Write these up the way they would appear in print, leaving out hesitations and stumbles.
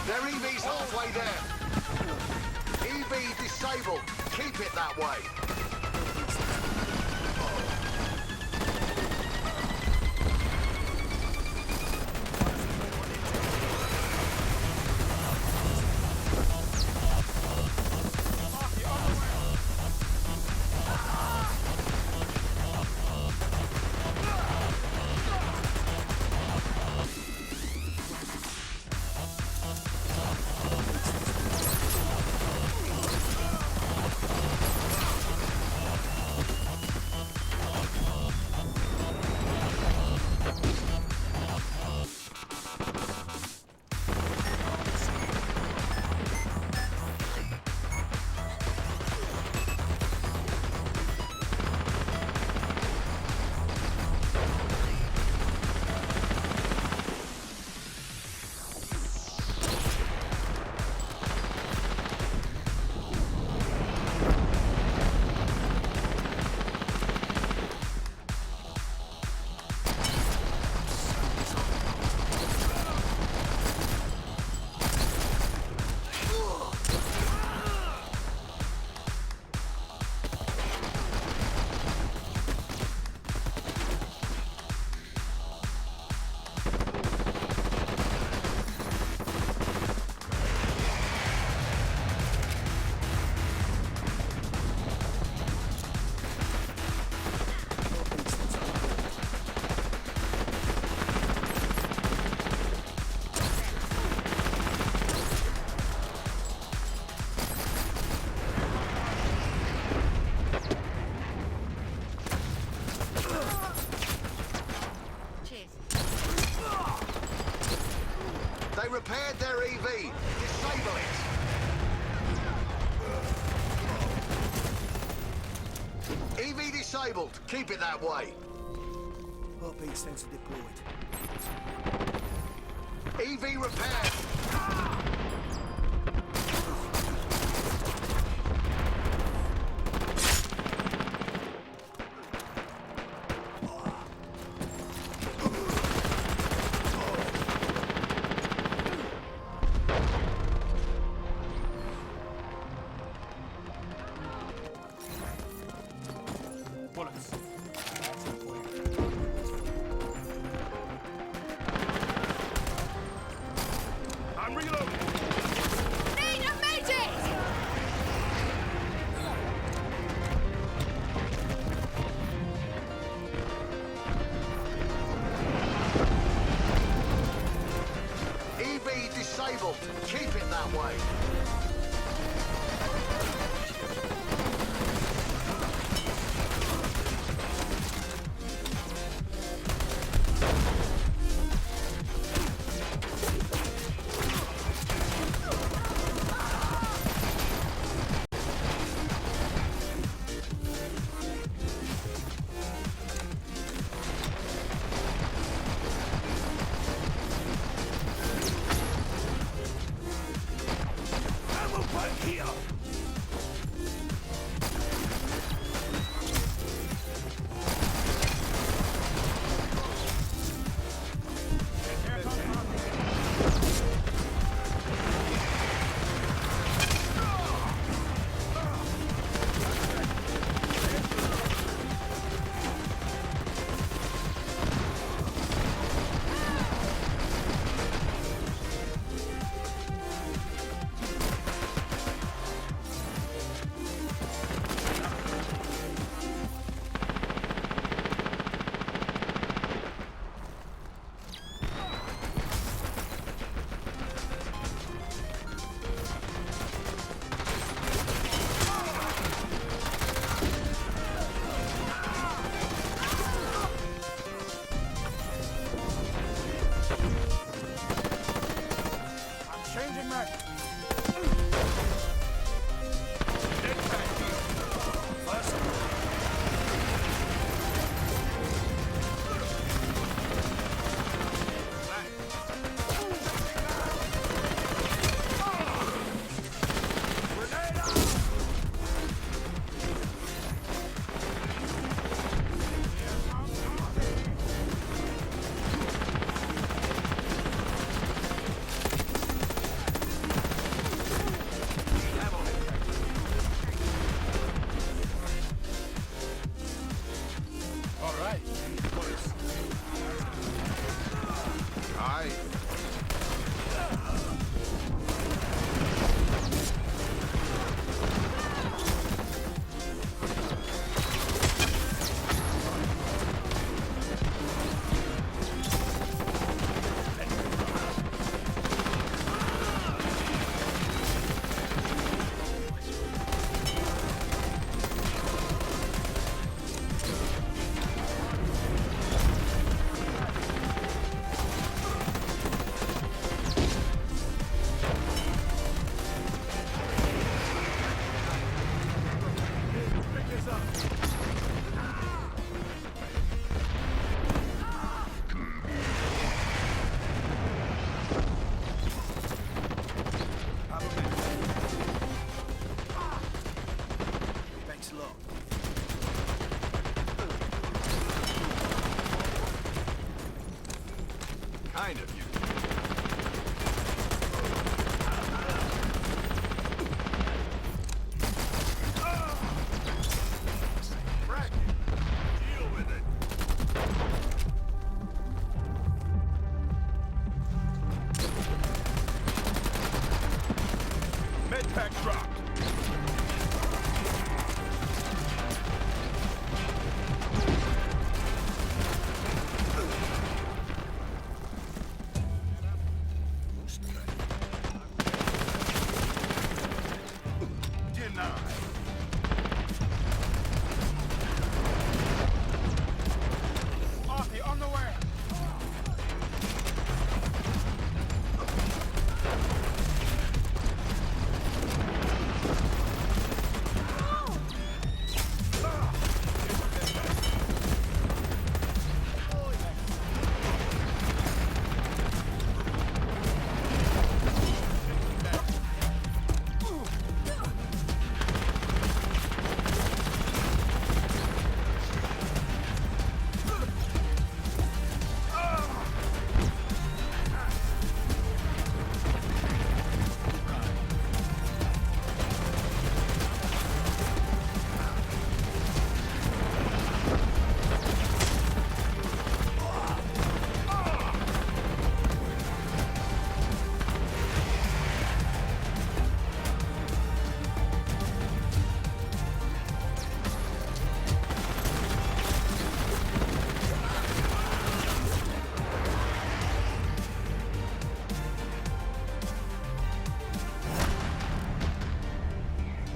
Their EV's halfway there. EV disabled. Keep it that way. They repaired their EV. Disable it. EV disabled. Keep it that way. Heartbeat sensor deployed. EV repaired. Bullets. I'm reloading. Need a medic! EV disabled. Keep it that way. Med pack dropped. Denied. Artie, on the way.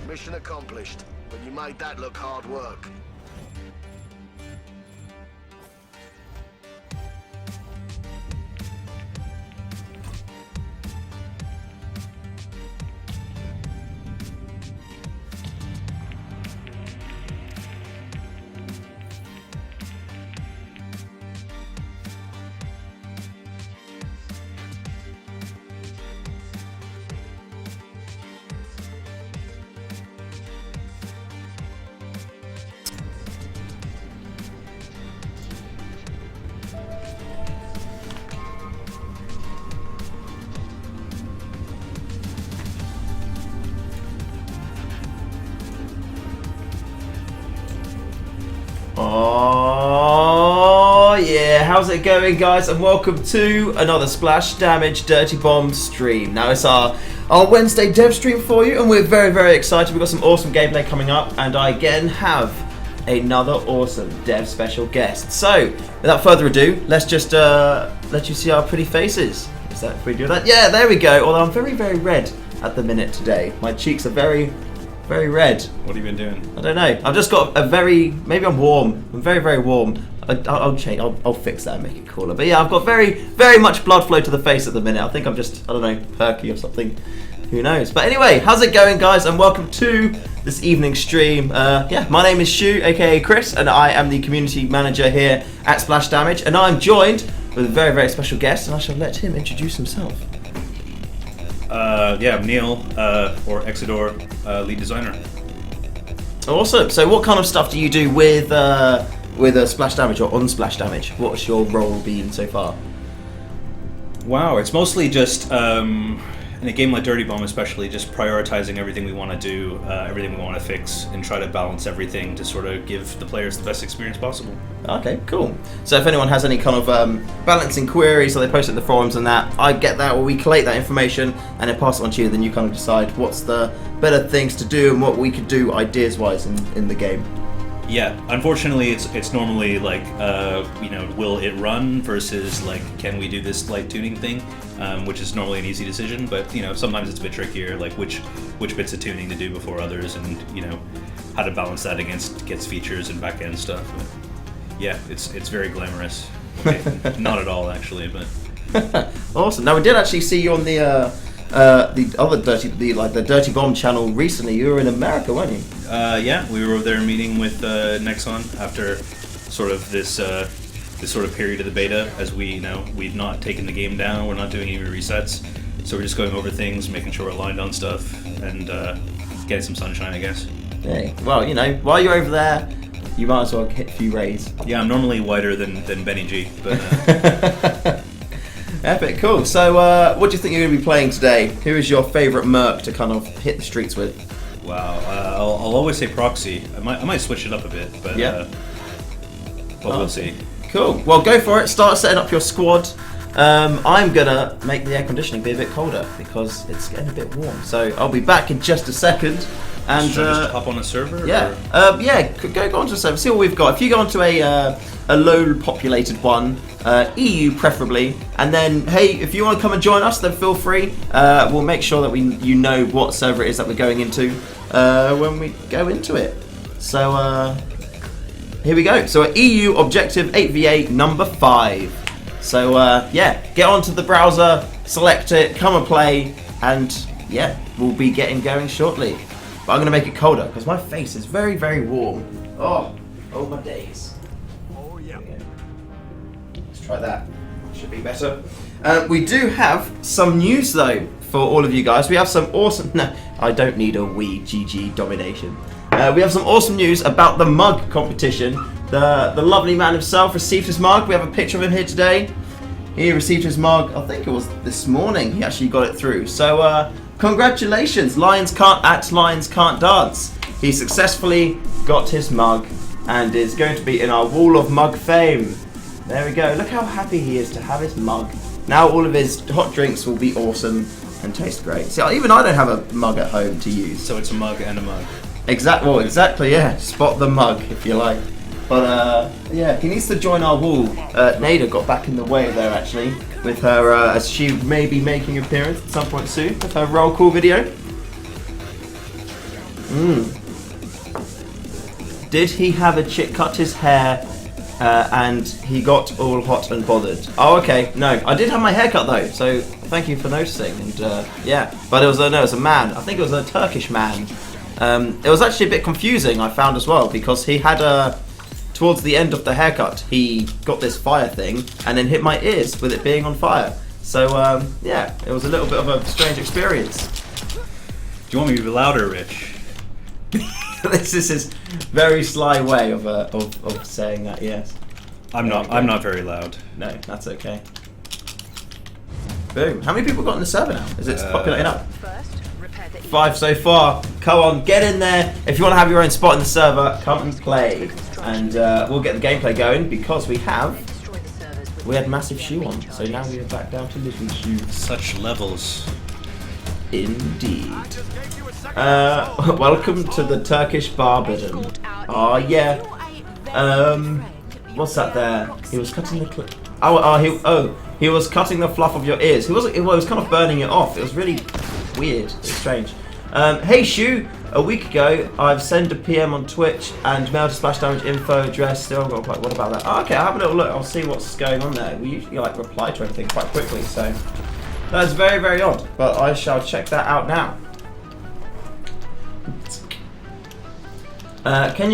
Mission accomplished, but you made that look hard work. Oh yeah, how's it going, guys? And welcome to another Splash Damage Dirty Bomb stream. Now it's our Wednesday dev stream for you, and we're very excited. We've got some awesome gameplay coming up, and I again have another awesome dev special guest. So without further ado, let's just let you see our pretty faces. Is that if we do that? Yeah, there we go. Although I'm very red at the minute today. My cheeks are very red. What have you been doing? I don't know. I've just got maybe I'm warm. I'm very warm. I'll change. I'll fix that and make it cooler. But yeah, I've got very much blood flow to the face at the minute. I think I'm just, I don't know, perky or something. Who knows? But anyway, how's it going, guys? And welcome to this evening stream. Yeah, my name is Shu, aka Chris, and I am the community manager here at Splash Damage. And I'm joined with a very special guest, and I shall let him introduce himself. Yeah, I'm Neil, or Exodor, lead designer. Awesome. So what kind of stuff do you do with Splash Damage or on Splash Damage? What's your role been so far? Wow, it's mostly just, in a game like Dirty Bomb especially, just prioritizing everything we want to do, everything we want to fix, and try to balance everything to sort of give the players the best experience possible. Okay, cool. So if anyone has any kind of balancing queries, so they post it in the forums and that, I get that, or we collate that information and then pass it on to you, then you kind of decide what's the better things to do and what we could do ideas-wise in the game. Yeah, unfortunately, it's normally like, will it run versus like, can we do this light tuning thing, which is normally an easy decision, but sometimes it's a bit trickier, like which bits of tuning to do before others, and how to balance that against features and back end stuff. But yeah, it's very glamorous. Okay, not at all actually, but Awesome. Now we did actually see you on the other the Dirty Bomb channel recently. You were in America, weren't you? Yeah, we were over there meeting with Nexon after sort of this sort of period of the beta, as we've not taken the game down, we're not doing any resets, so we're just going over things, making sure we're aligned on stuff, and getting some sunshine, I guess. Yeah. Well, while you're over there, you might as well hit a few rays. Yeah, I'm normally whiter than Benny G, but. Epic, cool. So, what do you think you're going to be playing today? Who is your favourite merc to kind of hit the streets with? Wow, I'll always say Proxy. I might switch it up a bit, but yeah. We'll see. Cool. Well, go for it. Start setting up your squad. I'm gonna make the air conditioning be a bit colder because it's getting a bit warm. So I'll be back in just a second. And Should I just hop on a server? yeah, or- go onto a server. See what we've got. If you go onto a low populated one, EU preferably, and then hey, if you want to come and join us, then feel free. We'll make sure that you know what server it is that we're going into when we go into it. So here we go. So EU objective 8v8 number 5. So yeah, get onto the browser, select it, come and play, and yeah, we'll be getting going shortly. But I'm going to make it colder because my face is very, very warm. Oh my days. Oh, yeah. Let's try that. Should be better. We do have some news though for all of you guys. We have some awesome... No, I don't need a wee GG domination. We have some awesome news about the mug competition. The lovely man himself received his mug. We have a picture of him here today. He received his mug, I think it was this morning. He actually got it through. So congratulations, Lions Can't Dance. He successfully got his mug and is going to be in our Wall of Mug fame. There we go. Look how happy he is to have his mug. Now all of his hot drinks will be awesome and taste great. See, even I don't have a mug at home to use. So it's a mug and a mug. Exactly, yeah. Spot the mug, if you like. But, yeah, he needs to join our wall. Nada got back in the way there, actually, with her, as she may be making an appearance at some point soon, with her roll call video. Did he have a chick cut his hair, and he got all hot and bothered? Oh, okay, no. I did have my hair cut, though, so thank you for noticing, and, yeah. But it was a man. I think it was a Turkish man. It was actually a bit confusing, I found as well, because he had towards the end of the haircut, he got this fire thing and then hit my ears with it being on fire. So, yeah, it was a little bit of a strange experience. Do you want me to be louder, Rich? This is his very sly way of saying that, yes. I'm not very loud. No, that's okay. Boom. How many people got in the server now? Is it populating up? 5 so far. Come on, get in there. If you want to have your own spot in the server, come and play. And we'll get the gameplay going because we had massive shoe on. So now we are back down to little shoe. Such levels. Indeed. Welcome to the Turkish Barbadom. Oh yeah. What's that there? He was cutting the he was cutting the fluff of your ears. He was kind of burning it off. It was really weird. It's strange. Hey Shu, a week ago I've sent a PM on Twitch and mailed a splash damage info address. Still got what about that? Oh, okay, I'll have a little look. I'll see what's going on there. We usually like reply to everything quite quickly, so that's very, very odd. But I shall check that out now. Can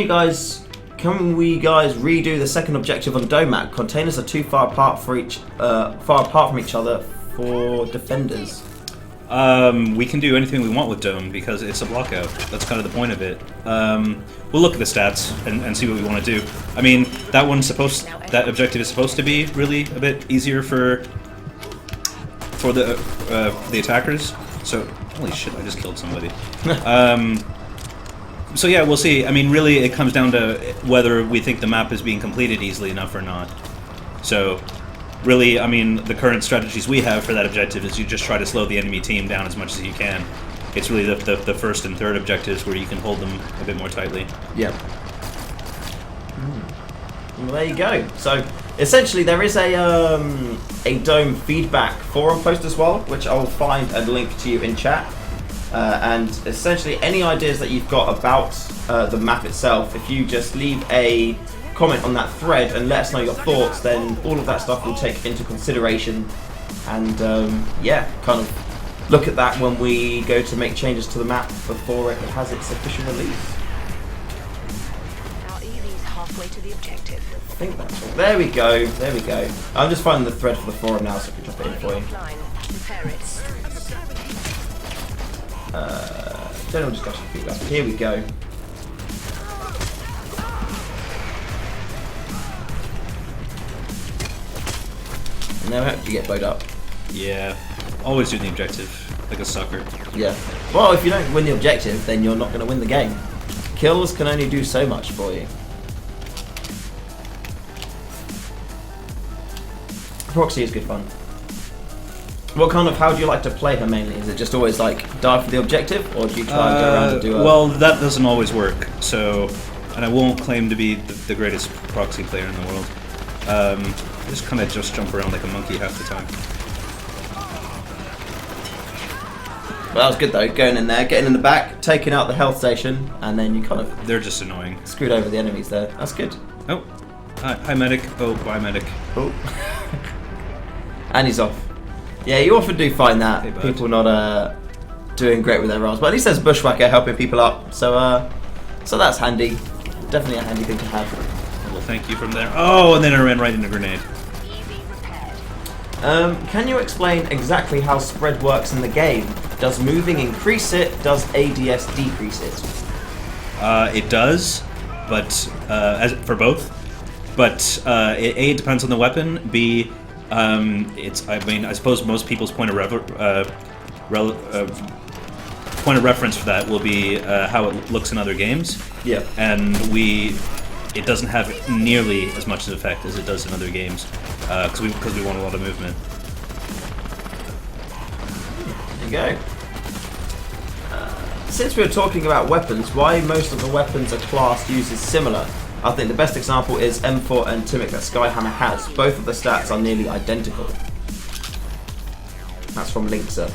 we guys redo the second objective on Domac? Containers are too far apart from each other for defenders. We can do anything we want with Dome because it's a blockout. That's kind of the point of it. We'll look at the stats and see what we want to do. I mean, that objective is supposed to be really a bit easier for the attackers. So, holy shit, I just killed somebody. So yeah, we'll see. I mean, really, it comes down to whether we think the map is being completed easily enough or not. So, really, I mean, the current strategies we have for that objective is you just try to slow the enemy team down as much as you can. It's really the first and third objectives where you can hold them a bit more tightly. Yeah. Well, there you go. So, essentially, there is a Dome feedback forum post as well, which I'll find and link to you in chat. And essentially, any ideas that you've got about the map itself, if you just leave a comment on that thread and let us know your thoughts, then all of that stuff we'll take into consideration and yeah, kind of look at that when we go to make changes to the map before it has its official release. Our EV's halfway to the objective. I think that's all. There we go, there we go. I'm just finding the thread for the forum now so I can drop it in for you. General discussion feedback. Here we go. And now how do you get blowed up? Yeah, always do the objective, like a sucker. Yeah. Well, if you don't win the objective, then you're not going to win the game. Kills can only do so much for you. Proxy is good fun. How do you like to play her mainly? Is it just always like dive for the objective, or do you try and go around and do a... Well, that doesn't always work. So, and I won't claim to be the greatest proxy player in the world. Just kind of just jump around like a monkey half the time. Well, that was good though, going in there, getting in the back, taking out the health station, and then you kind of They're just annoying. screwed over the enemies there. That's good. Oh, hi medic. Oh, bye medic. Oh. And he's off. Yeah, you often do find that Hey, bud. people not doing great with their roles, but at least there's a bushwhacker helping people up, so that's handy. Definitely a handy thing to have. Well, thank you from there. Oh, and then I ran right into a grenade. Can you explain exactly how spread works in the game? Does moving increase it? Does ADS decrease it? It does, but as for both. But A, it depends on the weapon. B, I suppose most people's point of reference for that will be how it looks in other games. Yeah. And it doesn't have nearly as much of an effect as it does in other games, because we want a lot of movement. There you go. Since we were talking about weapons, why most of the weapons a class uses similar? I think the best example is M4 and Timic that Skyhammer has. Both of the stats are nearly identical. That's from Linkser.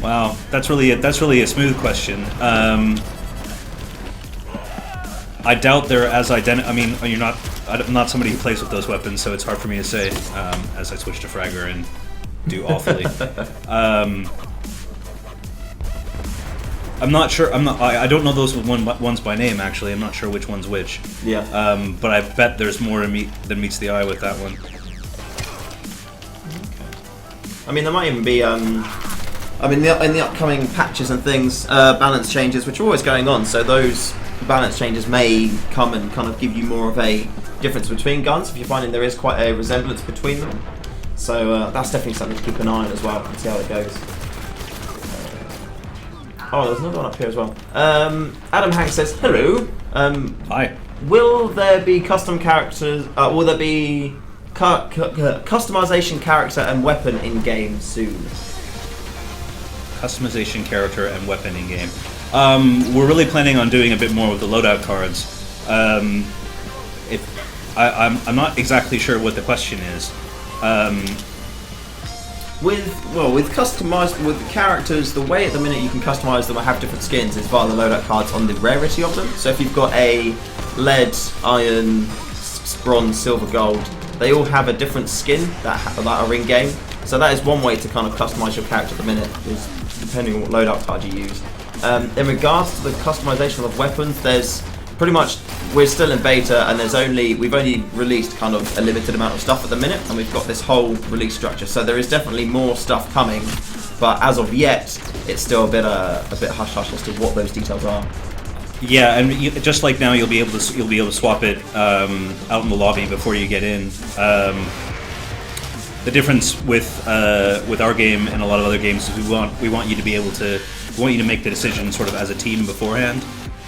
Wow, that's really a smooth question. I doubt they're as identical. I mean, I'm not somebody who plays with those weapons, so it's hard for me to say as I switch to Fragger and do awfully. I'm not sure. I don't know those ones by name. Actually, I'm not sure which one's which. Yeah. But I bet there's more than meets the eye with that one. I mean, there might even be. In the upcoming patches and things, balance changes, which are always going on. So those balance changes may come and kind of give you more of a difference between guns. If you're finding there is quite a resemblance between them, so that's definitely something to keep an eye on as well and see how it goes. Oh, there's another one up here as well. Adam Hank says, hello. Hi. Will there be custom characters? Will there be customization character and weapon in game soon? Customization character and weapon in game. We're really planning on doing a bit more with the loadout cards. I'm not exactly sure what the question is. With the characters, the way at the minute you can customize them or have different skins is via the loadout cards on the rarity of them. So if you've got a lead, iron, bronze, silver, gold, they all have a different skin that are in game. So that is one way to kind of customize your character at the minute, is depending on what loadout card you use. In regards to the customization of weapons, there's pretty much, we're still in beta and we've only released kind of a limited amount of stuff at the minute, and we've got this whole release structure. So there is definitely more stuff coming, but as of yet, it's still a bit hush hush as to what those details are. Yeah, and just like now, you'll be able to swap it out in the lobby before you get in. The difference with our game and a lot of other games is we want you to be able to make the decision sort of as a team beforehand.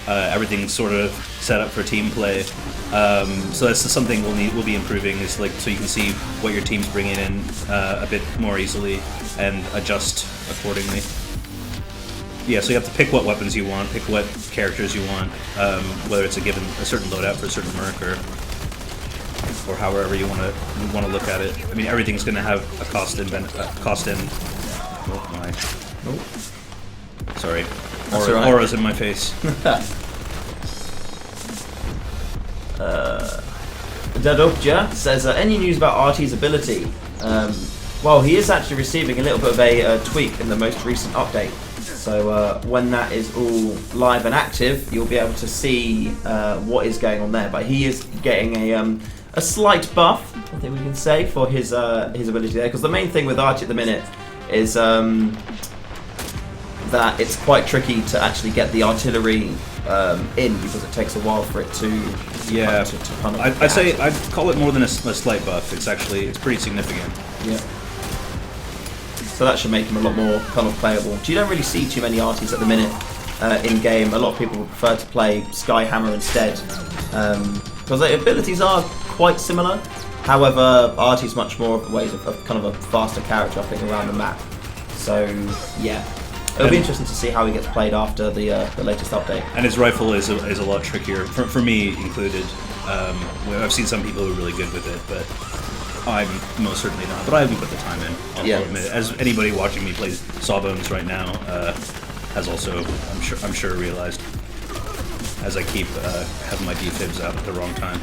Everything's sort of set up for team play, so that's something we'll be improving. Is like so you can see what your team's bringing in a bit more easily and adjust accordingly. Yeah, so you have to pick what weapons you want, pick what characters you want, whether it's a certain loadout for a certain merc or however you want to look at it. I mean, everything's going to have a cost in. Oh my! Oh. Sorry. That's all right. Aura's in my face. Dadopja says, any news about Artie's ability? Well, he is actually receiving a little bit of a tweak in the most recent update. So when that is all live and active, you'll be able to see what is going on there. But he is getting a slight buff, I think we can say, for his ability there. Because the main thing with Artie at the minute is that it's quite tricky to actually get the artillery in, because it takes a while for it to. Yeah, to kind of I'd say I'd call it more than a slight buff. It's pretty significant. Yeah. So that should make him a lot more kind of playable. You don't really see too many Arties at the minute in game. A lot of people prefer to play Skyhammer instead, because their abilities are quite similar. However, Artie's much more of a way of kind of a faster character, I think, around the map. So yeah, it'll be interesting to see how he gets played after the latest update. And his rifle is a lot trickier, for me included. I've seen some people who are really good with it, but I'm most certainly not. But I haven't put the time in, I'll admit. As anybody watching me play Sawbones right now has also, I'm sure realized, as I keep having my defibs out at the wrong time.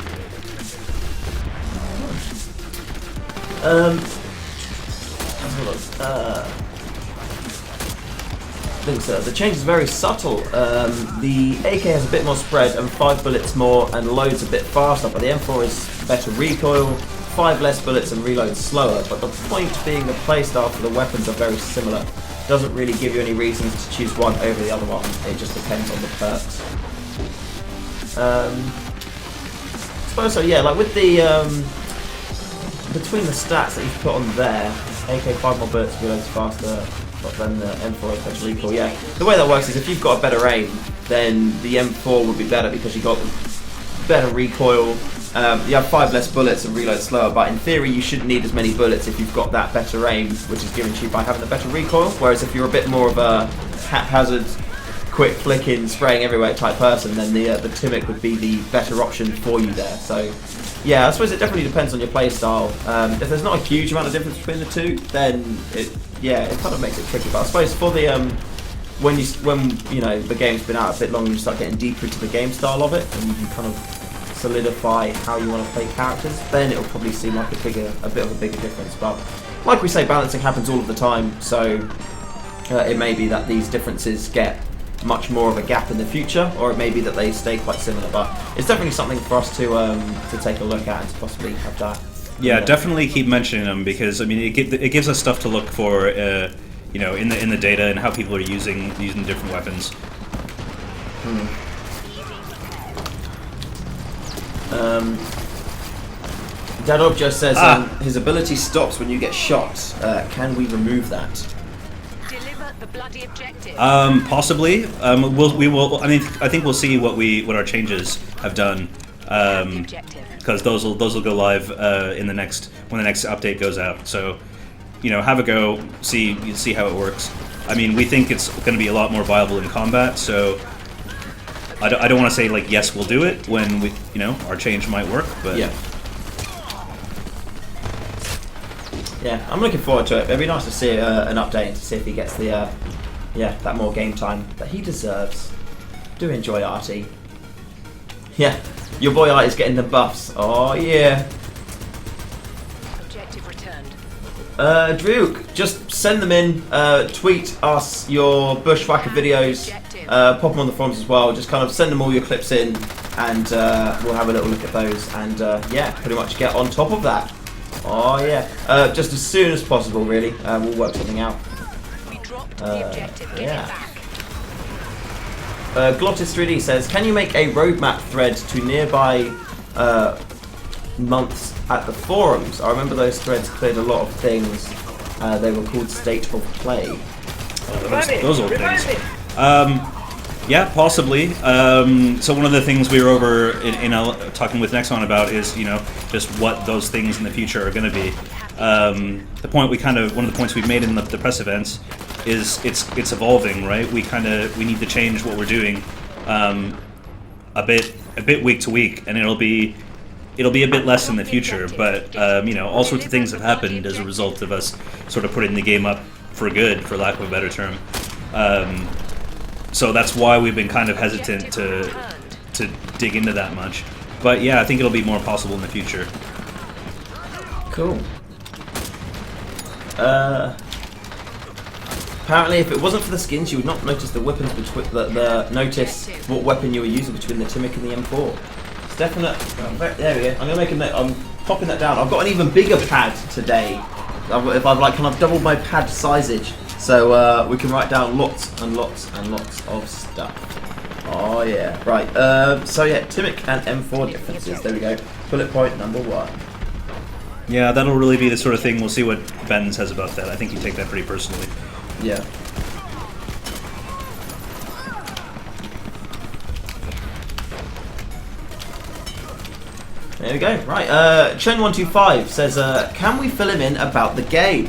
The change is very subtle. The AK has a bit more spread and 5 bullets more and loads a bit faster, but the M4 is better recoil, 5 less bullets and reloads slower, but the point being the playstyle for the weapons are very similar. Doesn't really give you any reasons to choose one over the other one, it just depends on the perks. I suppose so, yeah, like with the, between the stats that you've put on there, AK 5 more bullets, reloads faster, but then the M4 is better recoil, yeah. The way that works is if you've got a better aim, then the M4 would be better because you've got better recoil, you have 5 less bullets and reload slower, but in theory you shouldn't need as many bullets if you've got that better aim, which is given to you by having the better recoil, whereas if you're a bit more of a haphazard, quick flicking, spraying everywhere type person, then the Timic would be the better option for you there. So yeah, I suppose it definitely depends on your playstyle. If there's not a huge amount of difference between the two, then it kind of makes it tricky. But I suppose for the when you know the game's been out a bit longer, you start getting deeper into the game style of it, and you can kind of solidify how you want to play characters, then it'll probably seem like a bit of a bigger difference. But like we say, balancing happens all of the time, so it may be that these differences get much more of a gap in the future, or it may be that they stay quite similar. But it's definitely something for us to take a look at and to possibly have that. Yeah, definitely keep mentioning them, because I mean it gives us stuff to look for, you know, in the data and how people are using different weapons. Dadob just says his ability stops when you get shot. Can we remove that? Deliver the bloody objective. Possibly. We will. I mean, I think we'll see what our changes have done. Because those will go live when the next update goes out. So, you know, have a go, see how it works. I mean, we think it's going to be a lot more viable in combat. So, I don't want to say like yes, we'll do it when our change might work, but yeah. Yeah, I'm looking forward to it. It'd be nice to see an update and to see if he gets the that more game time that he deserves. Do enjoy Artie. Yeah, your boy Artie's getting the buffs. Oh yeah. Objective returned. Druk, just send them in. Tweet us your bushwhacker videos. Pop them on the forums as well. Just kind of send them all your clips in, and we'll have a little look at those. And yeah, pretty much get on top of that. Oh yeah, just as soon as possible, really. We'll work something out. We dropped the objective. Get yeah. it back. Glottis3D says, can you make a roadmap thread to nearby months at the forums? I remember those threads cleared a lot of things. They were called State of Play. Those old things. Yeah, possibly. So one of the things we were over in talking with Nexon about is, just what those things in the future are going to be. One of the points we've made in the press events is it's evolving, right? We need to change what we're doing a bit week to week, and it'll be a bit less in the future. But all sorts of things have happened as a result of us sort of putting the game up for good, for lack of a better term. So that's why we've been kind of hesitant to dig into that much. But yeah, I think it'll be more possible in the future. Cool. Apparently, if it wasn't for the skins, you would not notice the weapons notice what weapon you were using between the Timic and the M4. It's definite. There we go. I'm gonna make a note. I'm popping that down. I've got an even bigger pad today. I've doubled my pad sizage. So we can write down lots and lots and lots of stuff. Oh yeah, right. So yeah, Timic and M4 differences. There we go. Bullet point number 1. Yeah, that'll really be the sort of thing. We'll see what Ben says about that. I think you take that pretty personally. Yeah. There we go. Right. Chen125 says, can we fill him in about the game?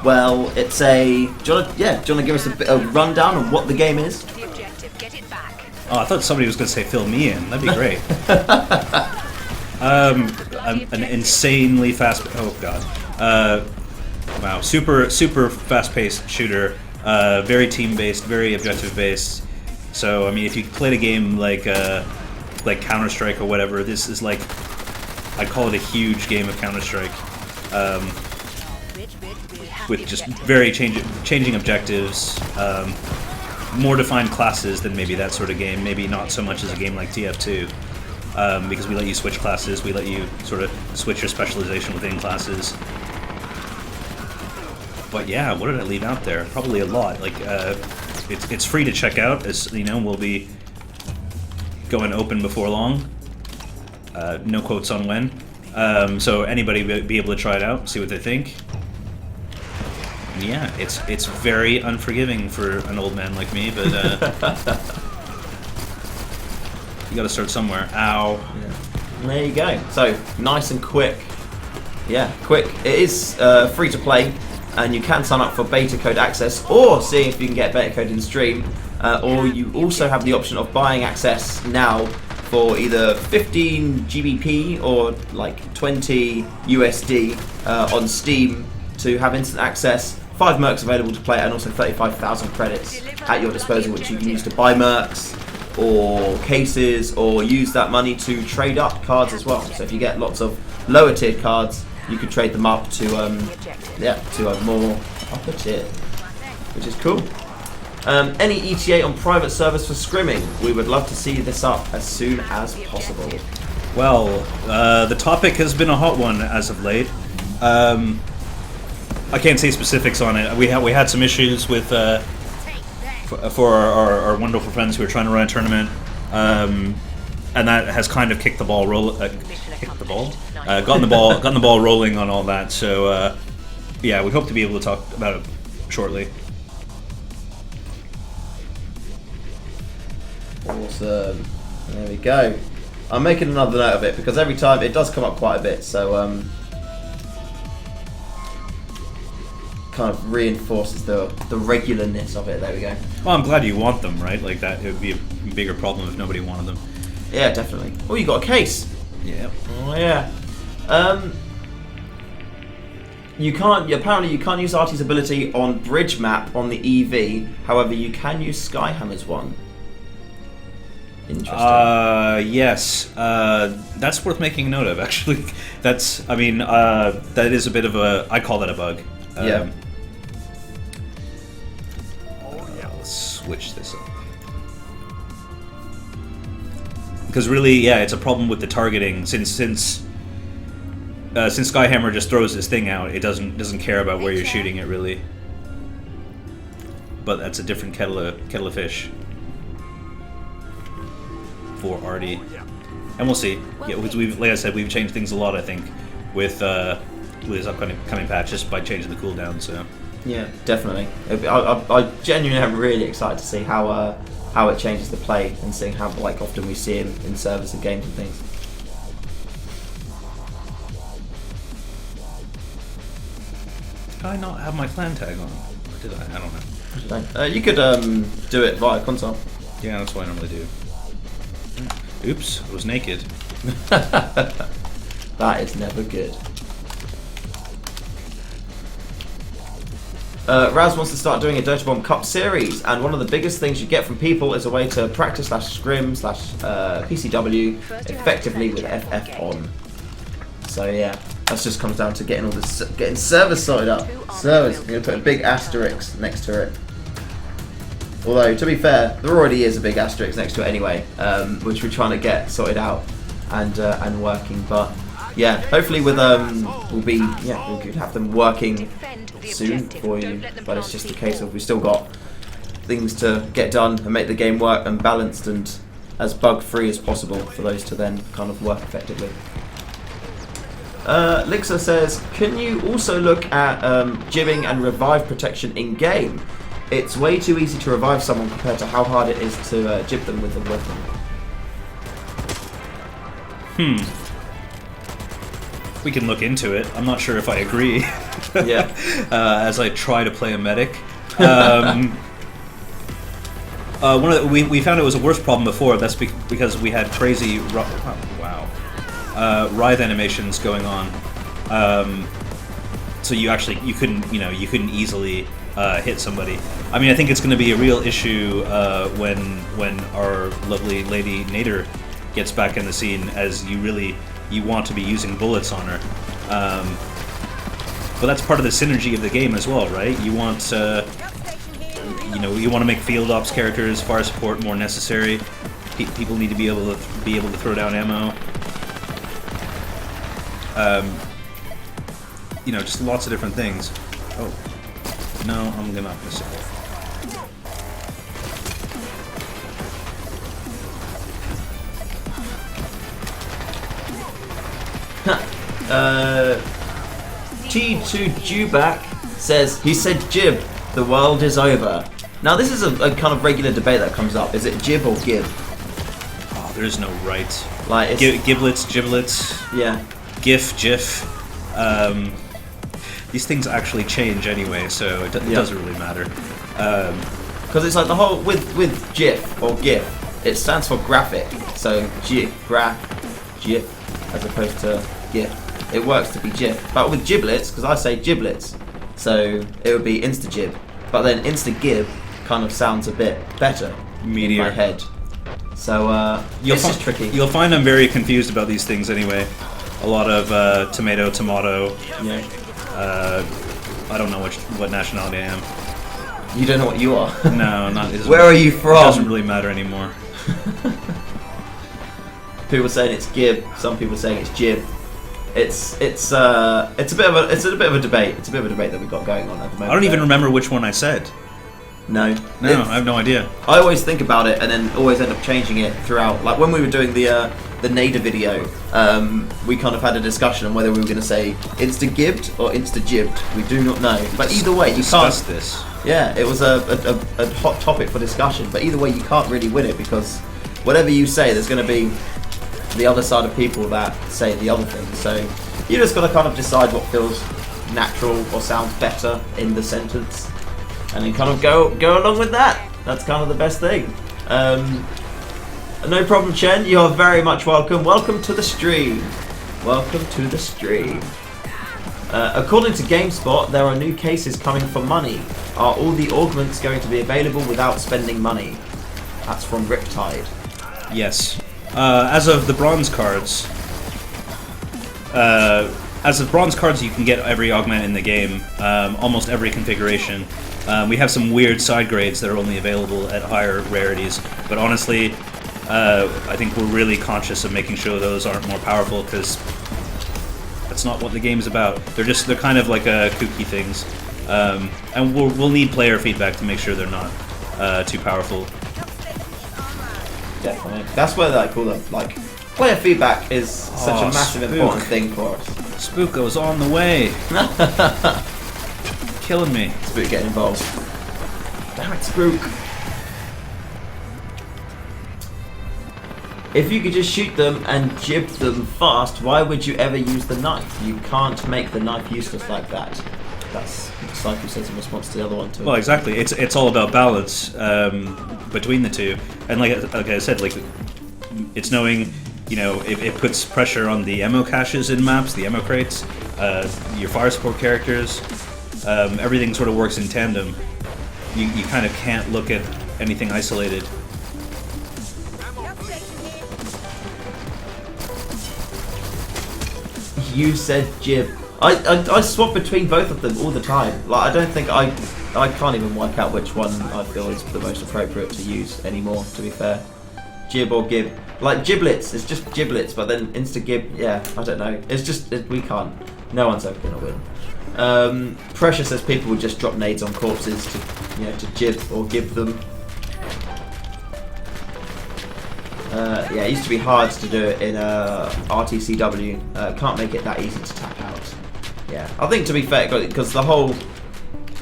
Well, it's a. Do you want to give us a rundown on what the game is? The objective. Get it back. Oh, I thought somebody was going to say fill me in. That'd be great. An insanely fast. Oh god. Wow. Super fast-paced shooter. Very team-based. Very objective-based. So I mean, if you played a game like Counter-Strike or whatever, this is like, I'd call it a huge game of Counter-Strike. With just very changing objectives, more defined classes than maybe that sort of game. Maybe not so much as a game like TF2, because we let you switch classes, we let you sort of switch your specialization within classes. But yeah, what did I leave out there? Probably a lot. Like, it's free to check out, as you know, we'll be going open before long. No quotes on when. So anybody be able to try it out, see what they think. Yeah, it's very unforgiving for an old man like me, but you gotta start somewhere. Ow. Yeah. There you go. So, nice and quick. Yeah, quick. It is free to play, and you can sign up for beta code access, or see if you can get beta code in stream, or you also have the option of buying access now for either 15 GBP or like 20 USD on Steam to have instant access. 5 mercs available to play, and also 35,000 credits at your disposal, which you can use to buy mercs or cases, or use that money to trade up cards as well. So if you get lots of lower tiered cards, you could trade them up to to a more upper tier, which is cool. Any ETA on private servers for scrimming? We would love to see this up as soon as possible. Well, the topic has been a hot one as of late. I can't say specifics on it. We had some issues with for our wonderful friends who are trying to run a tournament, and that has kind of kicked the ball gotten the ball rolling on all that. So yeah, we hope to be able to talk about it shortly. Awesome. There we go. I'm making another note of it because every time it does come up quite a bit. So kind of reinforces the regularness of it. There we go. Well, I'm glad you want them, right? Like that, it would be a bigger problem if nobody wanted them. Yeah, definitely. Oh, you got a case. Yeah. Oh yeah. Apparently you can't use Artie's ability on Bridge Map on the EV. However, you can use Skyhammer's one. Interesting. Yes. That's worth making a note of, actually. That's, I mean, that is a bit of a, I call that a bug. Yeah. Let's switch this up. Because really, yeah, it's a problem with the targeting. Since Skyhammer just throws this thing out, it doesn't care about where you're shooting it, really. But that's a different kettle of fish for Artie, and we'll see. Yeah, we've like I said, we've changed things a lot. I think with this upcoming patch, just by changing the cooldown. So yeah, definitely. I genuinely am really excited to see how it changes the play, and seeing how often we see him in servers and games and things. Did I not have my clan tag on? Or did I? I don't know. You could do it via console. Yeah, that's what I normally do. Oops, I was naked. That is never good. Raz wants to start doing a Dirty Bomb Cup series, and one of the biggest things you get from people is a way to practice /scrim /PCW effectively with FF on. So yeah, that just comes down to getting all this, getting servers sorted up. Servers, I'm going to put a big asterisk next to it. Although, to be fair, there already is a big asterisk next to it anyway, which we're trying to get sorted out and working. But yeah, hopefully with we could have them working soon for you. But it's just a case of we've still got things to get done and make the game work and balanced and as bug free as possible for those to then kind of work effectively. Lixa says, can you also look at jibbing and revive protection in game? It's way too easy to revive someone compared to how hard it is to jib them with a weapon. We can look into it. I'm not sure if I agree. Yeah. As I try to play a medic. We found it was a worse problem before. That's because we had crazy writhe animations going on. So you couldn't easily hit somebody. I mean, I think it's going to be a real issue when our lovely lady Nader gets back in the scene, as you want to be using bullets on her. But that's part of the synergy of the game as well, right? You want you want to make field ops characters, fire support more necessary. People need to be able to throw down ammo. Just lots of different things. Oh, no, I'm gonna miss it. T2 Jubak says, he said jib, the world is over. Now this is a kind of regular debate that comes up. Is it jib or gib? Oh, there's no right. Like Giblets, giblets, yeah. GIF, GIF. These things actually change anyway, so it doesn't really matter. Because it's like the whole with GIF or GIF, it stands for graphic. So GIF, as opposed to GIF. It works to be GIF. But with giblets, because I say giblets, so it would be insta-gib. But then insta-gib kind of sounds a bit better in my head. So it's just tricky. You'll find I'm very confused about these things anyway. A lot of tomato. Yeah. I don't know what nationality I am. You don't know what you are? No, not. Where are you from? It doesn't really matter anymore. People saying it's gib. Some people saying it's jib. It's a bit of a debate. It's a bit of a debate that we've got going on at the moment. I don't even remember which one I said. No, I have no idea. I always think about it and then always end up changing it throughout. Like when we were doing the Nader video, we kind of had a discussion on whether we were going to say insta-gibbed or insta-jibbed. We do not know. But either way, you can't. Discuss this. Yeah, it was a hot topic for discussion. But either way, you can't really win it because whatever you say, there's going to be the other side of people that say the other thing. So you just got to kind of decide what feels natural or sounds better in the sentence, and then kind of go along with that. That's kind of the best thing. No problem, Chen. You are very much welcome. Welcome to the stream. Welcome to the stream. According to GameSpot, there are new cases coming for money. Are all the augments going to be available without spending money? That's from Riptide. Yes. As of the bronze cards, you can get every augment in the game, almost every configuration. We have some weird side grades that are only available at higher rarities, but honestly, I think we're really conscious of making sure those aren't more powerful because that's not what the game's about. They're kind of like kooky things, and we'll need player feedback to make sure they're not too powerful. Definitely. That's where player feedback is such a massive important thing for us. Spooko's on the way. Killing me. Spook getting involved. Damn it, Spook. If you could just shoot them and jib them fast, why would you ever use the knife? You can't make the knife useless like that. That's what Cypher says in response to the other one too. Well, exactly. It's all about balance between the two, and like I said, it's knowing, it puts pressure on the ammo caches in maps, the ammo crates, your fire support characters. Everything sort of works in tandem. You kind of can't look at anything isolated. You said jib. I swap between both of them all the time. Like I don't think I can't even work out which one I feel is the most appropriate to use anymore, to be fair. Jib or gib. Like giblets, it's just giblets, but then insta-gib, yeah, I don't know. It's just, we can't. No one's ever going to win. Pressure says people would just drop nades on corpses to jib or give them. Yeah, it used to be hard to do it in RTCW. Can't make it that easy to tap out. Yeah, I think to be fair, because the whole,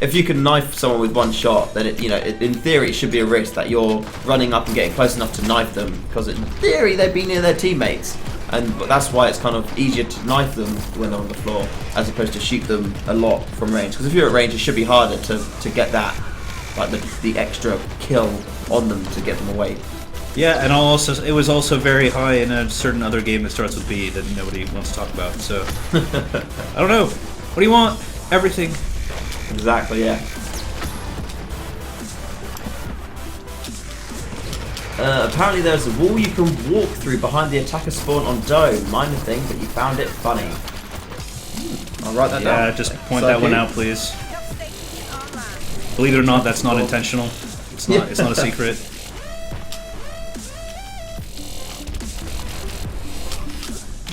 if you can knife someone with one shot, then in theory it should be a risk that you're running up and getting close enough to knife them, because in theory they'd be near their teammates. But that's why it's kind of easier to knife them when they're on the floor, as opposed to shoot them a lot from range. Because if you're at range, it should be harder to get that, like the extra kill on them to get them away. Yeah, and it was also very high in a certain other game that starts with B that nobody wants to talk about. So I don't know. What do you want? Everything. Exactly. Yeah. Apparently there's a wall you can walk through behind the attacker spawn on Dome. Minor thing, but you found it funny. I'll write that down. Yeah, just point that one out, please. Believe it or not, that's not intentional. It's not. It's not a secret.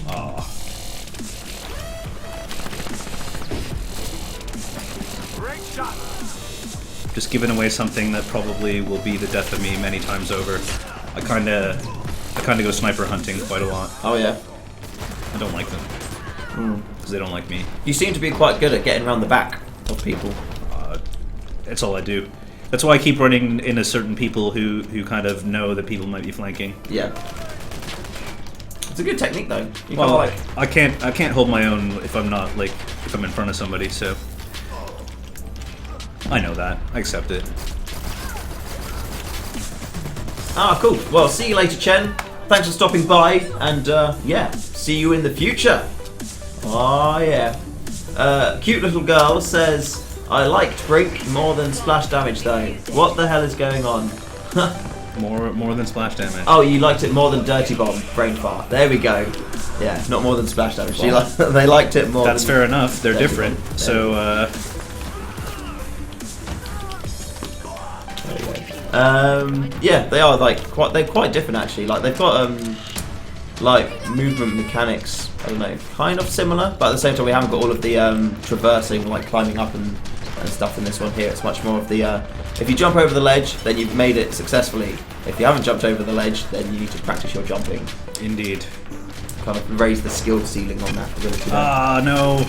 Oh. Great shot. Just giving away something that probably will be the death of me many times over. I kinda go sniper hunting quite a lot. Oh yeah. I don't like them because they don't like me. You seem to be quite good at getting around the back of people. That's all I do. That's why I keep running into certain people who kind of know that people might be flanking. Yeah. It's a good technique though. You Well, like. I can't hold my own if I'm not if I'm in front of somebody. So I know that. I accept it. Ah, cool. Well, see you later, Chen. Thanks for stopping by, and yeah, see you in the future. Oh yeah. Cute little girl says, I liked Brink more than splash damage though. What the hell is going on? More than splash damage. Oh, you liked it more than Dirty Bomb, brain fart. There we go. Yeah, not more than splash damage. They liked it more. That's than fair enough. They're Dirty different. Bomb. So yeah, they are they're quite different actually. Like they've got like movement mechanics, I don't know, kind of similar, but at the same time we haven't got all of the traversing, like climbing up and stuff in this one here. It's much more of the if you jump over the ledge, then you've made it successfully. If you haven't jumped over the ledge, then you need to practice your jumping. indeed. Kind of raise the skill ceiling on that ability. Ah, no.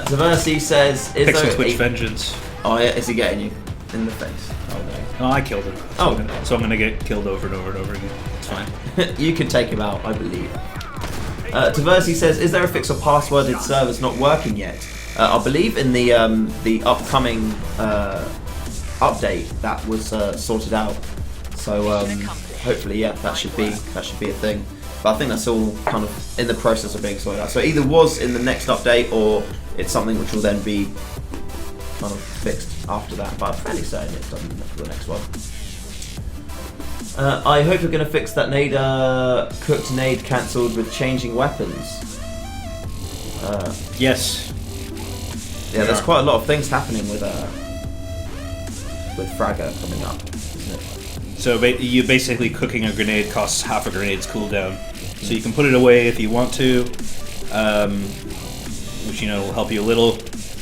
Zaversi says, is Pixel there Twitch a... Vengeance. Oh yeah, is he getting you in the face? Oh no. Oh, I killed him. Oh. So I'm gonna get killed over and over and over again. It's fine. You can take him out, I believe. Taversi says, is there a fix for passworded servers not working yet? I believe in the upcoming update that was sorted out. So hopefully, yeah, that should be a thing. But I think that's all kind of in the process of being sorted out. So it either was in the next update or it's something which will then be kind of fixed after that. But I'm fairly certain it's done for the next one. I hope you're going to fix that nade cooked nade cancelled with changing weapons. Yes. Yeah, there's quite a lot of things happening with Fragger coming up, isn't it? So you basically cooking a grenade costs half a grenade's cooldown. So you can put it away if you want to, which will help you a little.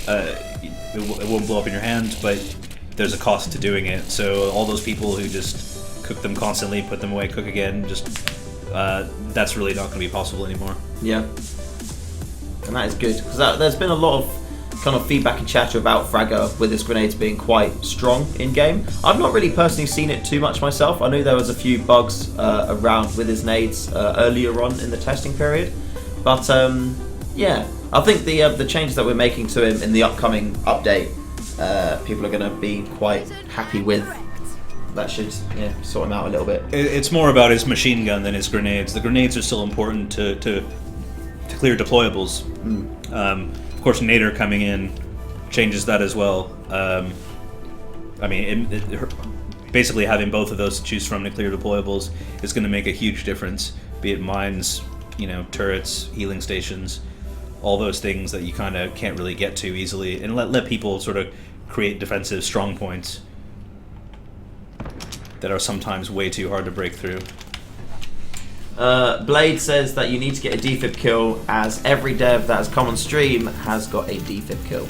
It won't blow up in your hand, but there's a cost to doing it. So all those people who just cook them constantly, put them away, cook again, just that's really not going to be possible anymore. Yeah, and that is good because there's been a lot of kind of feedback and chatter about Fragger with his grenades being quite strong in game. I've not really personally seen it too much myself. I knew there was a few bugs around with his nades earlier on in the testing period, but yeah, I think the changes that we're making to him in the upcoming update, people are going to be quite happy with. That should sort him out a little bit. It's more about his machine gun than his grenades. The grenades are still important to clear deployables. Of course, Nader coming in changes that as well. I mean, basically having both of those to choose from to clear deployables is going to make a huge difference. Be it mines, turrets, healing stations, all those things that you kind of can't really get to easily, and let people sort of create defensive strong points that are sometimes way too hard to break through. Blade says that you need to get a defib kill, as every dev that has come on stream has got a defib kill.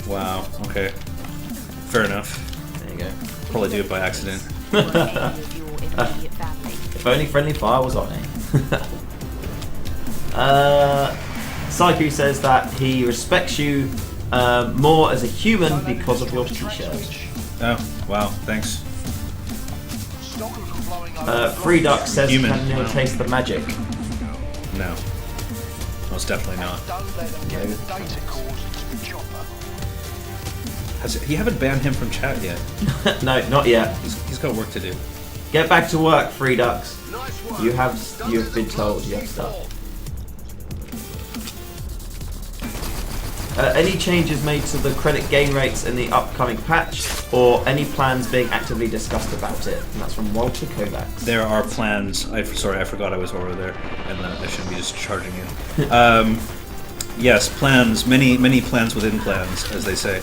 Wow, okay. Fair enough. There you go. Probably do it by accident. If only friendly fire was on it. Psycho says that he respects you more as a human because of your t-shirt. Oh, wow, thanks. Free Duck says, Human. can Neil taste the magic? No. Most definitely not. You haven't banned him from chat yet. No, not yet. He's got work to do. Get back to work, Free Ducks. You have been told you have stuff. Any changes made to the credit gain rates in the upcoming patch, or any plans being actively discussed about it? And that's from Walter Kovacs. There are plans. Sorry, I forgot I was over there, and I shouldn't be just charging in. Yes, plans. Many plans within plans, as they say.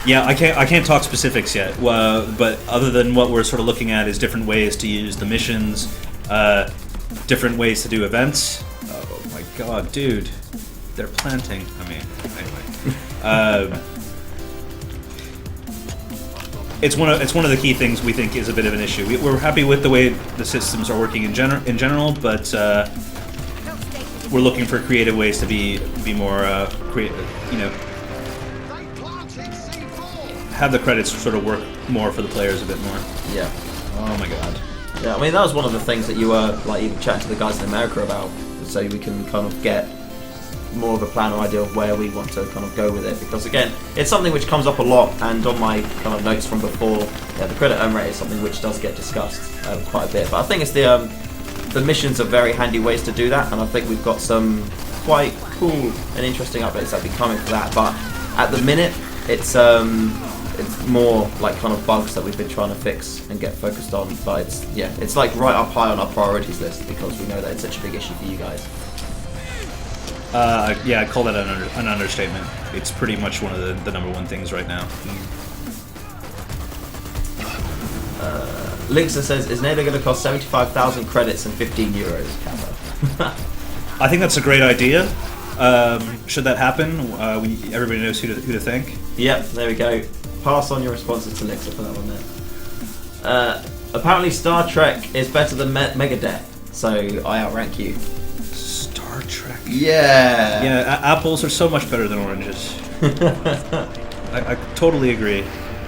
Yeah, I can't talk specifics yet. But other than what we're sort of looking at is different ways to use the missions, different ways to do events. Oh my god, dude, they're planting. I mean, anyway. It's one of the key things we think is a bit of an issue. We're happy with the way the systems are working in general, but we're looking for creative ways to be more creative. You know, have the credits sort of work more for the players a bit more. Yeah. Oh my god. Yeah, I mean that was one of the things that you were like even chatting to the guys in America about, so we can kind of get more of a plan or idea of where we want to kind of go with it, because again, it's something which comes up a lot, and on my kind of notes from before, yeah, the credit earn rate is something which does get discussed quite a bit. But I think it's the missions are very handy ways to do that, and I think we've got some quite cool and interesting updates that will be coming for that. But at the minute, it's more like kind of bugs that we've been trying to fix and get focused on. But it's like right up high on our priorities list, because we know that it's such a big issue for you guys. Yeah, I'd call that an understatement. It's pretty much one of the number one things right now. Linksa says, is Nader going to cost 75,000 credits and 15 euros? I think that's a great idea. Should that happen, everybody knows who to thank. Yep, there we go. Pass on your responses to Linksa for that one there. Apparently Star Trek is better than Megadeth, so I outrank you. Star Trek? Yeah! Yeah, apples are so much better than oranges. I totally agree.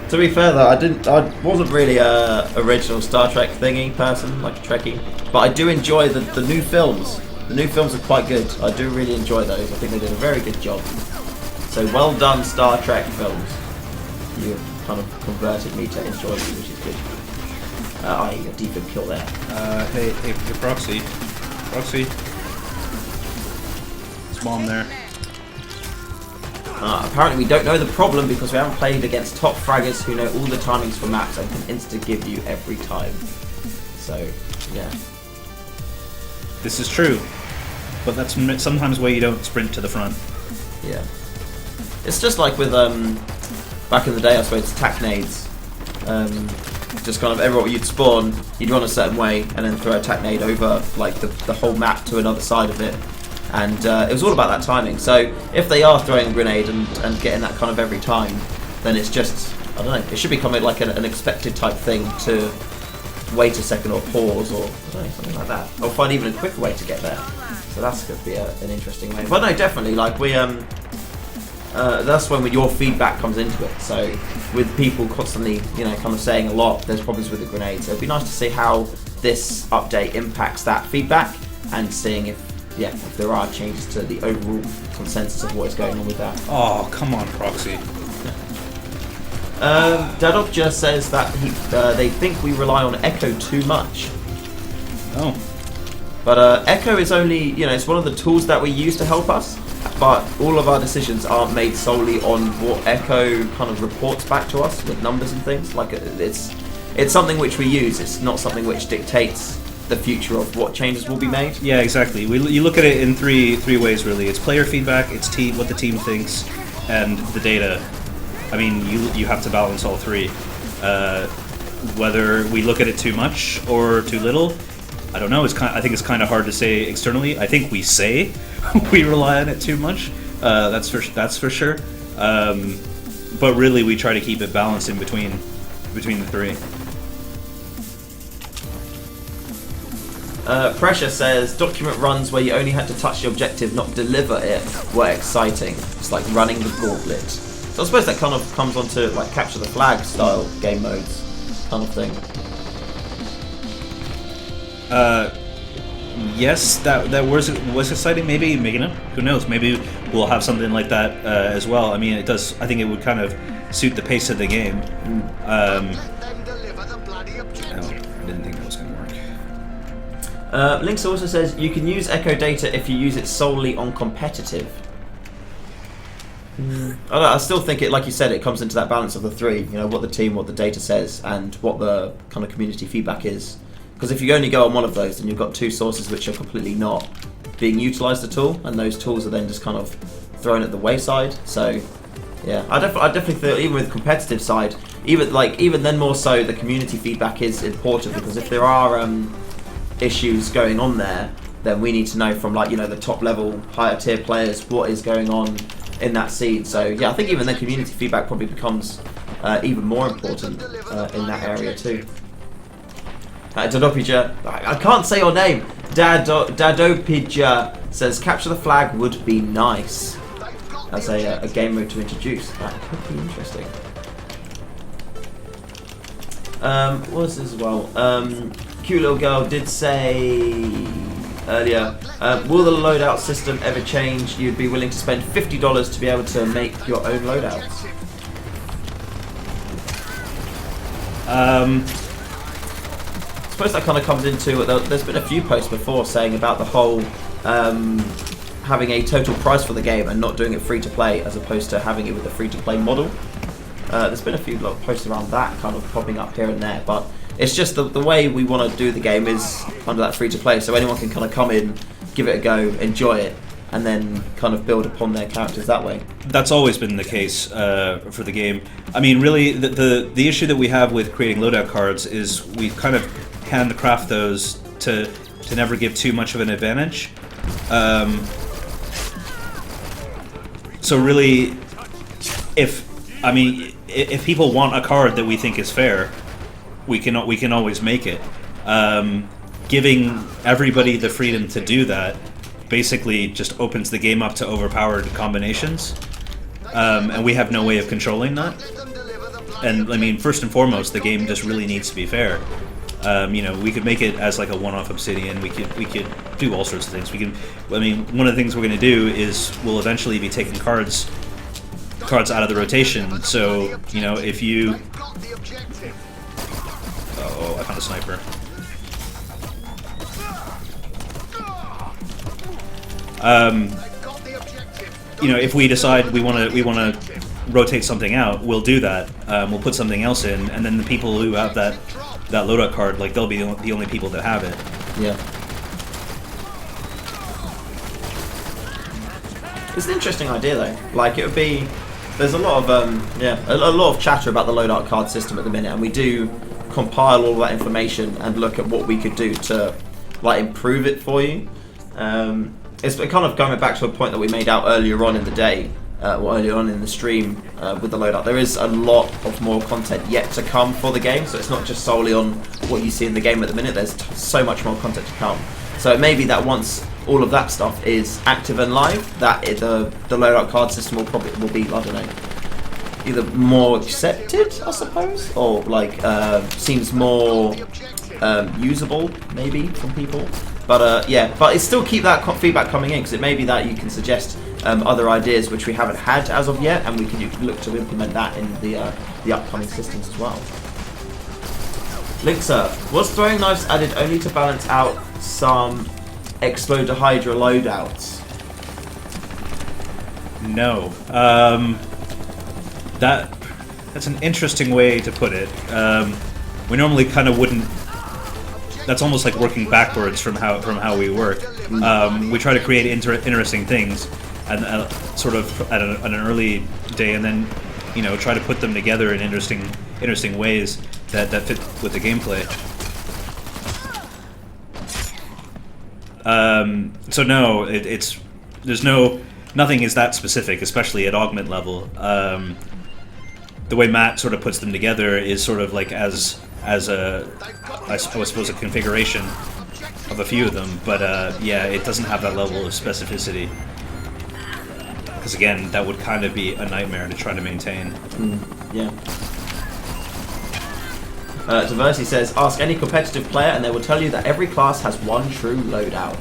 To be fair though, I wasn't really a original Star Trek thingy person, like a Trekkie, but I do enjoy the new films. The new films are quite good. I do really enjoy those. I think they did a very good job. So well done, Star Trek films. You kind of converted me to enjoy them, which is good. A defib kill there. Hey, Proxy. There's bomb there. Apparently we don't know the problem because we haven't played against top fraggers who know all the timings for maps and can insta-give you every time. So, yeah. This is true, but that's sometimes why you don't sprint to the front. Yeah. It's just like with, back in the day I suppose, tac nades. Just kind of everywhere you'd spawn, you'd run a certain way and then throw a tac nade over like the whole map to another side of it. And it was all about that timing. So if they are throwing a grenade and getting that kind of every time, then it's just, I don't know, it should become like an expected type thing to wait a second or pause or I don't know, something like that. Or find even a quicker way to get there. So that's going to be an interesting way. But no, definitely, like we, that's when your feedback comes into it. So with people constantly, kind of saying a lot, there's problems with the grenades. So it'd be nice to see how this update impacts that feedback and seeing if there are changes to the overall consensus of what is going on with that. Oh, come on, Proxy. Dadok just says that they think we rely on Echo too much. Oh. But Echo is only, it's one of the tools that we use to help us, but all of our decisions aren't made solely on what Echo kind of reports back to us with numbers and things. Like it's something which we use, it's not something which dictates the future of what changes will be made. Yeah, exactly. You look at it in three ways really. It's player feedback, it's what the team thinks, and the data. I mean, you have to balance all three. Whether we look at it too much or too little, I don't know. I think it's kind of hard to say externally. I think we say we rely on it too much. That's for sure. But really, we try to keep it balanced in between the three. Pressure says, document runs where you only had to touch the objective, not deliver it, were exciting. It's like running the gauntlet. So I suppose that kind of comes onto like capture the flag style game modes kind of thing. Yes, that was exciting. Maybe who knows? Maybe we'll have something like that as well. I mean, it does. I think it would kind of suit the pace of the game. Let them deliver the bloody I objective. didn't think that was going to work. Lynx also says you can use Echo Data if you use it solely on competitive. I don't know, I still think it, like you said, it comes into that balance of the three. You know, what the team, what the data says, and what the kind of community feedback is. Because if you only go on one of those, then you've got two sources which are completely not being utilised at all, and those tools are then just kind of thrown at the wayside. So, yeah, I definitely feel even with the competitive side, even then more so, the community feedback is important because if there are issues going on there, then we need to know from like the top level, higher tier players what is going on in that scene. So yeah, I think even then community feedback probably becomes even more important in that area too. Dadopija, I can't say your name. Dadopija says capture the flag would be nice as a game mode to introduce. That could be interesting. What was this as well? Cute little girl did say earlier, will the loadout system ever change? You'd be willing to spend $50 to be able to make your own loadouts. I suppose that kind of comes into, there's been a few posts before saying about the whole having a total price for the game and not doing it free to play as opposed to having it with a free to play model. There's been a few posts around that kind of popping up here and there, but it's just the way we want to do the game is under that free to play, so anyone can kind of come in, give it a go, enjoy it, and then kind of build upon their characters that way. That's always been the case for the game. I mean, really, the issue that we have with creating loadout cards is we kind of handcraft those to never give too much of an advantage. So really, if people want a card that we think is fair, we can always make it. Giving everybody the freedom to do that basically just opens the game up to overpowered combinations, and we have no way of controlling that. And I mean, first and foremost, the game just really needs to be fair. We could make it as like a one-off Obsidian. We could do all sorts of things. One of the things we're going to do is we'll eventually be taking cards out of the rotation. So if you, I found a sniper. If we decide we want to rotate something out, we'll do that. We'll put something else in, and then the people who have that loadout card, like, they'll be the only people that have it. Yeah. It's an interesting idea though. Like, it would be, there's a lot of a lot of chatter about the loadout card system at the minute, and we do compile all that information and look at what we could do to like improve it for you. It's kind of going back to a point that we made out earlier on in the day, or earlier on in the stream with the loadout. There is a lot of more content yet to come for the game, so it's not just solely on what you see in the game at the minute. There's so much more content to come. So it may be that once all of that stuff is active and live, that the loadout card system will be, I don't know, either more accepted, I suppose, or like seems more usable maybe from people. But but it's still keep that feedback coming in, because it may be that you can suggest other ideas which we haven't had as of yet, and you can look to implement that in the upcoming systems as well. Linkser, was throwing knives added only to balance out some Exploder Hydra loadouts? No. That's an interesting way to put it. We normally kind of wouldn't. That's almost like working backwards from how we work. We try to create interesting things, and sort of at an early day, and then try to put them together in interesting ways that fit with the gameplay. So no, nothing is that specific, especially at augment level. The way Matt sort of puts them together is sort of like as I suppose a configuration of a few of them, but it doesn't have that level of specificity. because again, that would kind of be a nightmare to try to maintain. Yeah. Diversity says, ask any competitive player and they will tell you that every class has one true loadout.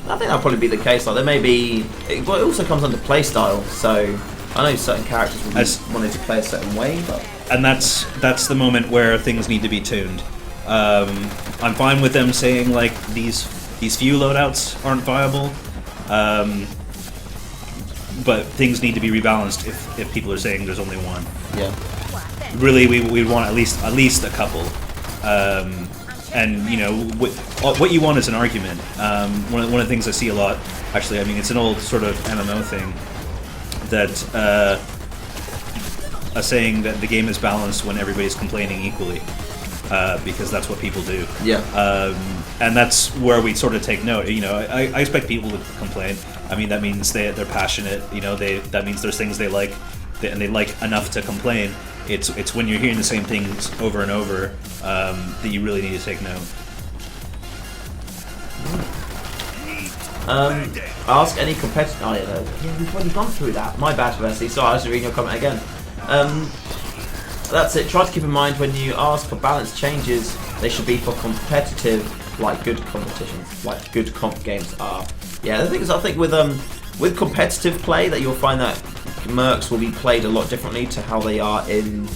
I think that'll probably be the case. Like there may be, it also comes under playstyle. So I know certain characters will be wanting to play a certain way, but and that's the moment where things need to be tuned. I'm fine with them saying like these few loadouts aren't viable, but things need to be rebalanced if people are saying there's only one. yeah. Really, we want at least a couple, and you know what you want is an argument. One of the things I see a lot, actually, I mean it's an old sort of MMO thing, that a saying that the game is balanced when everybody's complaining equally, because that's what people do. Yeah. And that's where we sort of take note. You know, I expect people to complain. I mean, that means they're passionate. You know, that means there's things they like, and they like enough to complain. It's when you're hearing the same things over and over that you really need to take note. Ask any competitor. Oh yeah, we've already gone through that. My bad, Versi. Sorry, I was reading your comment again. That's it. Try to keep in mind when you ask for balance changes, they should be for competitive, like good competitions, like good comp games are. Yeah, the thing is, I think with competitive play, that you'll find that mercs will be played a lot differently to how they are in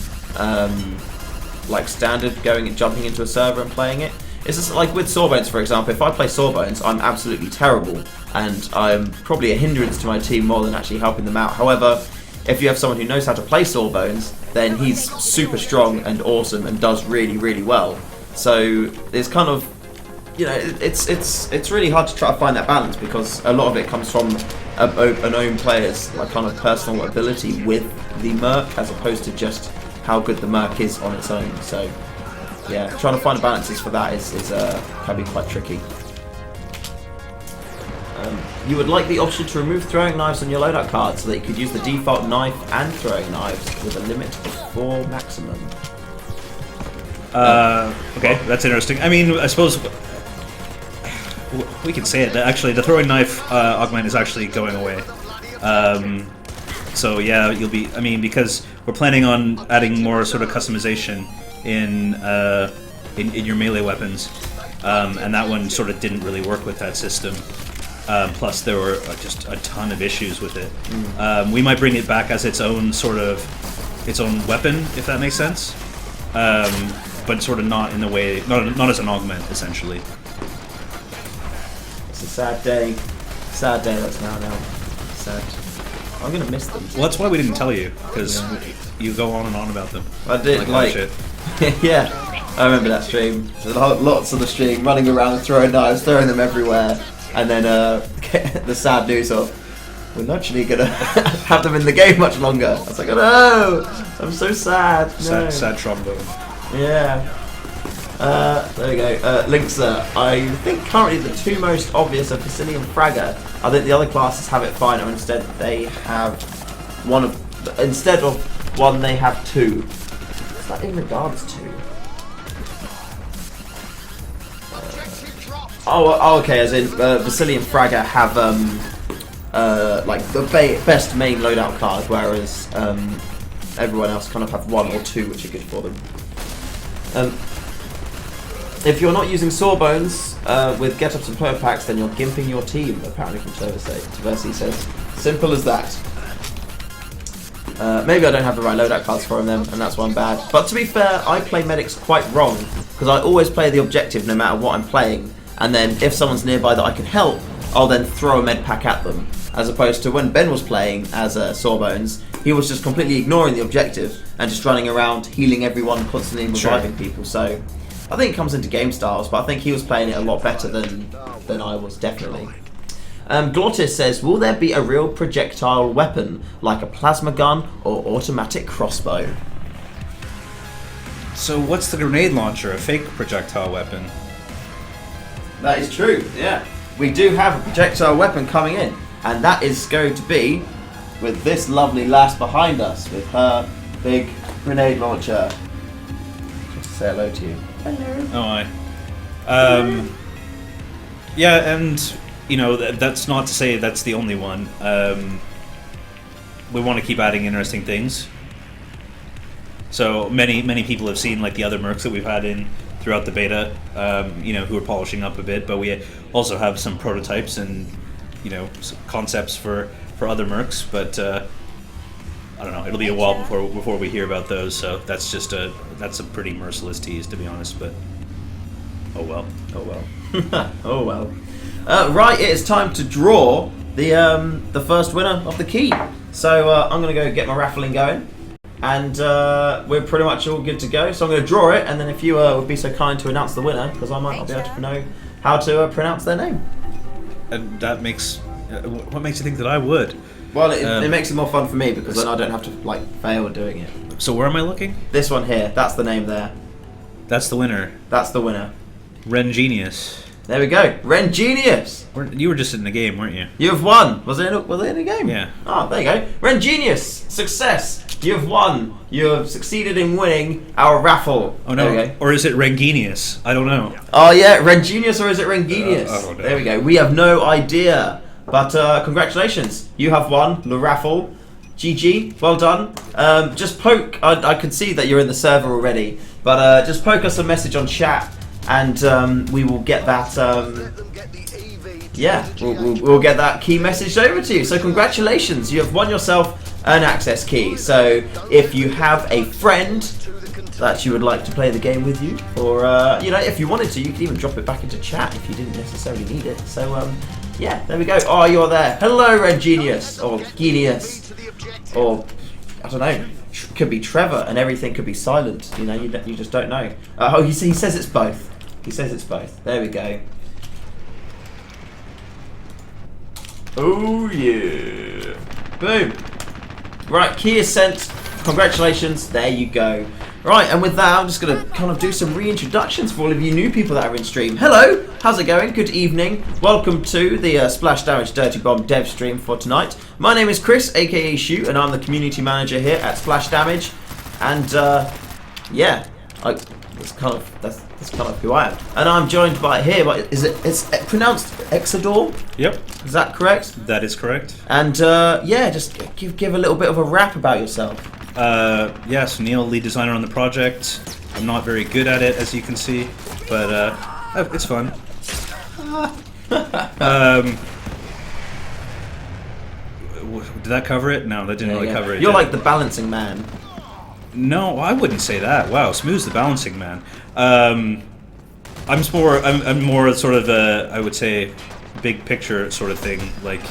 like standard going and jumping into a server and playing it. It's just like with Sawbones, for example. If I play Sawbones, I'm absolutely terrible, and I'm probably a hindrance to my team more than actually helping them out. However, if you have someone who knows how to play Sawbones, then he's super strong and awesome and does really, really well. So it's kind of, you know, it's really hard to try to find that balance, because a lot of it comes from an own player's like kind of personal ability with the merc, as opposed to just how good the merc is on its own. So yeah, trying to find balances for that is can be quite tricky. You would like the option to remove throwing knives on your loadout card so that you could use the default knife and throwing knives with a limit of 4 maximum. Okay, that's interesting. I mean, I suppose we can say it. Actually, the throwing knife augment is actually going away. So yeah, you'll be. I mean, because we're planning on adding more sort of customization in your melee weapons, and that one sort of didn't really work with that system. Plus, there were just a ton of issues with it. We might bring it back as its own weapon, if that makes sense. But sort of not in the way, not as an augment, essentially. It's a sad day. Sad day that's now. Sad. I'm gonna miss them. Well, that's why we didn't tell you, because you go on and on about them. I did, like shit. yeah, I remember that stream. So lots of the stream, running around, throwing knives, throwing them everywhere, and then the sad news of, we're not actually gonna have them in the game much longer. I was like, oh no, I'm so sad. No. Sad trombone. Yeah. There we go. Linkser. I think currently the two most obvious are Facilium Fragger. I think the other classes have it fine, or instead they have instead of one they have two. What's that in regards to? Oh, okay. As in, Facilium Fragger have like the best main loadout card, whereas everyone else kind of have one or two which are good for them. If you're not using Sawbones with get-ups and player packs, then you're gimping your team, apparently from Traversi says. Simple as that. Maybe I don't have the right loadout cards for them, and that's why I'm bad. But to be fair, I play medics quite wrong, because I always play the objective no matter what I'm playing, and then if someone's nearby that I can help, I'll then throw a med pack at them. As opposed to when Ben was playing as Sawbones, he was just completely ignoring the objective and just running around healing everyone, constantly and reviving people. So I think it comes into game styles, but I think he was playing it a lot better than I was, definitely. Glottis says, will there be a real projectile weapon like a plasma gun or automatic crossbow? So what's the grenade launcher? A fake projectile weapon? That is true, yeah. We do have a projectile weapon coming in, and that is going to be with this lovely lass behind us with her big grenade launcher. Just say hello to you. Hello. Oh, hi. Yeah, and you know that's not to say that's the only one. we want to keep adding interesting things. So many people have seen like the other mercs that we've had in throughout the beta, who are polishing up a bit. But we also have some prototypes and some concepts for other mercs. But I don't know. It'll be a while before we hear about those. So that's a pretty merciless tease, to be honest. But oh well. Oh well. Right, it is time to draw the first winner of the key. So I'm going to go get my raffling going, and we're pretty much all good to go. So I'm going to draw it, and then if you would be so kind to announce the winner, because I might not be able to know how to pronounce their name. And that makes what makes you think that I would? Well, it makes it more fun for me because then I don't have to fail doing it. So where am I looking? This one here. That's the name there. That's the winner. That's the winner. Ren Genius. There we go. Ren Genius. You were just in the game, weren't you? You have won. Was it in a game? Yeah. Oh, there you go. Ren Genius. Success. You have won. You have succeeded in winning our raffle. Oh no. There we go. Or is it Rengenius? I don't know. Oh yeah, Ren Genius or is it Ren Genius? I don't know. There we go. We have no idea. But congratulations. You have won the raffle. GG. Well done. Just poke. I can see that you're in the server already. But just poke us a message on chat. And we will get that. We'll get that key message over to you. So congratulations, you have won yourself an access key. So if you have a friend that you would like to play the game with you, or if you wanted to, you could even drop it back into chat if you didn't necessarily need it. So yeah, there we go. Oh, you're there. Hello, Red Genius or Genius, or I don't know. Could be Trevor, and everything could be silent. You just don't know. He says it's both. He says it's both. There we go. Oh yeah. Boom. Right, key is sent. Congratulations. There you go. Right, and with that, I'm just going to kind of do some reintroductions for all of you new people that are in stream. Hello, how's it going? Good evening. Welcome to the Splash Damage Dirty Bomb dev stream for tonight. My name is Chris, aka Shu, and I'm the community manager here at Splash Damage. And yeah, that's kind of who I am. And I'm joined by it's pronounced Exodor? Yep. Is that correct? That is correct. And yeah, just give a little bit of a rap about yourself. Yes, Neil, lead designer on the project. I'm not very good at it, as you can see, but it's fun. Did that cover it? No, that didn't really cover it. You're like the balancing man. No, I wouldn't say that. Wow, Smooth's the balancing man. I'm more sort of a, I would say, big picture sort of thing, like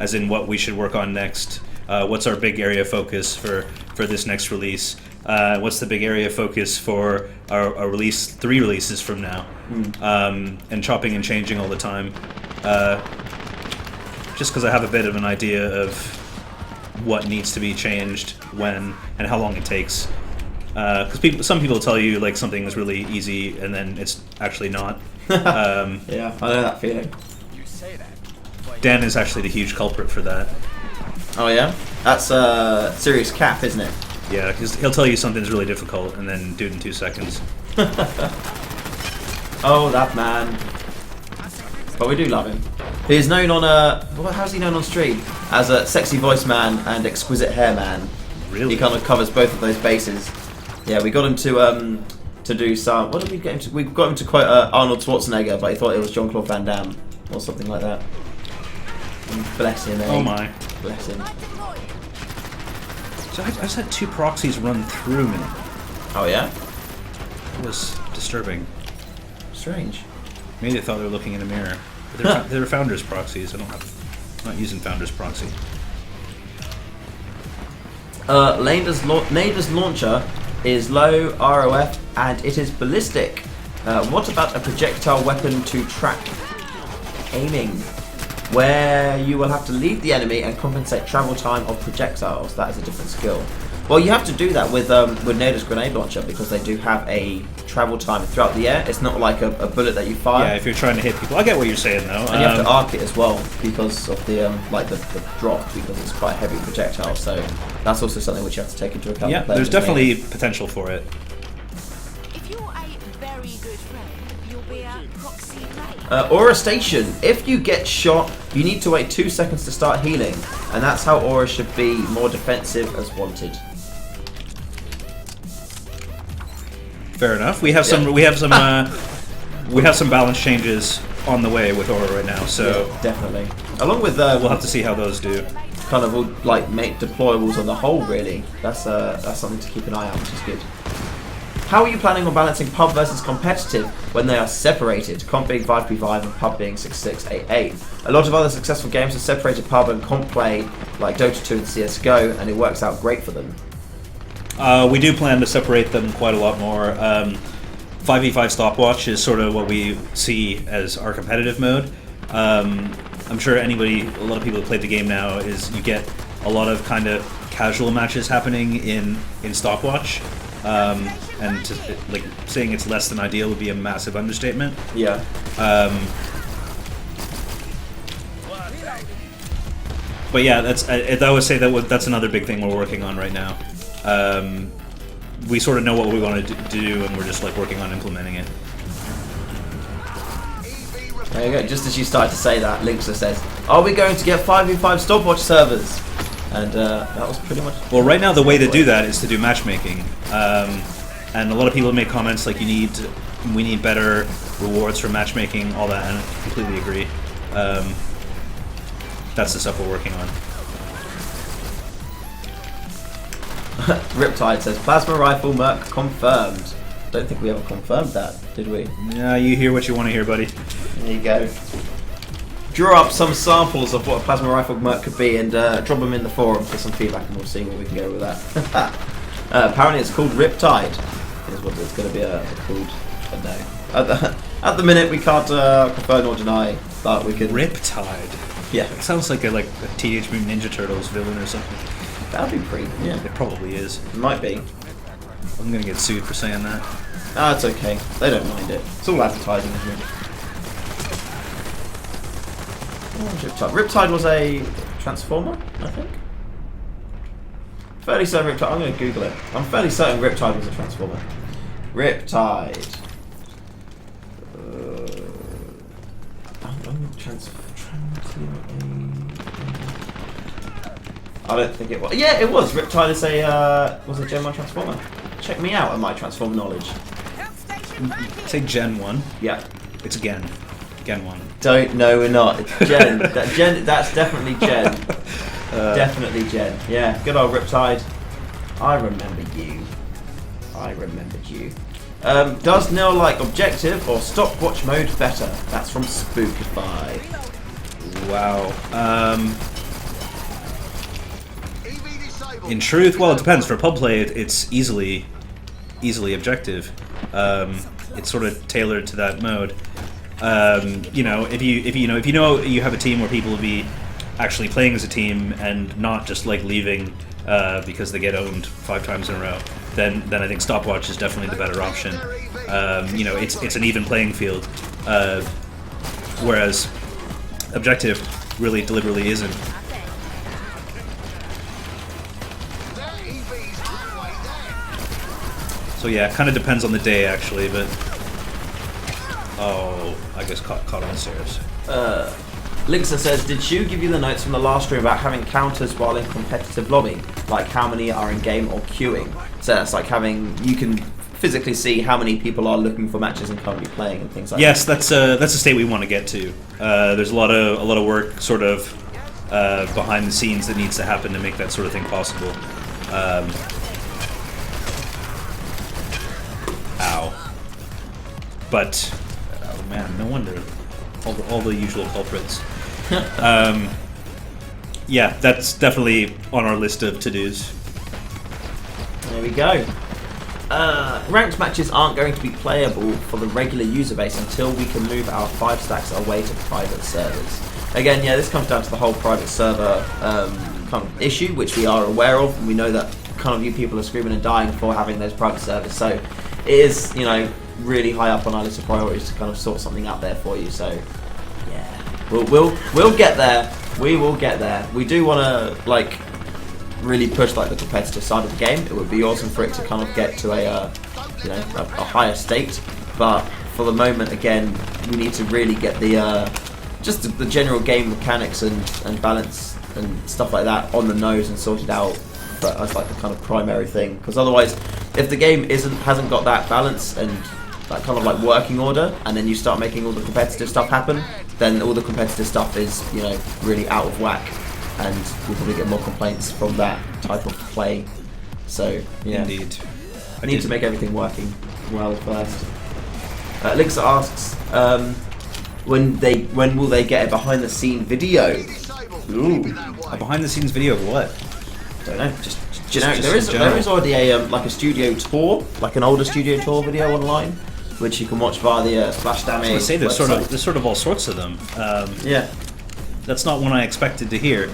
as in what we should work on next. What's our big area of focus for this next release? What's the big area of focus for our release, 3 releases from now? And chopping and changing all the time. Just because I have a bit of an idea of what needs to be changed, when, and how long it takes. Because some people tell you like something is really easy and then it's actually not. Yeah, I know that feeling. Dan is actually the huge culprit for that. Oh yeah? That's serious cap, isn't it? Yeah, because he'll tell you something's really difficult and then do it in 2 seconds. Oh, that man. But we do love him. He's known on how's he known on stream? As a sexy voice man and exquisite hair man. Really? He kind of covers both of those bases. Yeah, we got him to do some. What did we get him to? We got him to quote Arnold Schwarzenegger, but he thought it was Jean-Claude Van Damme or something like that. Bless him, eh? Oh my. Bless him. So I just had 2 proxies run through me. Oh yeah? It was disturbing. Strange. Maybe they thought they were looking in a mirror. But they're Founders proxies. I'm not using Founders proxy. Nader's launcher is low ROF and it is ballistic. What about a projectile weapon to track aiming, where you will have to leave the enemy and compensate travel time of projectiles? That is a different skill. Well, you have to do that with Nader's grenade launcher because they do have a travel time throughout the air. It's not like a bullet that you fire. Yeah, if you're trying to hit people. I get what you're saying though. And you have to arc it as well because of the the drop, because it's quite a heavy projectile. So that's also something which you have to take into account. Yeah, there's definitely potential for it. If you're a very good friend, you'll be a proxy raid. Aura Station. If you get shot, you need to wait 2 seconds to start healing, and that's how Aura should be, more defensive as wanted. Fair enough. We have some balance changes on the way with Aura right now, so Definitely. Along with we'll have to see how those do. kind of all, like make deployables on the whole. Really, that's something to keep an eye out, which is good. How are you planning on balancing pub versus competitive when they are separated? Comp being 5v5 and pub being 6-6-8-8. A lot of other successful games have separated pub and comp play, like Dota 2 and CS:GO, and it works out great for them. We do plan to separate them quite a lot more. 5v5 stopwatch is sort of what we see as our competitive mode. I'm sure a lot of people who played the game now, is you get a lot of kind of casual matches happening in stopwatch. And like saying it's less than ideal would be a massive understatement. Yeah. But yeah, I would say that's another big thing we're working on right now. We sort of know what we want to do, and we're just like working on implementing it. There you go. Just as you started to say that, Linkster says, "Are we going to get 5v5 stopwatch servers?" And that was pretty much. Well, right now the way to do that is to do matchmaking, and a lot of people make comments like we need better rewards for matchmaking, all that, and I completely agree. That's the stuff we're working on. Riptide says, "Plasma rifle Merc confirmed." Don't think we ever confirmed that, did we? Yeah, you hear what you want to hear, buddy. There you go. Draw up some samples of what a plasma rifle Merc could be and drop them in the forum for some feedback, and we'll see where we can go with that. Apparently it's called Riptide, is what it's going to be called. But no. At the minute we can't confirm nor deny, but we can... Riptide? Yeah. It sounds like a Teenage Mutant Ninja Turtles villain or something. That'd be pretty, yeah. It probably is. It might be. I'm going to get sued for saying that. Ah, it's okay. They don't mind it. It's all advertising, isn't it? Riptide. Riptide was a Transformer, I think. Fairly certain Riptide. I'm going to Google it. I'm fairly certain Riptide was a Transformer. Riptide. I don't think it was. Yeah, it was. Riptide is was a Gen 1 Transformer. Check me out on my Transformer knowledge. Say Gen 1. Yeah. It's Gen 1. Don't, no, we're not. It's Gen. That's definitely Gen. Definitely Gen. Yeah, good old Riptide. I remember you. I remembered you. Does Nil like objective or stopwatch mode better? That's from Spookify. Wow. In truth, well, it depends. For pub play, it's easily objective. It's sort of tailored to that mode. If you have a team where people will be actually playing as a team and not just like leaving because they get owned 5 times in a row, then I think stopwatch is definitely the better option. It's an even playing field, whereas objective really deliberately isn't. So yeah, it kind of depends on the day actually, but I guess caught on the stairs. Linkster says, did Shu give you the notes from the last stream about having counters while in competitive lobby? Like how many are in game or queuing? So that's like you can physically see how many people are looking for matches and currently playing and things like yes, that. Yes, that's a state we want to get to. There's a lot of work sort of behind the scenes that needs to happen to make that sort of thing possible. Ow. But oh man, no wonder all the usual culprits. Yeah, that's definitely on our list of to-dos. There we go. Ranked matches aren't going to be playable for the regular user base until we can move our 5 stacks away to private servers. Again, yeah, this comes down to the whole private server kind of issue, which we are aware of, and we know that kind of you people are screaming and dying for having those private servers. So it is, really high up on our list of priorities to kind of sort something out there for you. So yeah, we'll get there. We will get there. We do want to really push the competitive side of the game. It would be awesome for it to kind of get to a higher state. But for the moment, again, we need to really get the just the general game mechanics and balance and stuff like that on the nose and sorted out. But as like the kind of primary thing, because otherwise, if the game hasn't got that balance and that kind of like working order, and then you start making all the competitive stuff happen, then all the competitive stuff is, you know, really out of whack, and we'll probably get more complaints from that type of play. So yeah, Indeed. I need to make everything working well first. Lix asks, when will they get a behind the scene video? Ooh, A behind the scenes video of what? don't know. Just generic. just in There general. is already a like a studio tour, like an older studio tour video online, which you can watch via the Splash Damage. I was gonna say website. there's sort of all sorts of them. Yeah. That's not one I expected to hear.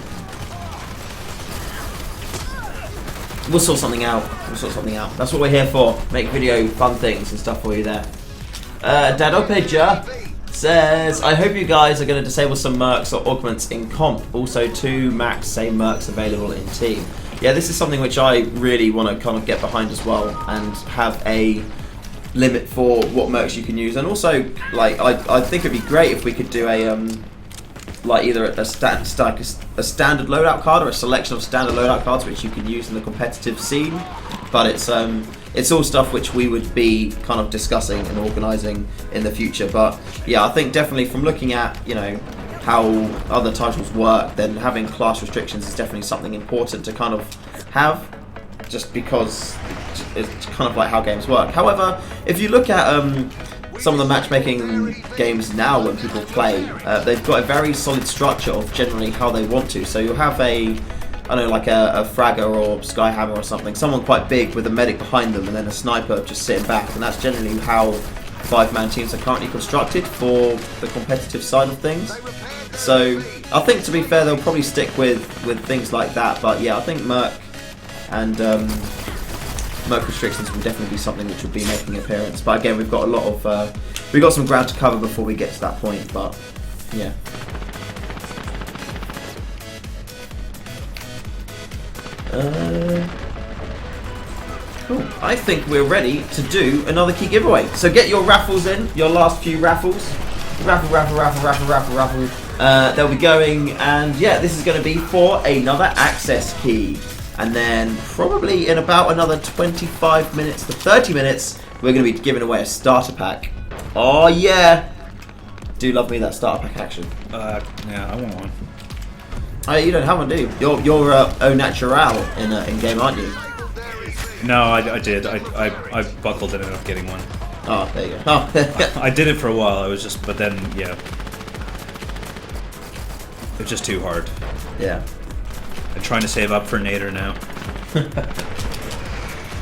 We'll sort something out. That's what we're here for. Make video fun things and stuff for you there. Dadopeja says, I hope you guys are going to disable some mercs or augments in comp. Also 2 max same mercs available in team. Yeah, this is something which I really want to kind of get behind as well, and have a limit for what mercs you can use. And also, like, I think it'd be great if we could do a like either a standard loadout card or a selection of standard loadout cards which you can use in the competitive scene. But it's all stuff which we would be kind of discussing and organising in the future. But yeah, I think definitely from looking at, you know, how other titles work, then having class restrictions is definitely something important to kind of have, just because it's kind of like how games work. However, if you look at some of the matchmaking games now when people play, they've got a very solid structure of generally how they want to. So you'll have I don't know, like a Fragger or Skyhammer or something, someone quite big with a medic behind them and then a sniper just sitting back, and that's generally how 5-man teams are currently constructed for the competitive side of things. So I think, to be fair, they'll probably stick with things like that. But yeah, I think Merc and Merc restrictions will definitely be something which will be making an appearance. But again, we've got a lot of we've got some ground to cover before we get to that point. But yeah. Cool. I think we're ready to do another key giveaway. So get your raffles in, your last few raffles. Raffle. They'll be going, and yeah, this is going to be for another access key. And then probably in about another 25 minutes to 30 minutes, we're going to be giving away a starter pack. Oh yeah! Do love me that starter pack action. Yeah, I want one. Oh, you don't have one, do you? You're au natural in game, aren't you? No, I did. I buckled and ended up getting one. Oh, there you go. Oh. I did it for a while. I was just, but then yeah, it's just too hard. Yeah. I'm trying to save up for Nader now.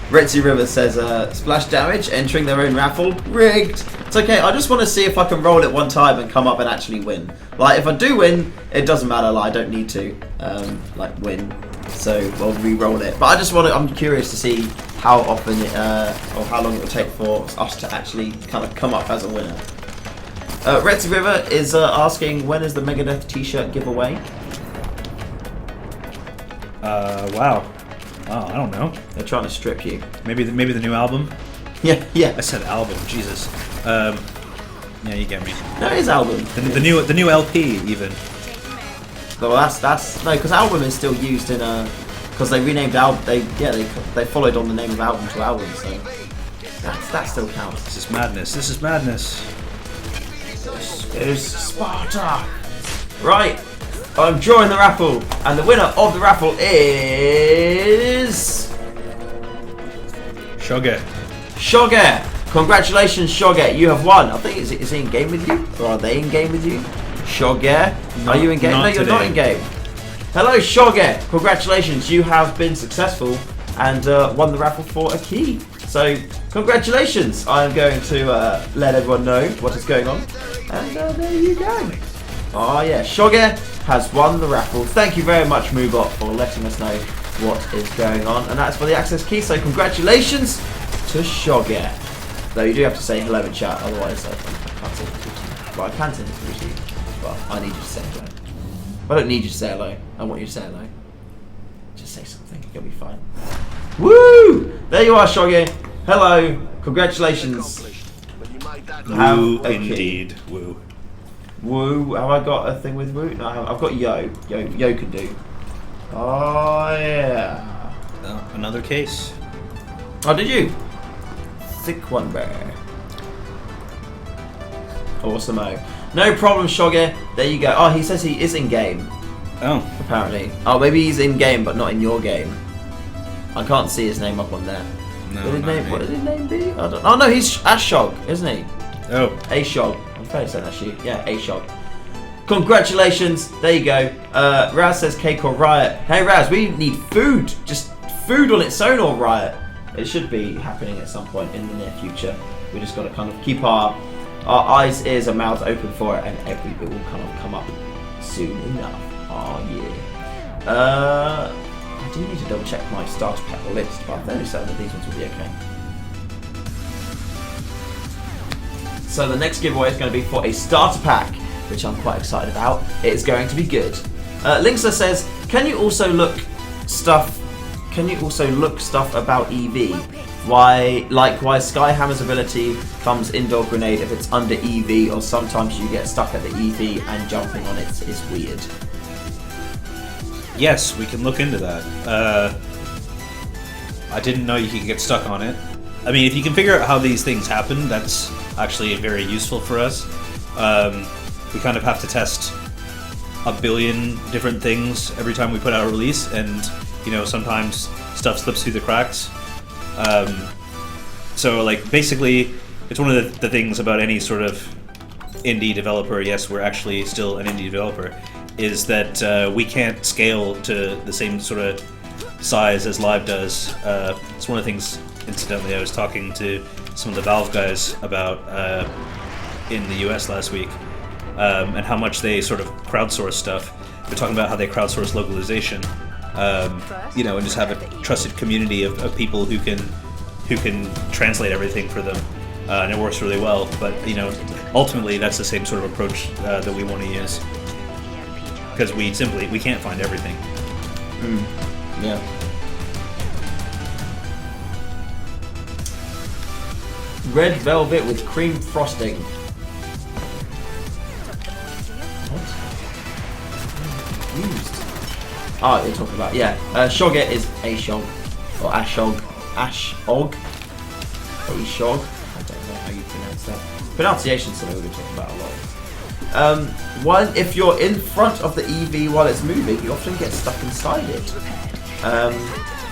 Retzy River says, Splash Damage entering their own raffle. Rigged. It's okay, I just want to see if I can roll it one time and come up and actually win. Like, if I do win, it doesn't matter, like, I don't need to, like, win. So, we'll re-roll it. But I just want to, I'm curious to see how often it, or how long it will take for us to actually kind of come up as a winner. Retzy River is asking, when is the Megadeth t-shirt giveaway? Wow. Oh, I don't know. They're trying to strip you. Maybe the new album. Yeah. I said album. Jesus. Yeah, you get me. No, it is album. The new LP even. Well, that's no, because album is still used in because they renamed album. They followed on the name of album to album, so that still counts. This is madness. This is madness. This is Sparta. Right, I'm drawing the raffle, and the winner of the raffle is Shoge. Shoge. Congratulations, Shoge. You have won. I think is he in game with you, or are they in game with you? Shoge, are you in game? No, you're not in game. Hello, Shoge. Congratulations, you have been successful and won the raffle for a key. So, congratulations. I am going to let everyone know what is going on. And there you go. Oh yeah, Shoge has won the raffle. Thank you very much, Moobot, for letting us know what is going on. And that's for the access key, so congratulations to Shoge. Though you do have to say hello in chat, otherwise I can't send it to you. Well, I can send it to you. Well, I need you to say hello. I don't need you to say hello. I want you to say hello. Just say something. You'll be fine. Woo! There you are, Shoge. Hello. Congratulations. When you made that Woo, okay. indeed. Woo. Woo. Have I got a thing with Woo? No, I haven't. I've got Yo. Yo can do. Oh, yeah. Another case. Oh, did you? Thick one bear. Awesome. No problem, Shoggy. There you go. Oh, he says he is in game. Oh. Apparently. Oh, maybe he's in game, but not in your game. I can't see his name up on there. No, What did his name be? I don't. Oh no, he's Ashog, isn't he? Oh. Ashog. I'm fairly certain that's you. Yeah, Ashog. Congratulations. There you go. Raz says Cake or Riot. Hey Raz, we need food. Just food on its own or Riot. It should be happening at some point in the near future. We just got to kind of keep our eyes, ears, and mouths open for it, and it will kind of come up soon enough. Oh yeah. I do need to double check my starter pack list, but I'm fairly certain that these ones will be okay. So the next giveaway is going to be for a starter pack, which I'm quite excited about. It's going to be good. Linkster says, can you also look stuff about EV? Why Skyhammer's ability comes indoor grenade if it's under EV, or sometimes you get stuck at the EV and jumping on it is weird. Yes, we can look into that. I didn't know you could get stuck on it. I mean, if you can figure out how these things happen, that's actually very useful for us. We kind of have to test a billion different things every time we put out a release, and sometimes stuff slips through the cracks. So like basically, it's one of the things about any sort of indie developer. Yes, we're actually still an indie developer. Is that we can't scale to the same sort of size as Live does. It's one of the things, incidentally, I was talking to some of the Valve guys about in the US last week, and how much they sort of crowdsource stuff. They're talking about how they crowdsource localization, and just have a trusted community of people who can translate everything for them, and it works really well. But ultimately, that's the same sort of approach that we want to use. Because we can't find everything. Yeah. Red velvet with cream frosting. What? Confused. Oh, you're talking about Shogget is Ashog or Ashog. Ashog. Ashog. I don't know how you pronounce that. Pronunciation's something we've been talking about a lot. If you're in front of the EV while it's moving, you often get stuck inside it.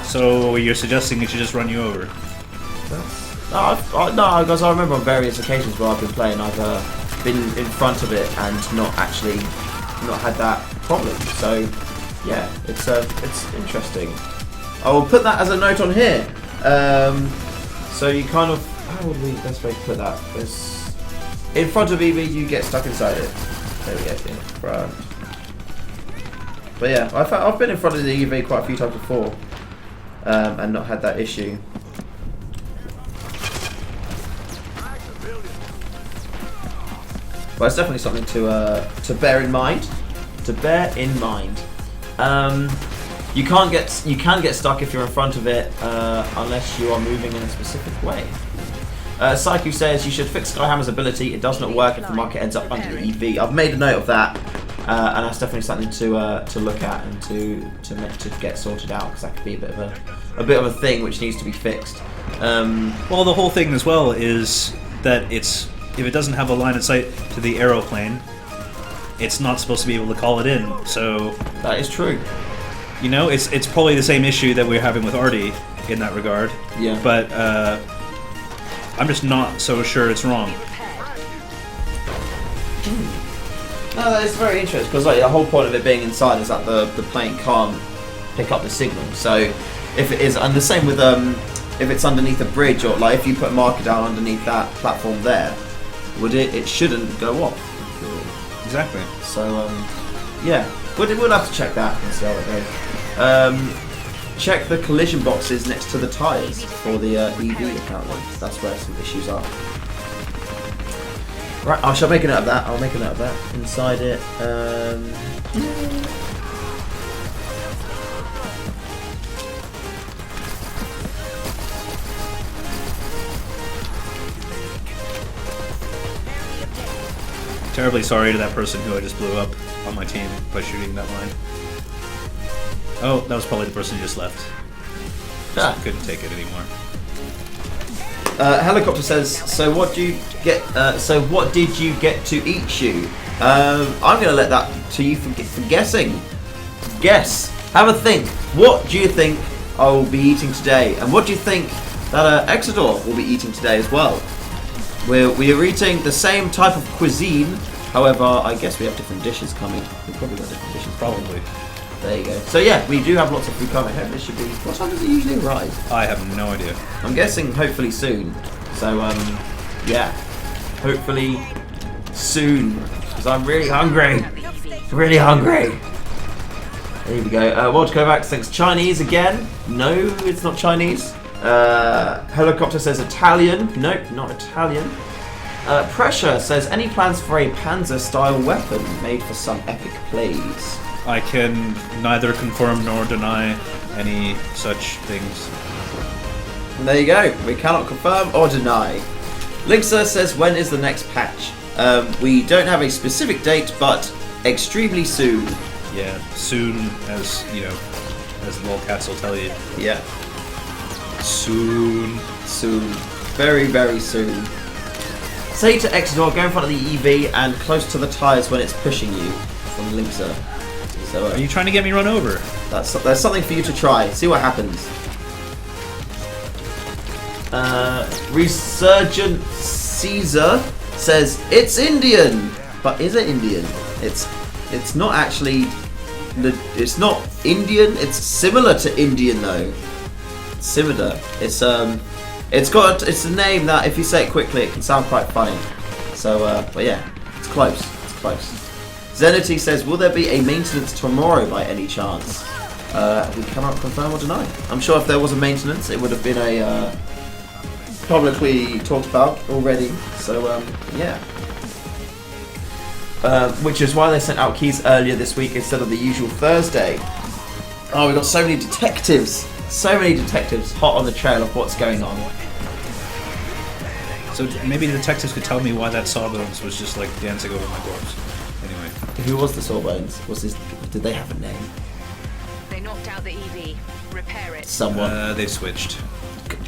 So you're suggesting it should just run you over? No, because I remember on various occasions where I've been playing, I've been in front of it and not had that problem. So yeah, it's interesting. I will put that as a note on here. So you kind of, how would we best way to put that? In front of EV, you get stuck inside it. There we go, in front. But yeah, I've been in front of the EV quite a few times before, and not had that issue. But it's definitely something to bear in mind. You can get stuck if you're in front of it, unless you are moving in a specific way. Saiku says you should fix Skyhammer's ability. It does not work if the market ends up under the EV. I've made a note of that, and that's definitely something to look at and to get sorted out, because that could be a bit of a thing which needs to be fixed. Well, the whole thing as well is that if it doesn't have a line of sight to the aeroplane, it's not supposed to be able to call it in. So that is true. It's probably the same issue that we're having with Artie in that regard. Yeah. But I'm just not so sure it's wrong. No, that is very interesting, because the whole point of it being inside is that the plane can't pick up the signal. So if it is, and the same with if it's underneath a bridge, or if you put a marker down underneath that platform there, it shouldn't go off. Exactly. So yeah, we'll have to check that and see how it goes. Check the collision boxes next to the tyres for the EV, apparently. That's where some issues are. Right, I shall make a note of that. I'll make a note of that. Inside it. Terribly sorry to that person who I just blew up on my team by shooting that line. Oh, that was probably the person who just left. Just couldn't take it anymore. Helicopter says, so what do you get? So what did you get to eat, Shu? I'm gonna let that to you for guessing. Guess. Have a think. What do you think I will be eating today? And what do you think that Exodore will be eating today as well? We are eating the same type of cuisine. However, I guess we have different dishes coming. We probably got different dishes. Probably. There you go. So yeah, we do have lots of food coming. I hope this should be. What time does it usually arrive? I have no idea. I'm guessing hopefully soon. So yeah, hopefully soon because I'm really hungry. Really hungry. There we go. Walter Kovacs thinks Chinese again. No, it's not Chinese. Helicopter says Italian. Nope, not Italian. Pressure says any plans for a Panzer-style weapon made for some epic plays. I can neither confirm nor deny any such things. And there you go. We cannot confirm or deny. Linkser says, when is the next patch? We don't have a specific date, but extremely soon. Yeah, soon, as you know, as the lolcats will tell you. Yeah. Soon. Soon. Very, very soon. Say to Exodore, go in front of the EV and close to the tyres when it's pushing you. From Linkser. So, Are you trying to get me run over? There's something for you to try. See what happens. Resurgent Caesar says it's Indian, but is it Indian? It's not actually. It's not Indian. It's similar to Indian though. It's similar. It's a name that if you say it quickly, it can sound quite funny. So, but yeah, it's close. It's close. Zenity says, will there be a maintenance tomorrow by any chance? We cannot confirm or deny. I'm sure if there was a maintenance, it would have been a publicly talked about already. So yeah. Which is why they sent out keys earlier this week instead of the usual Thursday. Oh, we've got so many detectives. So many detectives hot on the trail of what's going on. So maybe the detectives could tell me why that Sawbones was just like dancing over my corpse. Anyway. Who was the Sawbones? Did they have a name? They knocked out the EV. Repair it. Someone. They've switched.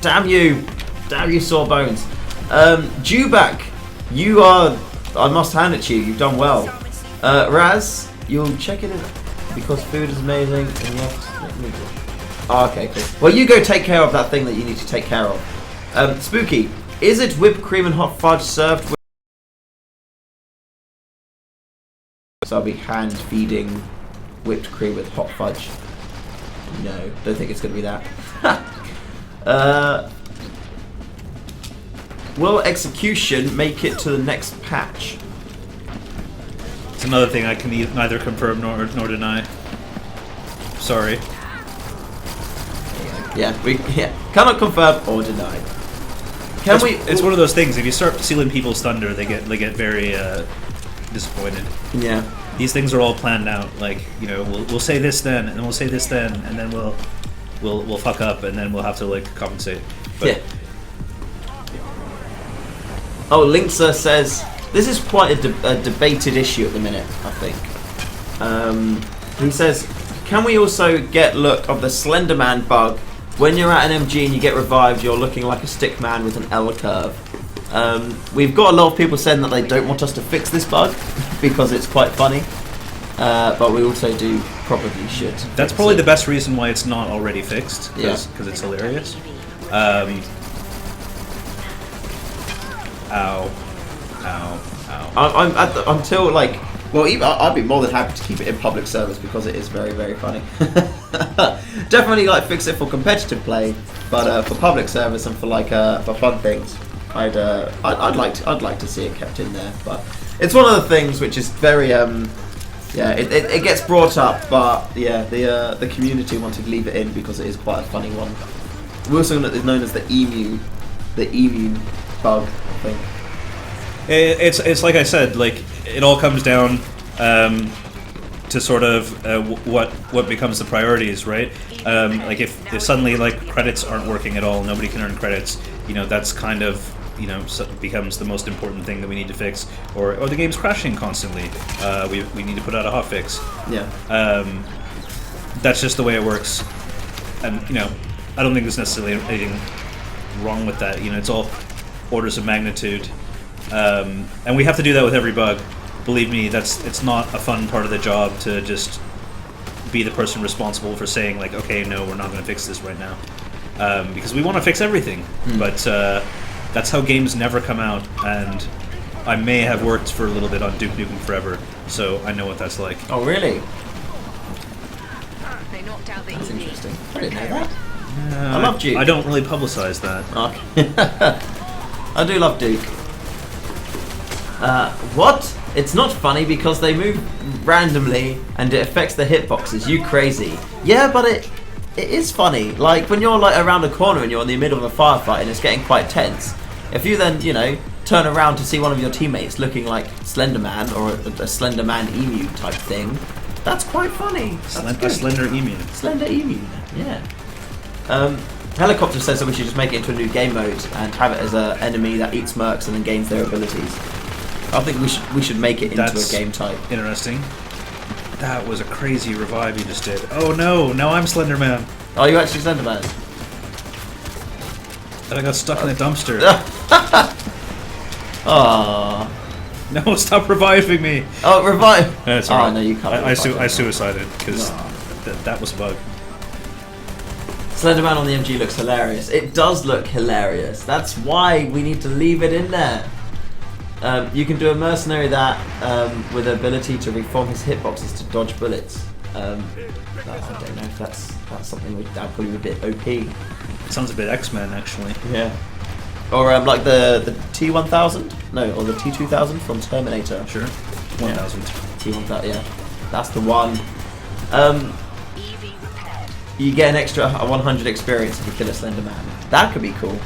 Damn you! Damn you, Sawbones. Dewback, you are. I must hand it to you. You've done well. Raz, you'll check it in because food is amazing and you have to. Oh, okay, cool. Well, you go take care of that thing that you need to take care of. Spooky, is it whipped cream and hot fudge served with? So I'll be hand feeding whipped cream with hot fudge. No, don't think it's going to be that. Will execution make it to the next patch? It's another thing I can neither confirm nor deny. Sorry. Yeah, we cannot confirm or deny. It's one of those things. If you start stealing people's thunder, they get very disappointed. Yeah. These things are all planned out. Like, you know, we'll say this then, and then we'll say this then, and then we'll fuck up, and then we'll have to like compensate. But yeah. Oh, Linkser says this is quite a debated issue at the minute. I think. He says, can we also get look of the Slenderman bug? When you're at an MG and you get revived, you're looking like a stick man with an L curve. We've got a lot of people saying that they don't want us to fix this bug because it's quite funny, but we also probably should. That's probably the best reason why it's not already fixed, because it's hilarious. Ow. Until like, well, I'd be more than happy to keep it in public service because it is very, very funny. Definitely like fix it for competitive play, but for public service and for like for fun things, I'd like to see it kept in there. But it's one of the things which is very it gets brought up, but yeah, the community wanted to leave it in because it is quite a funny one. Wilson is known as the emu bug, I think. It's like I said, like it all comes down to sort of what becomes the priorities, right? Like if suddenly like credits aren't working at all, nobody can earn credits. You know, that's kind of becomes the most important thing that we need to fix, or the game's crashing constantly. We need to put out a hotfix. Yeah. That's just the way it works, and I don't think there's necessarily anything wrong with that. It's all orders of magnitude, and we have to do that with every bug. Believe me, it's not a fun part of the job to just be the person responsible for saying like, okay, no, we're not going to fix this right now, because we want to fix everything. But that's how games never come out, and I may have worked for a little bit on Duke Nukem Forever, so I know what that's like. Oh, really? They knocked out the That's EV. interesting. I didn't know that. I love Duke. I don't really publicize that. Okay. I do love Duke. What? It's not funny because they move randomly and it affects the hitboxes. You crazy? Yeah, but it is funny. Like when you're like around a corner and you're in the middle of a firefight and it's getting quite tense. If you then, turn around to see one of your teammates looking like Slenderman or a Slenderman emu type thing, that's quite funny. A slender emu. Slender emu. Yeah. Helicopter says that we should just make it into a new game mode and have it as an enemy that eats mercs and then gains their abilities. I think we should make it into a game type. Interesting. That was a crazy revive you just did. Oh no, now I'm Slenderman. Are you actually Slenderman? And I got stuck in a dumpster. Aww. No, stop reviving me. Oh, revive! That's Oh, alright. no, you can't. I revive suicided because that was a bug. Slenderman on the MG looks hilarious. It does look hilarious. That's why we need to leave it in there. You can do a mercenary that with the ability to reform his hitboxes to dodge bullets. I don't know if that's something that'd probably be a bit OP. It sounds a bit X-Men actually. Yeah. Or like the T-1000? No, or the T-2000 from Terminator. Sure. 1000. T-1000, yeah. That's the one. EV repaired. You get an extra 100 experience if you kill a Slenderman. That could be cool.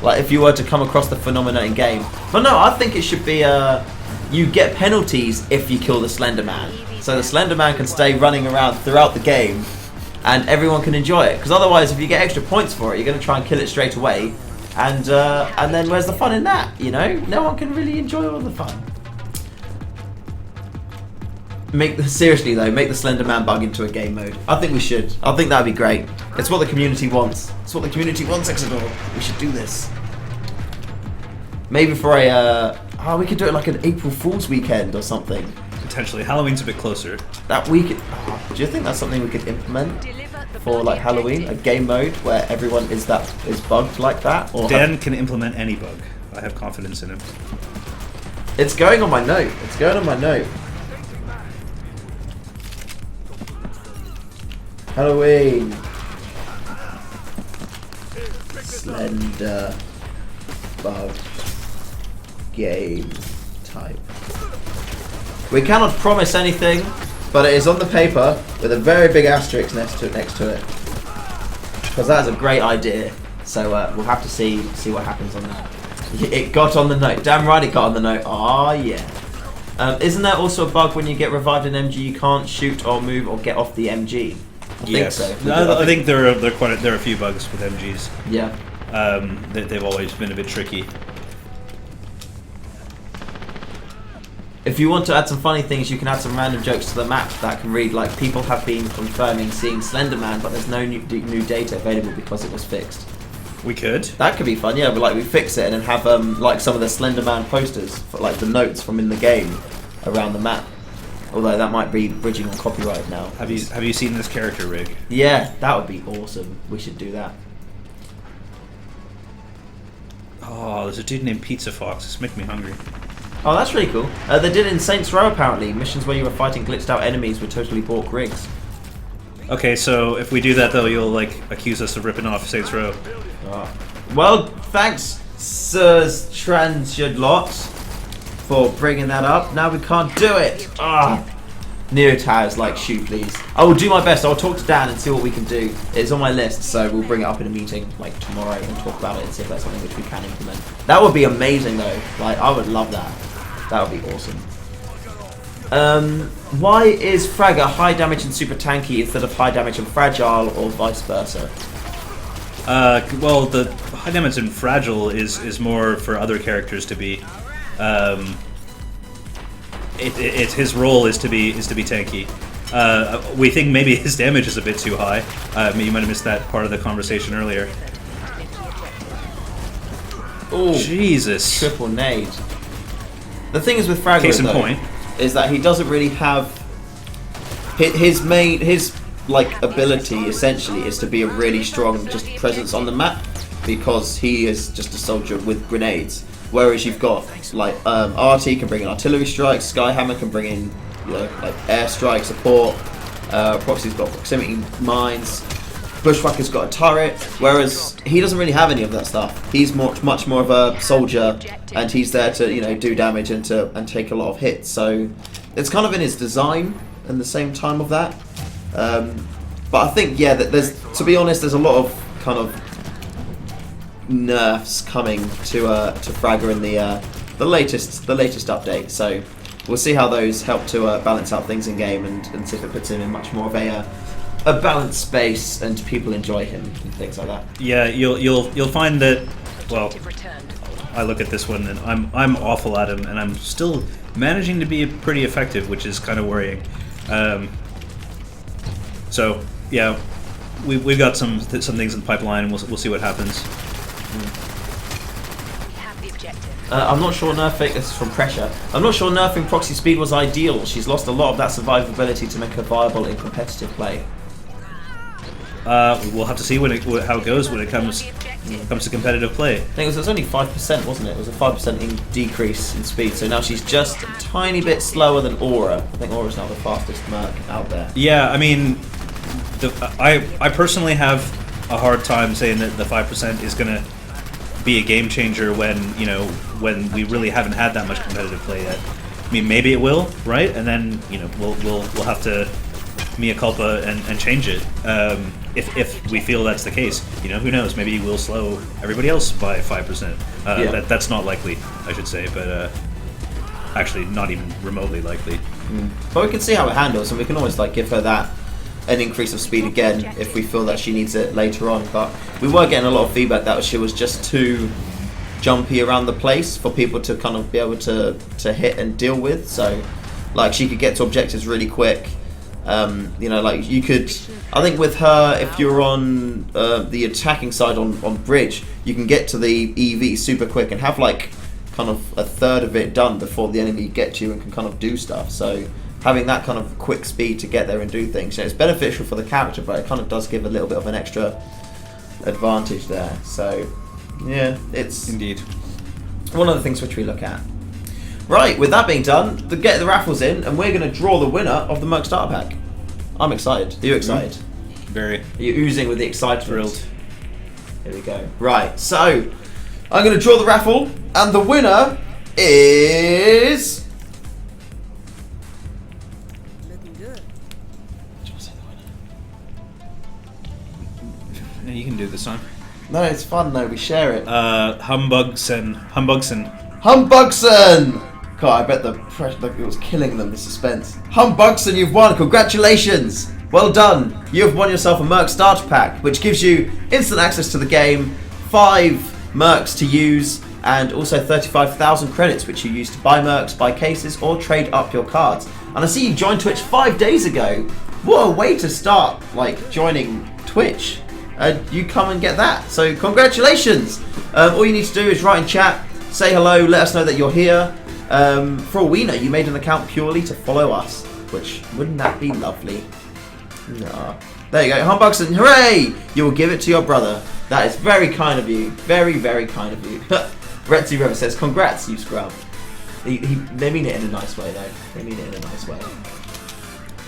Like if you were to come across the phenomena in game. But no, I think it should be you get penalties if you kill the Slenderman. So the Slenderman can stay running around throughout the game and everyone can enjoy it. Because otherwise if you get extra points for it, you're going to try and kill it straight away. And then where's the fun in that, No one can really enjoy all the fun. Seriously though, make the Slenderman bug into a game mode. I think we should. I think that'd be great. It's what the community wants. It's what the community wants, Exodore. We should do this. Maybe for we could do it like an April Fool's weekend or something. Potentially. Halloween's a bit closer. That week. Do you think that's something we could implement Deliver the for like Halloween? A game mode where everyone is bugged like that? Or Dan can implement any bug. I have confidence in him. It's going on my note. It's going on my note. Halloween. Slender bug game type. We cannot promise anything, but it is on the paper with a very big asterisk next to it. Because that is a great idea. So we'll have to see what happens on that. It got on the note. Damn right it got on the note. Oh yeah. Isn't there also a bug when you get revived in MG you can't shoot or move or get off the MG? I think so. I think there are a few bugs with MGs. Yeah. They've always been a bit tricky. If you want to add some funny things, you can add some random jokes to the map that can read like people have been confirming seeing Slenderman, but there's no new data available because it was fixed. We could. That could be fun, yeah. But like we fix it and then have like some of the Slenderman posters, for, like the notes from in the game, around the map. Although that might be bridging on copyright now. Have you seen this character rig? Yeah, that would be awesome. We should do that. Oh, there's a dude named Pizza Fox. It's making me hungry. Oh, that's really cool. They did it in Saints Row apparently. Missions where you were fighting glitched out enemies with totally bought rigs. Okay, so if we do that though, you'll like accuse us of ripping off Saints Row. Well, thanks, Sirs Translot, for bringing that up. Now we can't do it. Neo Towers, like, shoot, please. I will do my best. I'll talk to Dan and see what we can do. It's on my list, so we'll bring it up in a meeting, like, tomorrow and talk about it and see if that's something which we can implement. That would be amazing, though. Like, I would love that. That would be awesome. Why is Fragger high damage and super tanky instead of high damage and fragile, or vice versa? Well, the High damage and fragile is more for other characters to be. It's his role is to be tanky. We think maybe his damage is a bit too high. You might have missed that part of the conversation earlier. Oh, Jesus. triple nade. The thing is with Fragler, Case in though, point. is that he doesn't really have his like ability essentially is to be a really strong just presence on the map because he is just a soldier with grenades. Whereas you've got like RT can bring in artillery strikes, Skyhammer can bring in like airstrike support, Proxy's got proximity mines, Bushwhacker's got a turret, whereas he doesn't really have any of that stuff. He's much more of a soldier, and he's there to do damage and take a lot of hits. So it's kind of in his design and the same time of that. But I think that there's, to be honest, there's a lot of kind of nerfs coming to Fragger in the latest update. So we'll see how those help to balance out things in game and see if it puts him in much more of a balanced space and people enjoy him and things like that. Yeah, you'll find that. Well, Objective returned. I look at this one and I'm awful at him, and I'm still managing to be pretty effective, which is kind of worrying. So yeah, we've got some things in the pipeline, and we'll see what happens. We have the objective. I'm not sure this is from Pressure. I'm not sure nerfing Proxy Speed was ideal. She's lost a lot of that survivability to make her viable in competitive play. We'll have to see how it goes when it comes to competitive play. I think it was only 5%, wasn't it? It was a 5% decrease in speed, so now she's just a tiny bit slower than Aura. I think Aura's now the fastest Merc out there. Yeah, I mean, I personally have a hard time saying that the 5% is going to be a game changer when we really haven't had that much competitive play yet. I mean, maybe it will, right? And then we'll have to mea culpa and change it if we feel that's the case. Who knows? Maybe we'll slow everybody else by 5%. That's not likely, I should say, but actually not even remotely likely. But we can see how it handles, and we can always give her an increase of speed again if we feel that she needs it later on. But we were getting a lot of feedback that she was just too jumpy around the place for people to kind of be able to hit and deal with. So she could get to objectives really quick. You could, I think with her, if you're on the attacking side on Bridge, you can get to the EV super quick and have kind of a third of it done before the enemy gets you and can kind of do stuff. So having that kind of quick speed to get there and do things, it's beneficial for the character, but it kind of does give a little bit of an extra advantage there. So yeah, it's Indeed one of the things which we look at. Right, with that being done, get the raffles in, and we're going to draw the winner of the Merc Starter Pack. I'm excited. Are you excited? very Are you oozing with the excitement? thrilled. Here we go. Right, so I'm going to draw the raffle, and the winner is... Looking good. Yeah, you can do this one. No, it's fun though. We share it. Humbugson. Humbugson! God, I bet the pressure, it was killing them, the suspense. Humbugson, you've won! Congratulations! Well done! You have won yourself a Merc Starter Pack, which gives you instant access to the game, 5 Mercs to use, and also 35,000 credits, which you use to buy Mercs, buy cases, or trade up your cards. And I see you joined Twitch 5 days ago. What a way to start, joining Twitch. You come and get that. So congratulations! All you need to do is write in chat, say hello, let us know that you're here. For all we know, you made an account purely to follow us, which wouldn't that be lovely? No. There you go, Humbugson, hooray! You will give it to your brother. That is very kind of you. Very, very kind of you. Retsu River says, congrats, you scrub. They mean it in a nice way, though. They mean it in a nice way.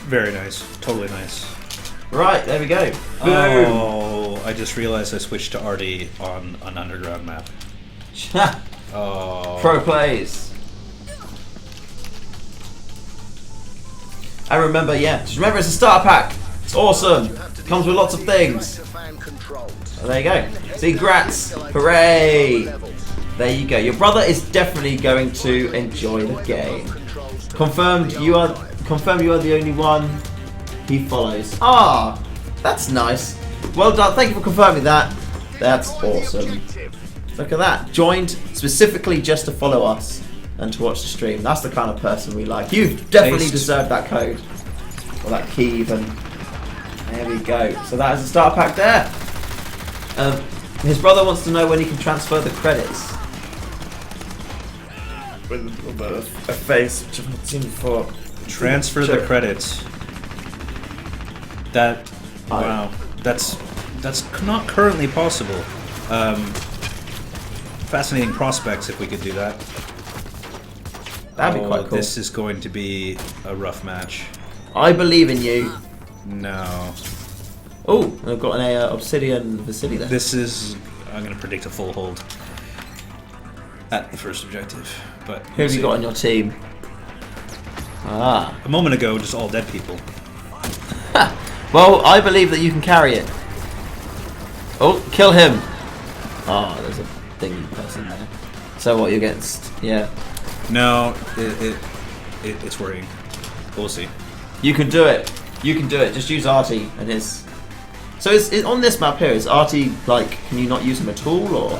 Very nice. Totally nice. Right, there we go. Boom. Oh, I just realized I switched to Artie on an underground map. Oh. Pro plays. And remember, just remember it's a starter pack. It's awesome. Comes with lots of things. Oh, there you go. See, grats. Hooray. There you go. Your brother is definitely going to enjoy the game. Confirmed you are the only one he follows. Ah, that's nice. Well done. Thank you for confirming that. That's awesome. Look at that. Joined specifically just to follow us and to watch the stream. That's the kind of person we like. You've definitely Taste. deserved that code. Or that key even. There we go. So that is the starter pack there. His brother wants to know when he can transfer the credits. With a face which I've not seen before. Transfer the credits. That wow. That's not currently possible. Fascinating prospects if we could do that. That'd be quite cool. This is going to be a rough match. I believe in you. No. Oh, I've got an Obsidian Vasily there. This is... I'm going to predict a full hold at the first objective. But Who have you got on your team? Ah. A moment ago, just all dead people. Well, I believe that you can carry it. Oh, kill him. Oh, there's a thingy person there. So what, you're against? Yeah. No, it's worrying. We'll see. You can do it. You can do it. Just use Artie and his... So is on this map here, is Artie, like, can you not use him at all, or...?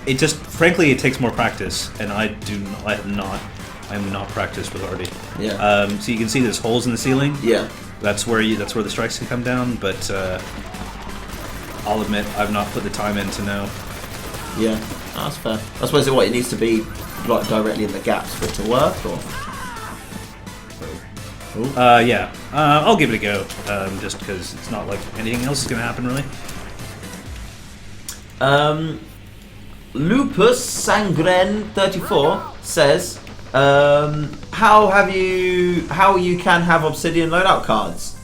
It just... Frankly, it takes more practice, and I am not practiced with Artie. Yeah. So you can see there's holes in the ceiling. Yeah. That's where the strikes can come down, but I'll admit I've not put the time in to know. Yeah. Oh, that's fair. I suppose it needs to be, like, directly in the gaps for it to work, or...? Yeah. I'll give it a go, just because it's not like anything else is going to happen, really. Lupus Sangren 34 says, how you can have Obsidian loadout cards?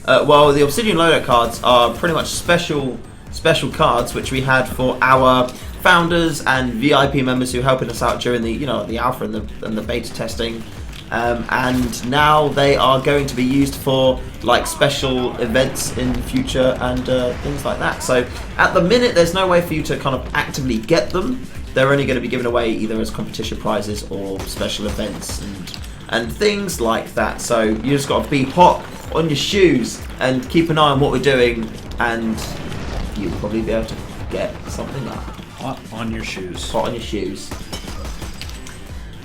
Well, the Obsidian loadout cards are pretty much special cards which we had for our founders and VIP members who are helping us out during the the alpha and the beta testing. And now they are going to be used for like special events in the future and things like that. So at the minute, there's no way for you to kind of actively get them. They're only going to be given away either as competition prizes or special events and things like that. So you just got to be hot on your shoes and keep an eye on what we're doing, and you'll probably be able to get something up. Hot on your shoes. Hot on your shoes.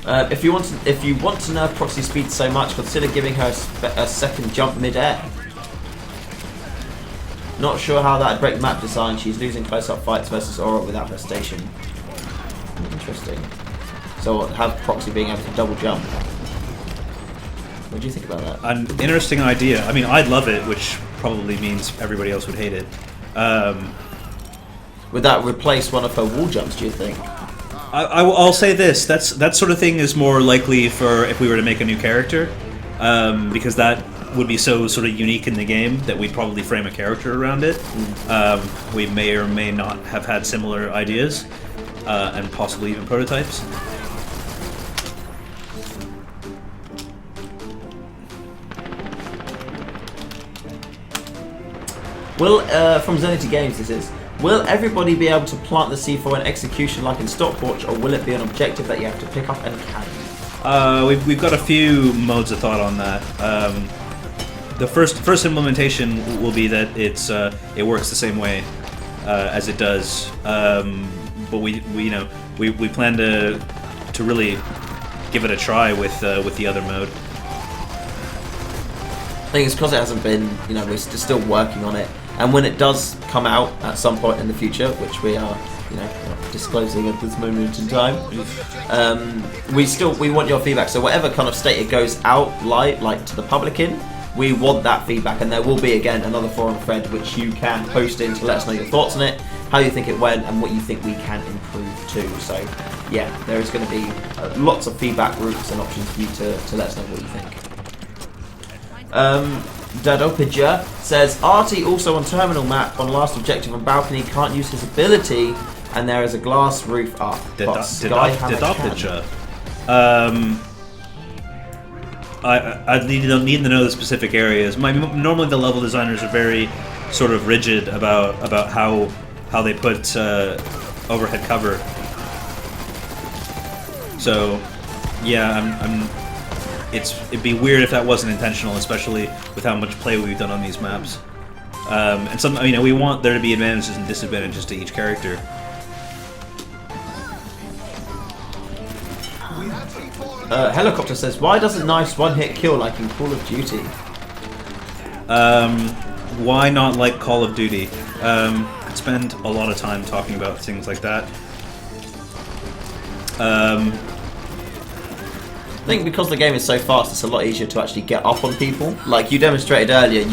If you want to nerf Proxy speed so much, consider giving her a second jump mid-air. Not sure how that'd break map design. She's losing close-up fights versus Aura without her station. Interesting. So have Proxy being able to double jump. What do you think about that? An interesting idea. I mean, I'd love it, which probably means everybody else would hate it. Would that replace one of her wall jumps, do you think? I'll say this: that sort of thing is more likely for if we were to make a new character, because that would be so sort of unique in the game that we'd probably frame a character around it. We may or may not have had similar ideas, and possibly even prototypes. Will from Zenity Games this is. Will everybody be able to plant the C4 in execution like in Stockport, or will it be an objective that you have to pick up and carry? We've got a few modes of thought on that. The first implementation will be that it works the same way as it does, but we plan to really give it a try with the other mode. I think it's because it hasn't been, we're still working on it. And when it does come out at some point in the future, which we are, not disclosing at this moment in time, we want your feedback. So whatever kind of state it goes out like to the public in, we want that feedback. And there will be again another forum thread which you can post in to let us know your thoughts on it, how you think it went, and what you think we can improve too. So yeah, there is going to be lots of feedback routes and options for you to let us know what you think. Dadopija says, Artie also on terminal map on last objective on balcony can't use his ability and there is a glass roof up. Dadopija. I need to know the specific areas. Normally the level designers are very sort of rigid about how they put overhead cover. So yeah, it'd be weird if that wasn't intentional, especially with how much play we've done on these maps. And some, you know, we want there to be advantages and disadvantages to each character. Helicopter says, why doesn't Nice one-hit kill like in Call of Duty? Why not like Call of Duty? I spend a lot of time talking about things like that. I think because the game is so fast, it's a lot easier to actually get up on people. Like you demonstrated earlier,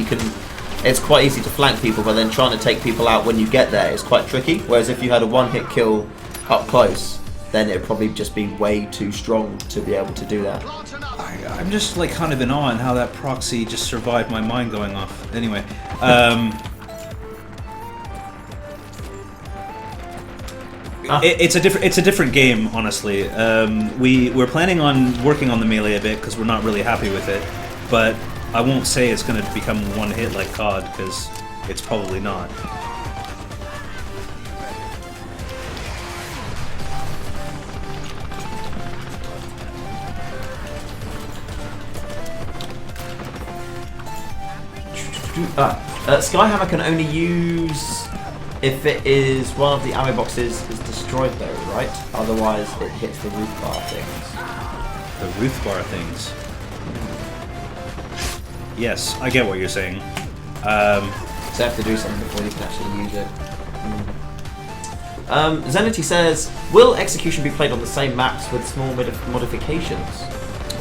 it's quite easy to flank people, but then trying to take people out when you get there is quite tricky. Whereas if you had a one-hit kill up close, then it'd probably just be way too strong to be able to do that. I'm just like kind of in awe in how that proxy just survived my mind going off. Anyway, it's a different game, honestly. We're planning on working on the melee a bit because we're not really happy with it, but I won't say it's going to become one hit like COD because it's probably not. Skyhammer can only use if it is one of the ammo boxes is destroyed though, right? Otherwise it hits the roof bar things. The roof bar things. Yes, I get what you're saying. So you have to do something before you can actually use it. Zenity says, will Execution be played on the same maps with small modifications?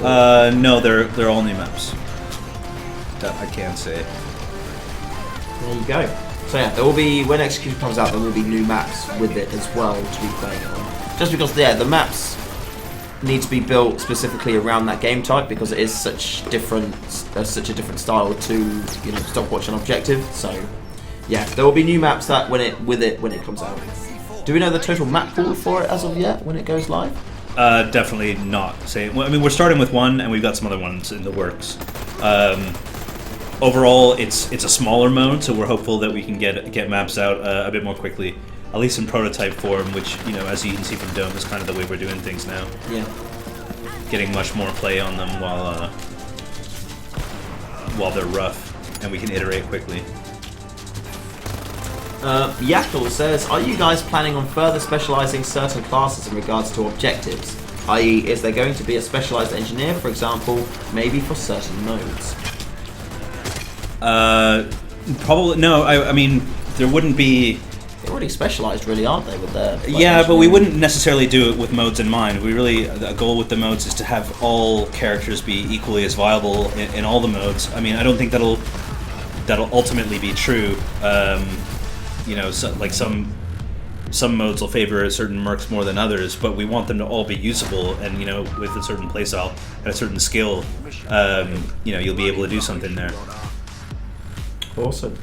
No, they're all new maps. That I can say. There you go. So yeah, there will be, when Execution comes out, there will be new maps with it as well to be playing on. Just because, yeah, the maps need to be built specifically around that game type because it is such a different style to, you know, stopwatch and objective. So yeah, there will be new maps that when it comes out. Do we know the total map pool for it as of yet when it goes live? Definitely not. I mean, we're starting with one, and we've got some other ones in the works. Overall, it's a smaller mode, so we're hopeful that we can get maps out a bit more quickly, at least in prototype form, which, you know, as you can see from Dome, is kind of the way we're doing things now. Yeah. Getting much more play on them while they're rough, and we can iterate quickly. Yakel says, are you guys planning on further specializing certain classes in regards to objectives? I.e., is there going to be a specialized engineer, for example, maybe for certain modes? Probably no. I mean, there wouldn't be. They're already specialized, really, aren't they? With their yeah, but we wouldn't necessarily do it with modes in mind. A goal with the modes is to have all characters be equally as viable in all the modes. I mean, I don't think that'll ultimately be true. You know, like some modes will favor certain mercs more than others, but we want them to all be usable, and, you know, with a certain playstyle and a certain skill, you know, you'll be able to do something there. Awesome.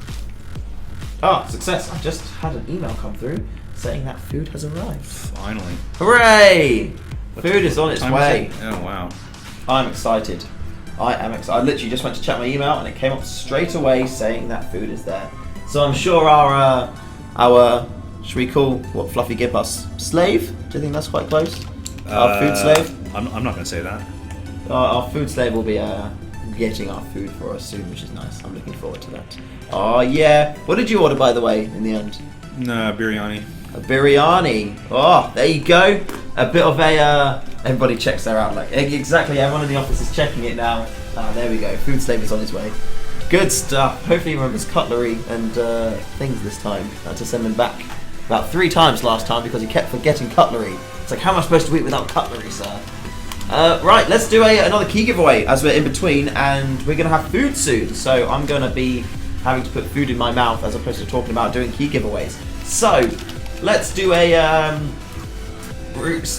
Ah, success. I just had an email come through saying that food has arrived. Finally. Hooray! Food is on its way. Oh, wow. I'm excited. I am excited. I literally just went to check my email and it came up straight away saying that food is there. So I'm sure our should we call what Fluffy give us? Slave? Do you think that's quite close? Our food slave? I'm not going to say that. Our food slave will be getting our food for us soon, which is nice. I'm looking forward to that. Oh yeah. What did you order, by the way, in the end? No, biryani. A biryani. Oh, there you go. A bit of a. Everybody checks their out. Like exactly. Everyone in the office is checking it now. There we go. Food slave is on his way. Good stuff. Hopefully he remembers cutlery and things this time. I had to send him back about 3 times last time because he kept forgetting cutlery. It's like, how am I supposed to eat without cutlery, sir? Right, let's do another key giveaway as we're in between, and we're going to have food soon. So I'm going to be having to put food in my mouth as opposed to talking about doing key giveaways. So let's do a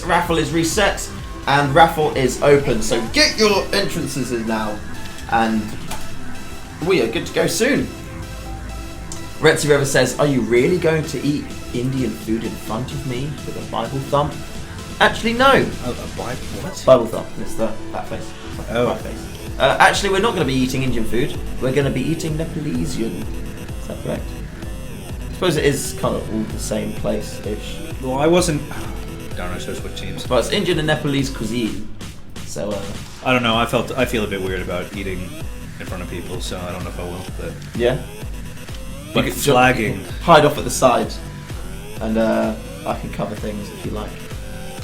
raffle is reset and raffle is open. So get your entrances in now, and we are good to go soon. Retzi River says, are you really going to eat Indian food in front of me with a Bible thump? Actually, no. A Bible what? Bible thump. It's that face. Oh. Face. Actually, we're not going to be eating Indian food. We're going to be eating Nepalesian. Is that correct? I suppose it is kind of all the same place-ish. Well, I wasn't. Darn, I should switch teams. But it's Indian and Nepalese cuisine. So. I don't know. I feel a bit weird about eating in front of people, so I don't know if I will. But yeah. But You could flagging. hide off at the side, and I can cover things if you like.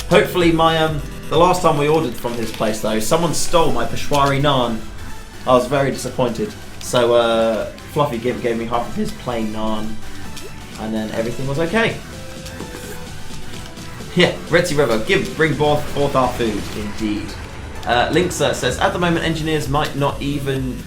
Hopefully, my the last time we ordered from his place though, someone stole my Peshwari naan. I was very disappointed. So Fluffy gave me half of his plain naan, and then everything was okay. Yeah, Red Sea River, bring forth our food, indeed. Linkser says, at the moment engineers might not even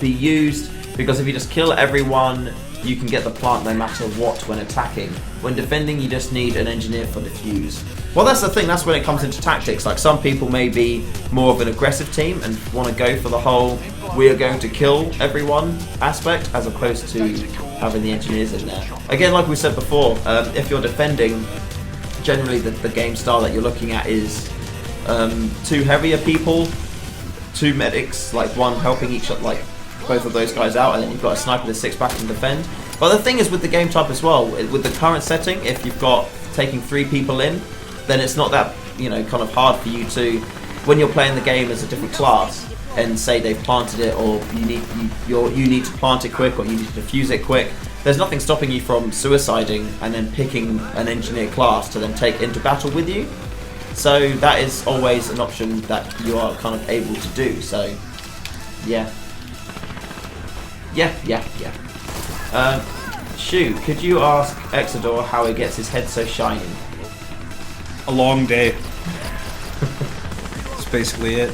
be used, because if you just kill everyone, you can get the plant no matter what when attacking. When defending, you just need an engineer for defuse. Well, that's the thing, that's when it comes into tactics. Like, some people may be more of an aggressive team and want to go for the whole, we are going to kill everyone aspect, as opposed to having the engineers in there. Again, like we said before, if you're defending, generally the game style that you're looking at is 2 heavier people, 2 medics, like one helping each other, like both of those guys out, and then you've got a sniper that sits back and defend. But the thing is with the game type as well, with the current setting, if you've got taking 3 people in, then it's not that, you know, kind of hard for you to, when you're playing the game as a different class, and say they've planted it, or you need to plant it quick, or you need to defuse it quick. There's nothing stopping you from suiciding and then picking an engineer class to then take into battle with you. So that is always an option that you are kind of able to do. So, yeah. Shu, could you ask Exodor how he gets his head so shiny? A long day. That's basically it.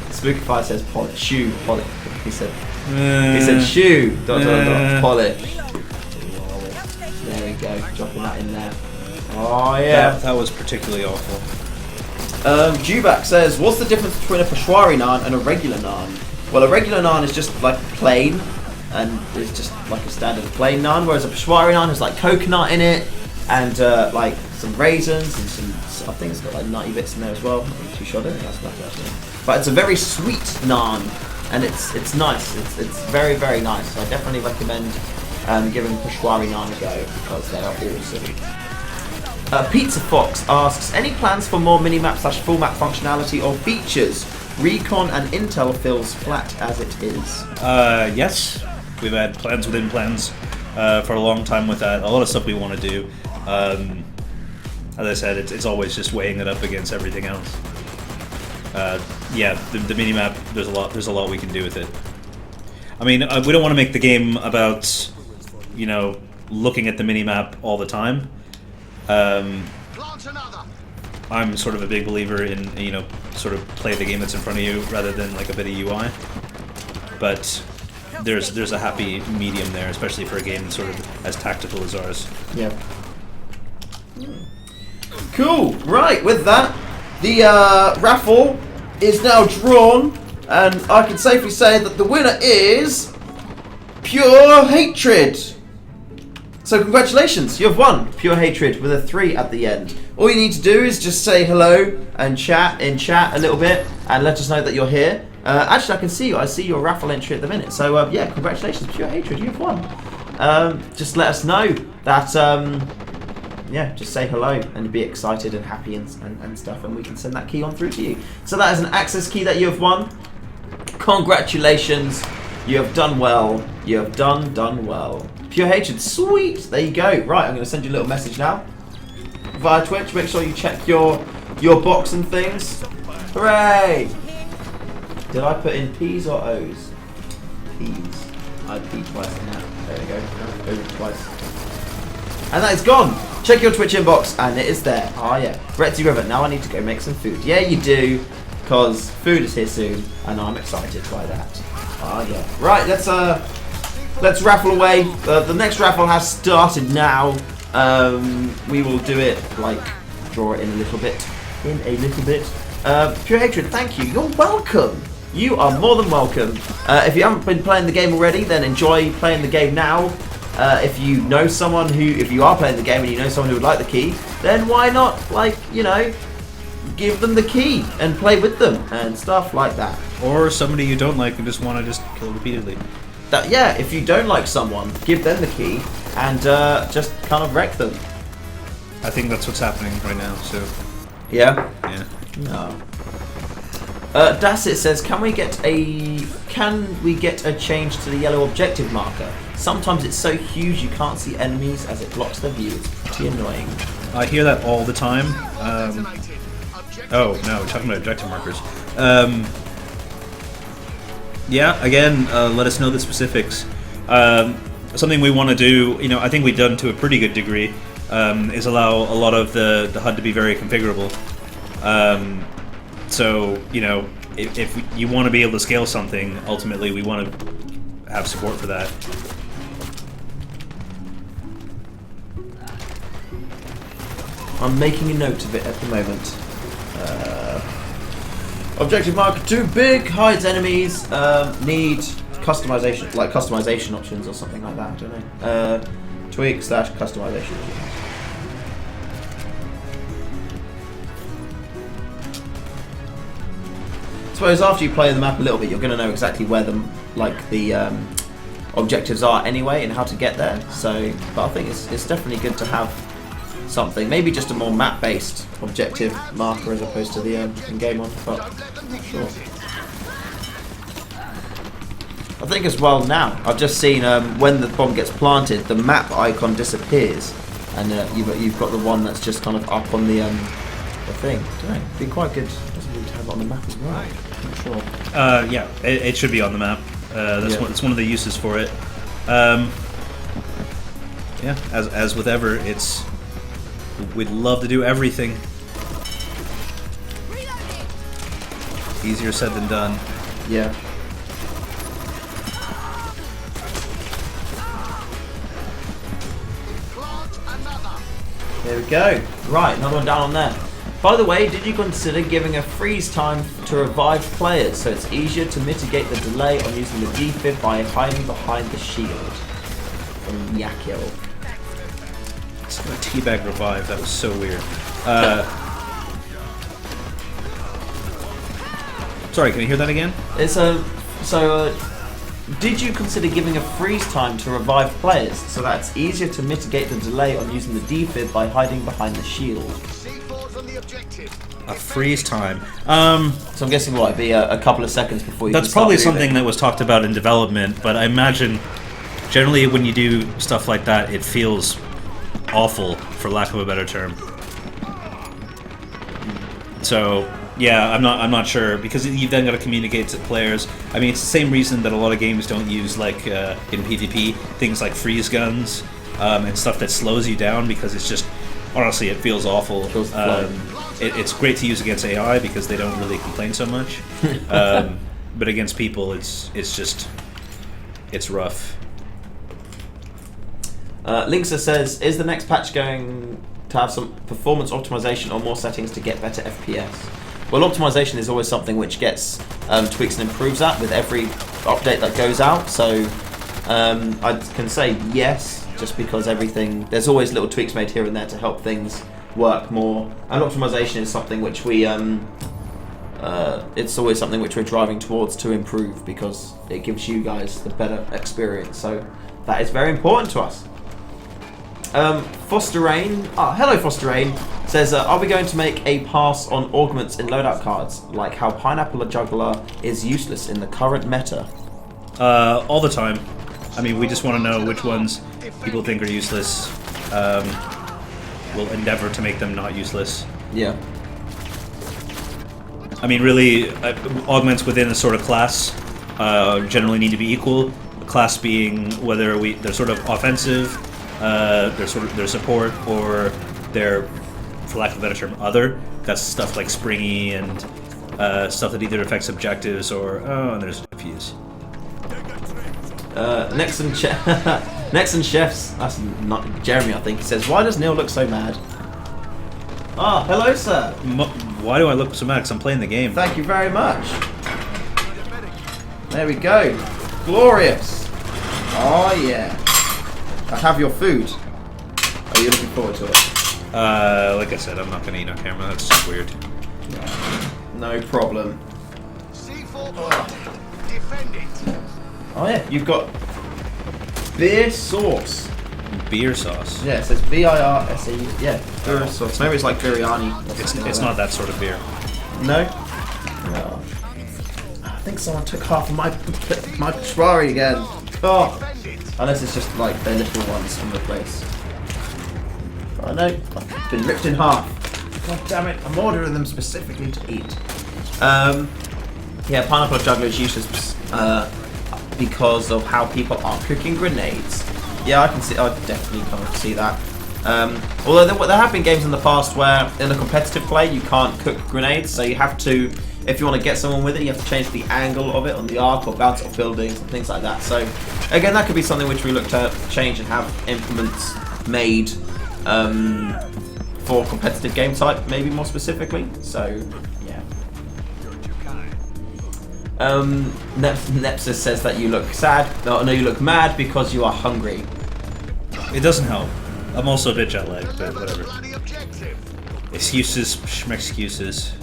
Spookify says polish. Shu, polish. He said shoe, ... polish. There we go, dropping that in there. Oh yeah. That was particularly awful. Jubak says, what's the difference between a Peshwari naan and a regular naan? Well, a regular naan is just like plain, and it's just like a standard plain naan, whereas a Peshwari naan has like coconut in it, and like some raisins, and some, I think it's got like nutty bits in there as well. I'm not too sure, I don't think that's nutty actually. But it's a very sweet naan, and it's nice, it's very, very nice. So I definitely recommend giving Peshwari naan a go, because they are awesome. Pizza Fox asks, any plans for more minimap/full map functionality or features? Recon and Intel feels flat as it is. Yes, we've had plans within plans for a long time with that. A lot of stuff we want to do. As I said, it's always just weighing it up against everything else. Yeah, the minimap, there's a lot we can do with it. I mean, we don't want to make the game about, you know, looking at the minimap all the time. I'm sort of a big believer in, you know, sort of play the game that's in front of you rather than like a bit of UI. But there's a happy medium there, especially for a game that's sort of as tactical as ours. Yeah. Cool. Right. With that, the raffle is now drawn, and I can safely say that the winner is Pure Hatred. So congratulations, you've won Pure Hatred with a 3 at the end. All you need to do is just say hello and chat a little bit and let us know that you're here. Actually, I can see you. I see your raffle entry at the minute. So yeah, congratulations, Pure Hatred, you've won. Just let us know that, yeah, just say hello and be excited and happy and stuff, and we can send that key on through to you. So that is an access key that you have won. Congratulations, you have done well. You have done well. Pure Hatred, sweet. There you go. Right, I'm going to send you a little message now via Twitch. Make sure you check your box and things. Hooray! Did I put in P's or O's? P's. I P twice in that. There we go. O twice. And that is gone. Check your Twitch inbox and it is there. Ah yeah. Retzi River. Now I need to go make some food. Yeah, you do, because food is here soon, and I'm excited by that. Ah yeah. Right. Let's raffle away. The next raffle has started now. We will do it, like, draw it in a little bit. Pure Hatred, thank you. You're welcome. You are more than welcome. If you haven't been playing the game already, then enjoy playing the game now. If you know someone if you are playing the game and you know someone who would like the key, then why not, like, you know, give them the key and play with them and stuff like that. Or somebody you don't like and just want to just kill repeatedly. Yeah, if you don't like someone, give them the key and just kind of wreck them. I think that's what's happening right now, so... Yeah? Yeah. No. Dassit says, can we get a change to the yellow objective marker? Sometimes it's so huge you can't see enemies as it blocks their view. It's pretty annoying. I hear that all the time. Oh no, we're talking about objective markers. Yeah, again, let us know the specifics. Something we want to do, you know, I think we've done to a pretty good degree, is allow a lot of the HUD to be very configurable. So, you know, if you want to be able to scale something, ultimately we want to have support for that. I'm making a note of it at the moment. Objective marker too big, hides enemies, need customization, like customization options or something like that, I don't know. Tweak/customization. I suppose after you play the map a little bit, you're going to know exactly where the objectives are anyway and how to get there. So, but I think it's definitely good to have something, maybe just a more map-based objective marker as opposed to the in-game one. But I'm not sure. I think as well now, I've just seen when the bomb gets planted, the map icon disappears, and you've got the one that's just kind of up on the thing. I don't know. It'd be quite good. Doesn't need to have it on the map as well. I'm not sure. Yeah, it should be on the map. That's one of the uses for it. Yeah, as with ever, we'd love to do everything. Easier said than done. Yeah. There we go. Right, another one down on there. By the way, did you consider giving a freeze time to revive players so it's easier to mitigate the delay on using the defib by hiding behind the shield? From Yakil. It's a teabag revive. That was so weird. Sorry, can you hear that again? It's did you consider giving a freeze time to revive players so that it's easier to mitigate the delay on using the defib by hiding behind the shield? A freeze time. So I'm guessing what, it'd be a couple of seconds before you. That's probably something that was talked about in development, but I imagine generally when you do stuff like that, it feels awful, for lack of a better term. So yeah, I'm not sure, because you've then got to communicate to players. I mean, it's the same reason that a lot of games don't use, like in PvP, things like freeze guns and stuff that slows you down, because it's just, honestly, it feels awful. It's great to use against AI because they don't really complain so much, but against people, it's rough. Linksa says, is the next patch going to have some performance optimization or more settings to get better FPS? Well, optimization is always something which gets tweaks and improves at with every update that goes out. So I can say yes, just because there's always little tweaks made here and there to help things work more. And optimization is something which it's always something which we're driving towards to improve, because it gives you guys the better experience. So that is very important to us. Foster Rain, hello Foster Rain, says, are we going to make a pass on augments in loadout cards, like how Pineapple Juggler is useless in the current meta? All the time. I mean, we just want to know which ones people think are useless. We'll endeavor to make them not useless. Yeah. I mean, really, augments within a sort of class generally need to be equal. The class being whether they're sort of offensive, their support, or they're, for lack of a better term, other. That's stuff like springy and stuff that either affects objectives or and there's a fuse. Nexon Chefs, that's not Jeremy, I think. He says, why does Neil look so mad? Hello, sir. Why do I look so mad? Because I'm playing the game. Thank you very much. There we go. Glorious. Oh yeah. I have your food. Are you looking forward to it? Like I said, I'm not going to eat on camera. That's just weird. No problem. Defend it. Oh yeah, you've got beer sauce. Beer sauce. Yeah, it says B-I-R-S-E. Yeah, beer sauce. Maybe it's like biryani. It's not that sort of beer. No? No. think someone took half of my Ferrari again. Oh, Defend it. unless it's just like their little ones from the place. Oh no, I've been ripped in half. God damn it! I'm ordering them specifically to eat. Yeah, pineapple juggler is useless because of how people are cooking grenades. Yeah, I can see. I definitely kind of see that. Although there have been games in the past where in a competitive play you can't cook grenades, so you have to, if you want to get someone with it, you have to change the angle of it on the arc or bounce off buildings and things like that. So again, that could be something which we look to change and have implements made for competitive game type, maybe more specifically. So yeah. Nepsis says that you look sad. No, you look mad because you are hungry. It doesn't help. I'm also a bit jet lagged, but Deliver the whatever. bloody objective. Excuses, excuses.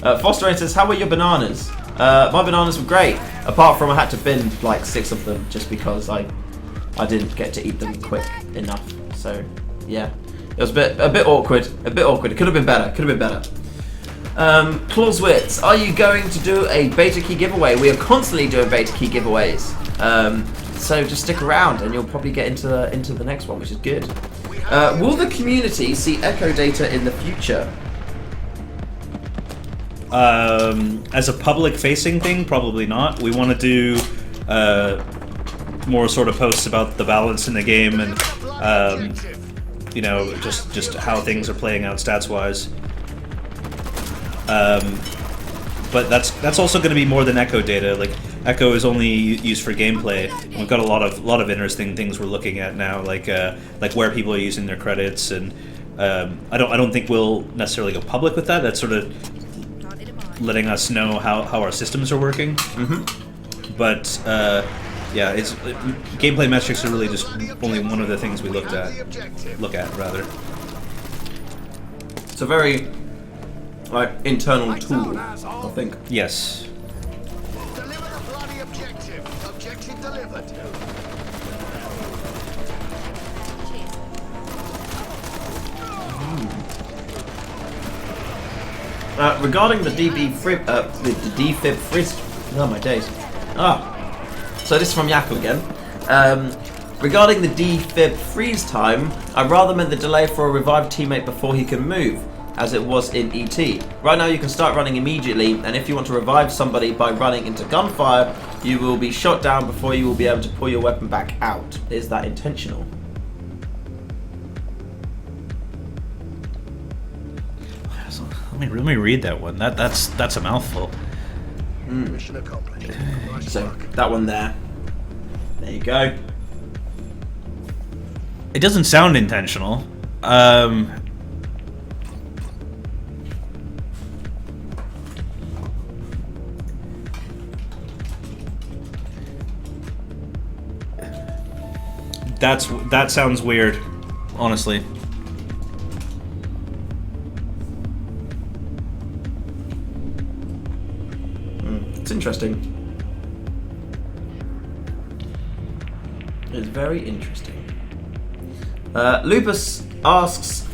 Foster says, how were your bananas? My bananas were great, apart from I had to bin like 6 of them just because I didn't get to eat them quick enough. So yeah, it was a bit awkward. It could have been better. Clausewitz, are you going to do a beta key giveaway? We are constantly doing beta key giveaways. So just stick around and you'll probably get into the next one, which is good. Will the community see echo data in the future? As a public-facing thing, probably not. We want to do more sort of posts about the balance in the game and you know, just how things are playing out stats-wise. But that's also going to be more than echo data. Like echo is only used for gameplay. We've got a lot of interesting things we're looking at now, like where people are using their credits, and I don't think we'll necessarily go public with that. That's sort of letting us know how our systems are working. But yeah, it's gameplay metrics are really just only one of the things we look at. It's a very like internal tool, I think. Yes. Deliver the bloody objective. Objective delivered. Regarding the defib freeze, oh my days. So this is from Yakko again. Regarding the defib freeze time, I rather meant the delay for a revived teammate before he can move, as it was in ET. Right now you can start running immediately, and if you want to revive somebody by running into gunfire, you will be shot down before you will be able to pull your weapon back out. Is that intentional? Let me read that one. That's a mouthful. Mission accomplished. Nice So work. that one there. There you go. It doesn't sound intentional. That sounds weird, honestly. It's interesting. It's very interesting. Lupus asks,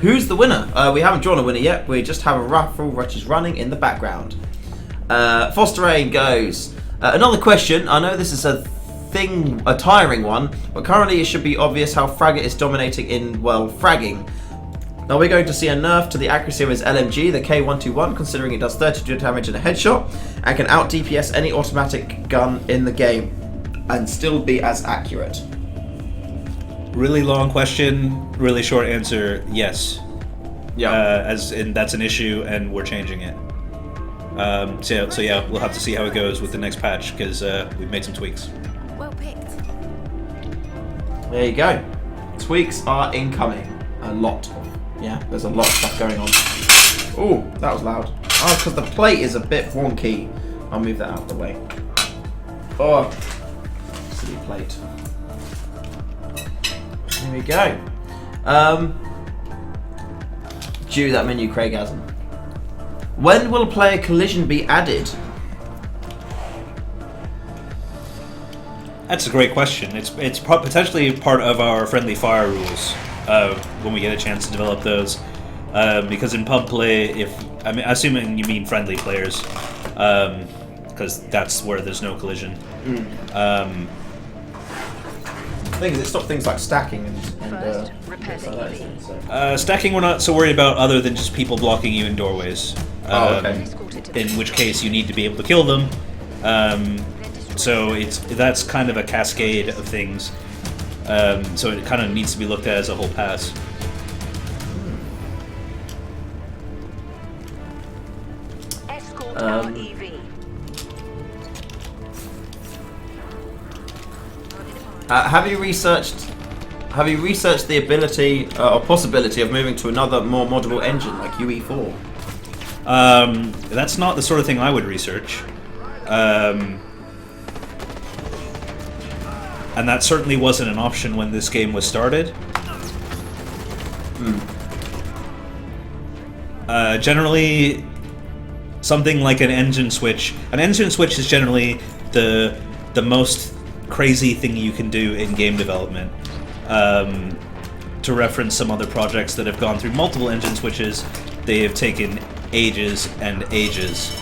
who's the winner? We haven't drawn a winner yet. We just have a raffle which is running in the background. Foster Ain goes, another question. I know this is a tiring one, but currently it should be obvious how Fragget is dominating in, well, fragging. Now we're going to see a nerf to the accuracy of his LMG, the K121, considering it does 32 damage in a headshot, and can out DPS any automatic gun in the game, and still be as accurate. Really long question, really short answer, yes. Yeah. As in, that's an issue, and we're changing it. So yeah, we'll have to see how it goes with the next patch, because we've made some tweaks. Well picked. There you go. Tweaks are incoming. A lot. Yeah, there's a lot of stuff going on. Oh, that was loud. Oh, because the plate is a bit wonky. I'll move that out of the way. Oh, silly plate. There we go. Due that menu, Craigasm. When will player collision be added? That's a great question. It's potentially part of our friendly fire rules when we get a chance to develop those. Because in pub play, assuming you mean friendly players, because that's where there's no collision. The thing is, it stopped things like stacking and First, repair things like the that, EV. isn't it? So- Stacking we're not so worried about, other than just people blocking you in doorways. Oh, okay. In which case you need to be able to kill them. So that's kind of a cascade of things. So it kind of needs to be looked at as a whole pass. Escort our EV. Have you researched the ability or possibility of moving to another more moddable engine like UE4? That's not the sort of thing I would research. And that certainly wasn't an option when this game was started. Generally, something like an engine switch. An engine switch is generally the most crazy thing you can do in game development. To reference some other projects that have gone through multiple engine switches, they have taken ages and ages.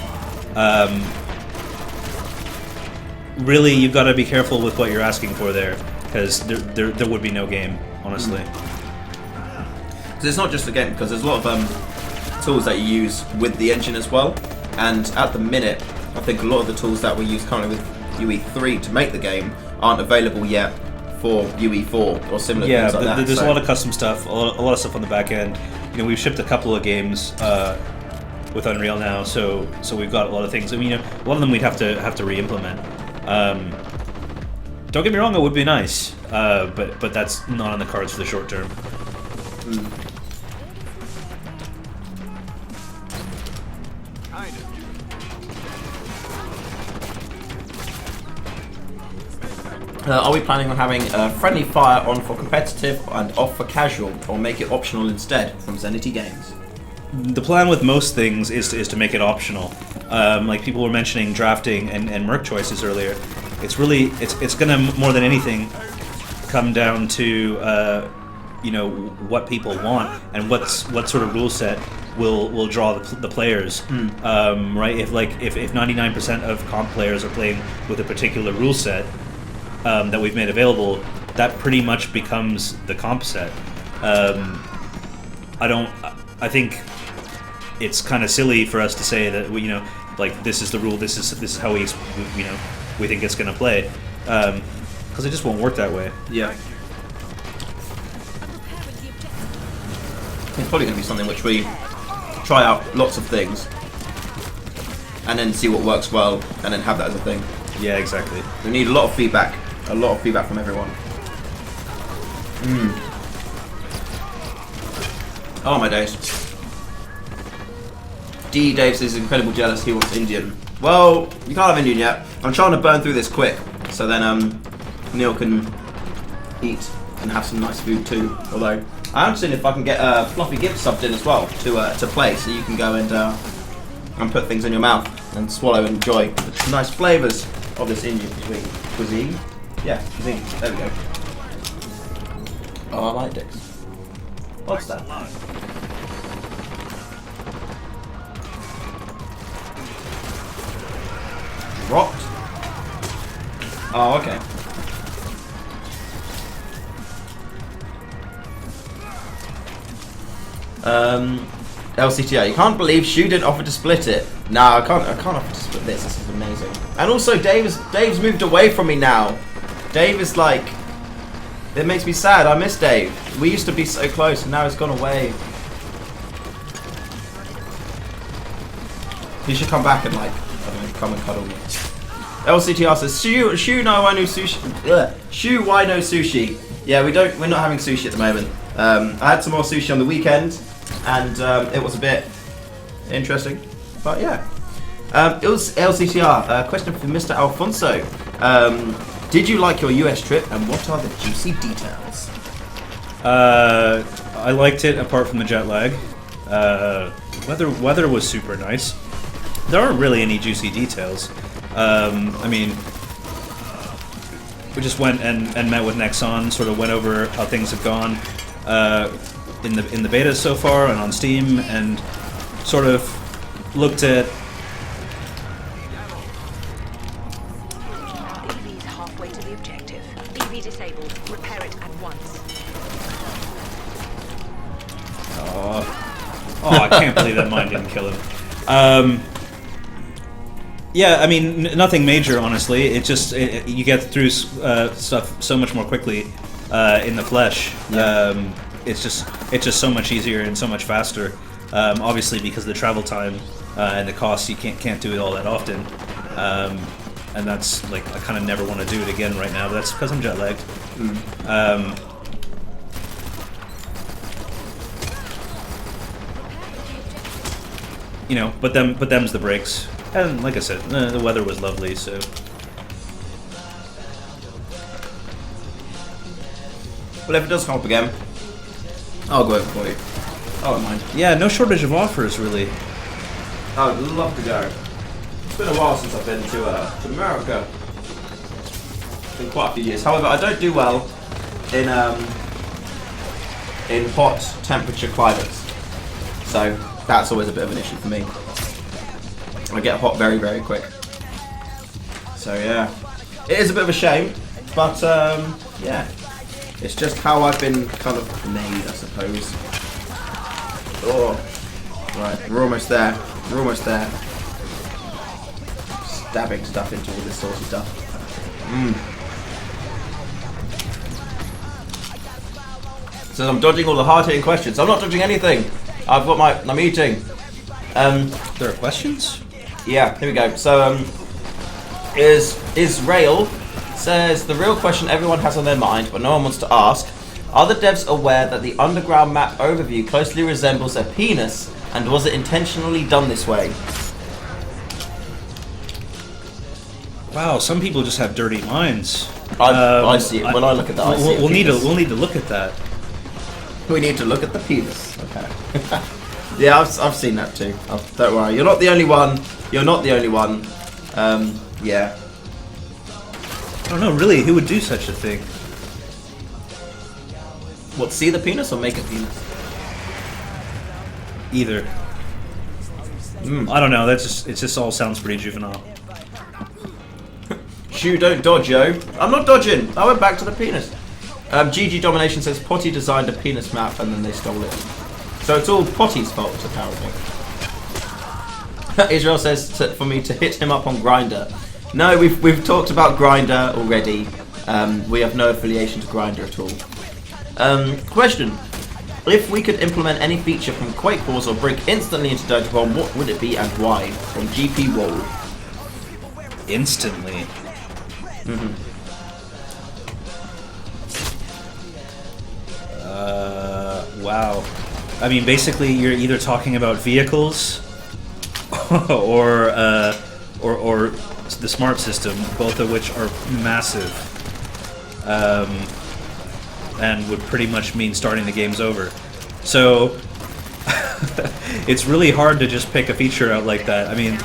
Really, you've got to be careful with what you're asking for there, because there would be no game, honestly. Because it's not just the game, because there's a lot of tools that you use with the engine as well, and at the minute, I think a lot of the tools that we use currently with UE3 to make the game aren't available yet for UE4 or similar Yeah, things like but that. there's so- a lot of custom stuff, a lot of stuff on the back end. You know, we've shipped a couple of games with Unreal now, so we've got a lot of things. I mean, you know, a lot of them we'd have to re-implement. Don't get me wrong, it would be nice, but that's not on the cards for the short term. Are we planning on having friendly fire on for competitive and off for casual, or make it optional instead? From Zenity Games. The plan with most things is to make it optional. Like people were mentioning drafting and merc choices earlier. It's really it's gonna, more than anything, come down to you know, what people want and what sort of rule set will draw the players. Right? If 99% of comp players are playing with a particular rule set that we've made available, that pretty much becomes the comp set. I think it's kind of silly for us to say that we, you know, like, this is the rule, this is how we think it's going to play, because it just won't work that way. Yeah. It's probably going to be something which we try out lots of things, and then see what works well, and then have that as a thing. Yeah, exactly. We need a lot of feedback from everyone. Oh my days. D. Dave says he's incredible jealous he wants Indian. Well, you can't have Indian yet. I'm trying to burn through this quick, so then Neil can eat and have some nice food too. Although I am seeing if I can get Fluffy Gibbs subbed in as well to play, so you can go and put things in your mouth and swallow and enjoy the nice flavours of this Indian cuisine. Yeah, cuisine. There we go. Oh, I like this. What's that? Dropped. Oh, okay. LCTR, you can't believe Shu didn't offer to split it. No, I can't offer to split this. This is amazing. And also, Dave's moved away from me now. Dave is like, it makes me sad. I miss Dave. We used to be so close, and now he's gone away. He should come back and, like, I don't know, come and cuddle me. LCTR says, Shu no why no sushi. Ugh. Shu why no sushi? Yeah, we're not having sushi at the moment. I had some more sushi on the weekend, and it was a bit interesting. But yeah. It was LCTR. Question for Mr. Alfonso. Did you like your US trip, and what are the juicy details? I liked it, apart from the jet lag. Weather was super nice. There aren't really any juicy details. I mean, we just went and met with Nexon, sort of went over how things have gone in the beta so far and on Steam, and sort of looked at Oh, I can't believe that mine didn't kill him. Yeah, I mean, nothing major, honestly. It just you get through stuff so much more quickly in the flesh. It's just so much easier and so much faster. Obviously, because of the travel time and the cost, you can't do it all that often. And that's like I kind of never want to do it again right now. But that's because I'm jet lagged. You know, but them's the breaks. And like I said, the weather was lovely, so. Well, if it does come up again, I'll go over for you. I don't mind. Yeah, no shortage of offers, really. I would love to go. It's been a while since I've been to America. It's been quite a few years. However, I don't do well in hot temperature climates. So that's always a bit of an issue for me. I get hot very, very quick. So yeah, it is a bit of a shame, but yeah, it's just how I've been kind of made, I suppose. Oh, right, we're almost there. We're almost there. Stabbing stuff into all this sort of stuff. So I'm dodging all the hard-hitting questions. I'm not dodging anything. I'm eating. There are questions? Yeah, here we go. So, Israel says the real question everyone has on their mind, but no one wants to ask: are the devs aware that the underground map overview closely resembles a penis, and was it intentionally done this way? Wow, some people just have dirty minds. I see it. When I look at that, I see we'll need to look at that. We need to look at the penis. Okay. Yeah, I've seen that too. Don't worry, you're not the only one. You're not the only one. Yeah. I don't know, really, who would do such a thing? What, see the penis or make a penis? Either. I don't know. It just all sounds pretty juvenile. Shoo, don't dodge, yo. I'm not dodging. I went back to the penis. GG Domination says Potty designed a penis map and then they stole it. So it's all Potty's fault, apparently. Israel says for me to hit him up on Grindr. No, we've talked about Grindr already. We have no affiliation to Grindr at all. Question: if we could implement any feature from Quake Wars or Brick instantly into Dirty Bomb, what would it be and why? From GP Wall. Instantly. Wow. I mean, basically, you're either talking about vehicles or the smart system, both of which are massive, and would pretty much mean starting the game's over. So it's really hard to just pick a feature out like that. I mean,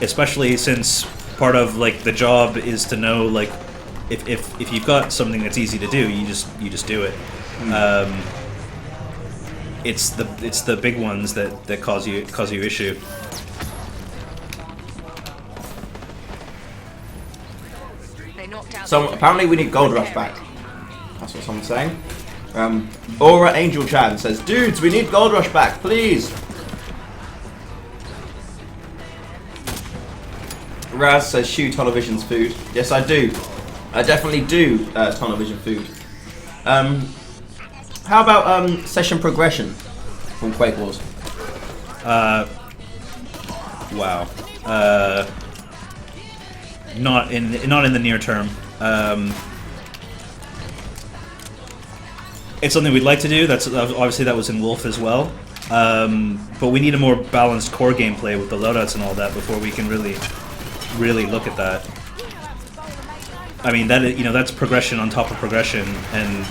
especially since part of like the job is to know like if you've got something that's easy to do, you just do it. It's the big ones that cause you issue. So apparently we need Gold Rush back. That's what someone's saying. Aura Angel Chan says, dudes, we need Gold Rush back, please. Raz says, Shoo, Television's food. Yes, I do. I definitely do Television food. How about session progression from Quake Wars? Wow. Not in the near term. It's something we'd like to do. That's obviously that was in Wolf as well. But we need a more balanced core gameplay with the loadouts and all that before we can really look at that. I mean, that's progression on top of progression and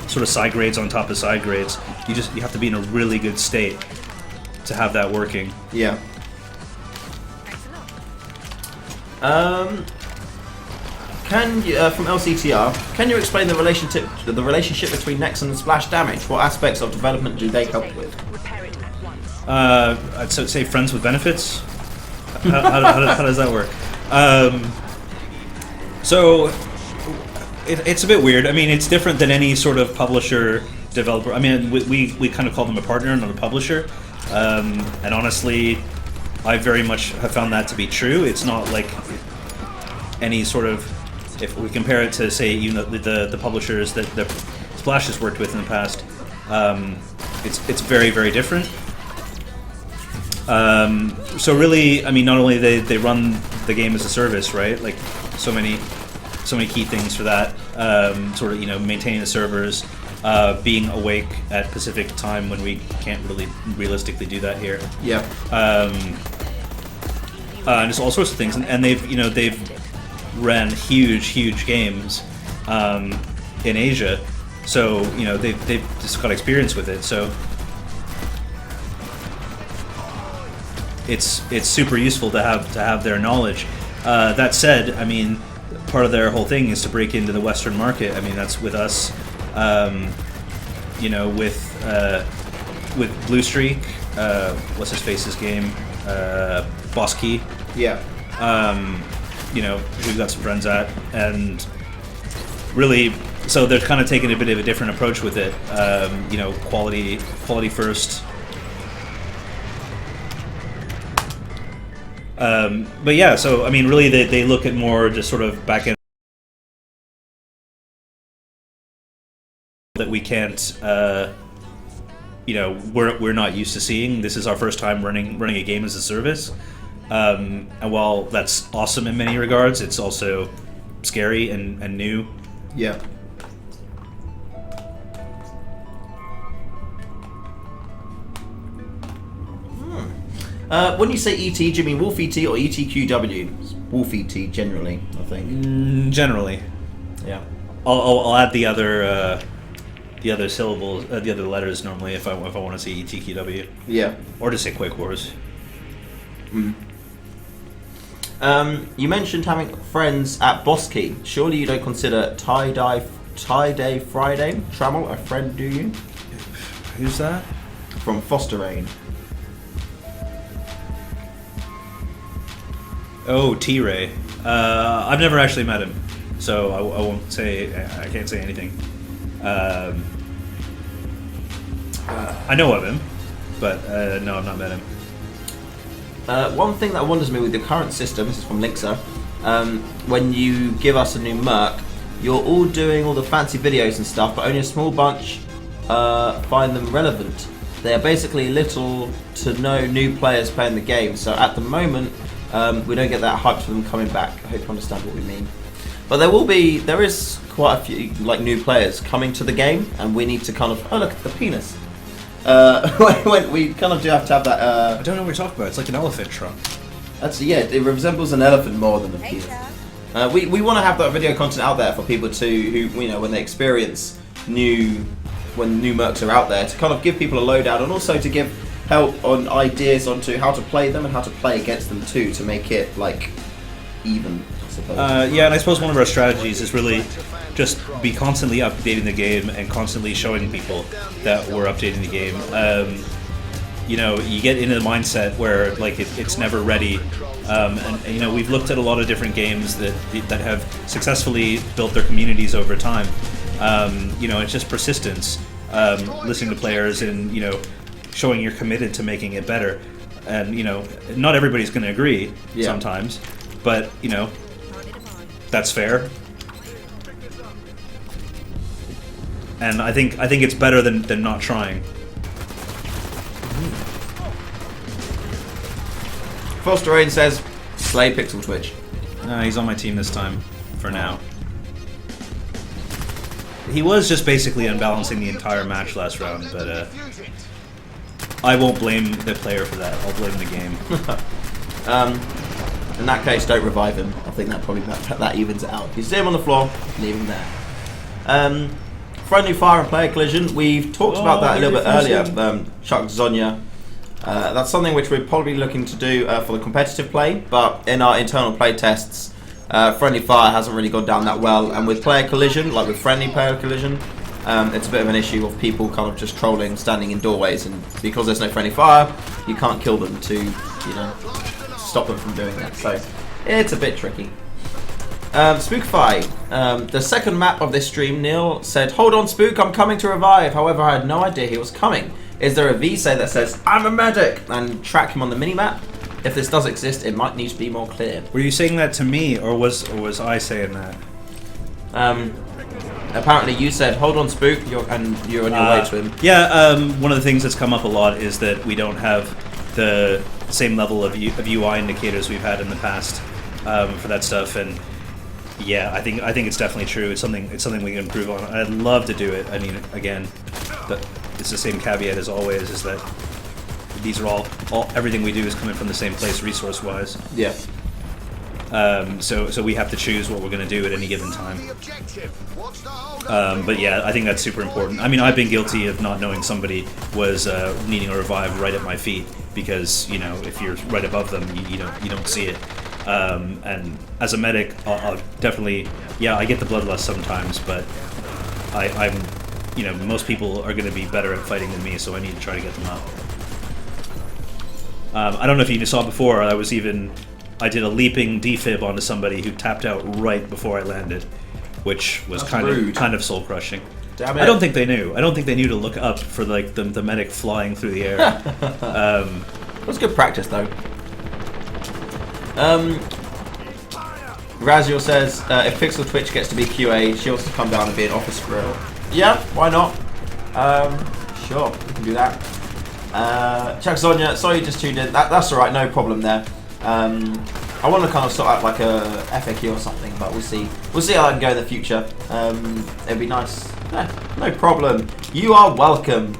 sort of side grades on top of side grades. You have to be in a really good state to have that working. Yeah. Can you, from LCTR, can you explain the relationship between Nexon and Splash Damage? What aspects of development do they help with? I'd say friends with benefits. How does that work? So it's a bit weird. I mean, it's different than any sort of publisher developer. I mean, we kind of call them a partner, not a publisher. And honestly, I very much have found that to be true. It's not like any sort of, if we compare it to, say, the publishers that the Splash has worked with in the past, it's very, very different. So really, I mean, not only they run the game as a service, right? Like so many key things for that. Sort of, maintaining the servers, being awake at Pacific time when we can't really realistically do that here. Yeah. And it's all sorts of things, and they've ran huge games in Asia, so they've just got experience with it. So it's super useful to have their knowledge. That said, I mean, part of their whole thing is to break into the Western market. I mean, that's with us. With Blue Streak, what's his face's game, Boss Key. Yeah. We've got some friends at, and really, so they're kind of taking a bit of a different approach with it. Quality first. But yeah, so I mean, really, they look at more just sort of back end that we can't. We're not used to seeing. This is our first time running a game as a service, and while that's awesome in many regards, it's also scary and new. Yeah. When you say ET, do you mean Wolf ET or ETQW? Wolf ET generally, I think. Generally, Yeah. I'll add the other syllables, the other letters normally if I want to say ETQW, Yeah. or to say Quake Wars. You mentioned having friends at Boss Key. Surely you don't consider Tie Day Friday Trammel a friend, do you? Who's that? From Foster Rain. Oh, T-Ray. I've never actually met him, so I won't say. I can't say anything. I know of him, but no, I've not met him. One thing that wonders me with the current system, this is from Linksa, when you give us a new Merc, you're all doing all the fancy videos and stuff, but only a small bunch find them relevant. They are basically little to no new players playing the game, so at the moment we don't get that hype for them coming back. I hope you understand what we mean. But there is quite a few new players coming to the game, and we need to kind of, oh look, the penis. We kind of do have to have that. I don't know what you're talking about. It's like an elephant trunk. It resembles an elephant more than a penis. We want to have that video content out there for people who when they experience when new mercs are out there, to kind of give people a lowdown, and also to give help on ideas onto how to play them and how to play against them too, to make it even. Yeah, and I suppose one of our strategies is really just be constantly updating the game and constantly showing people that we're updating the game. You get into the mindset where it's never ready, and we've looked at a lot of different games that have successfully built their communities over time. It's just persistence, listening to players, and showing you're committed to making it better. And not everybody's going to agree sometimes, but that's fair. And I think it's better than not trying. Foster Rain says, "Slay Pixel Twitch." He's on my team this time, for now. He was just basically unbalancing the entire match last round, but I won't blame the player for that. I'll blame the game. In that case, don't revive him. I think that evens it out. You see him on the floor, leave him there. Friendly fire and player collision. We've talked about that a little bit earlier. Chuck Zonya. That's something which we're probably looking to do for the competitive play, but in our internal play tests, friendly fire hasn't really gone down that well. And with player collision, like with friendly player collision, it's a bit of an issue of people kind of just trolling, standing in doorways, and because there's no friendly fire, you can't kill them to stop them from doing that. So it's a bit tricky. Spookify, the second map of this stream, Neil said, "Hold on, Spook, I'm coming to revive." However, I had no idea he was coming. Is there a VSay that says, "I'm a medic," and track him on the minimap? If this does exist, it might need to be more clear. Were you saying that to me, or was I saying that? Apparently you said, "Hold on, Spook," you're on your way to him. Yeah, one of the things that's come up a lot is that we don't have the same level of UI indicators we've had in the past for that stuff, and yeah, I think it's definitely true. It's something we can improve on. I'd love to do it. I mean, again, it's the same caveat as always, is that these are all everything we do is coming from the same place resource-wise. Yeah. So we have to choose what we're going to do at any given time. The objective. What's the hold-up? But yeah, I think that's super important. I mean, I've been guilty of not knowing somebody was needing a revive right at my feet, because you know, if you're right above them, you don't see it. And as a medic, I'll definitely, yeah, I get the bloodlust sometimes, but I'm, you know, most people are going to be better at fighting than me, so I need to try to get them up. I don't know if you saw before, I did a leaping defib onto somebody who tapped out right before I landed, which was kind of soul crushing. Damn it. I don't think they knew. I don't think they knew to look up for like the medic flying through the air. It was good practice though. Raziel says, if Pixel Twitch gets to be QA, she wants to come down and be an office grill. Yeah, why not? Sure, we can do that. Chuck Sonia, sorry you just tuned in. That's alright, no problem there. I want to kind of sort out like a FAQ or something, but we'll see. We'll see how that can go in the future. It'd be nice. No problem. You are welcome.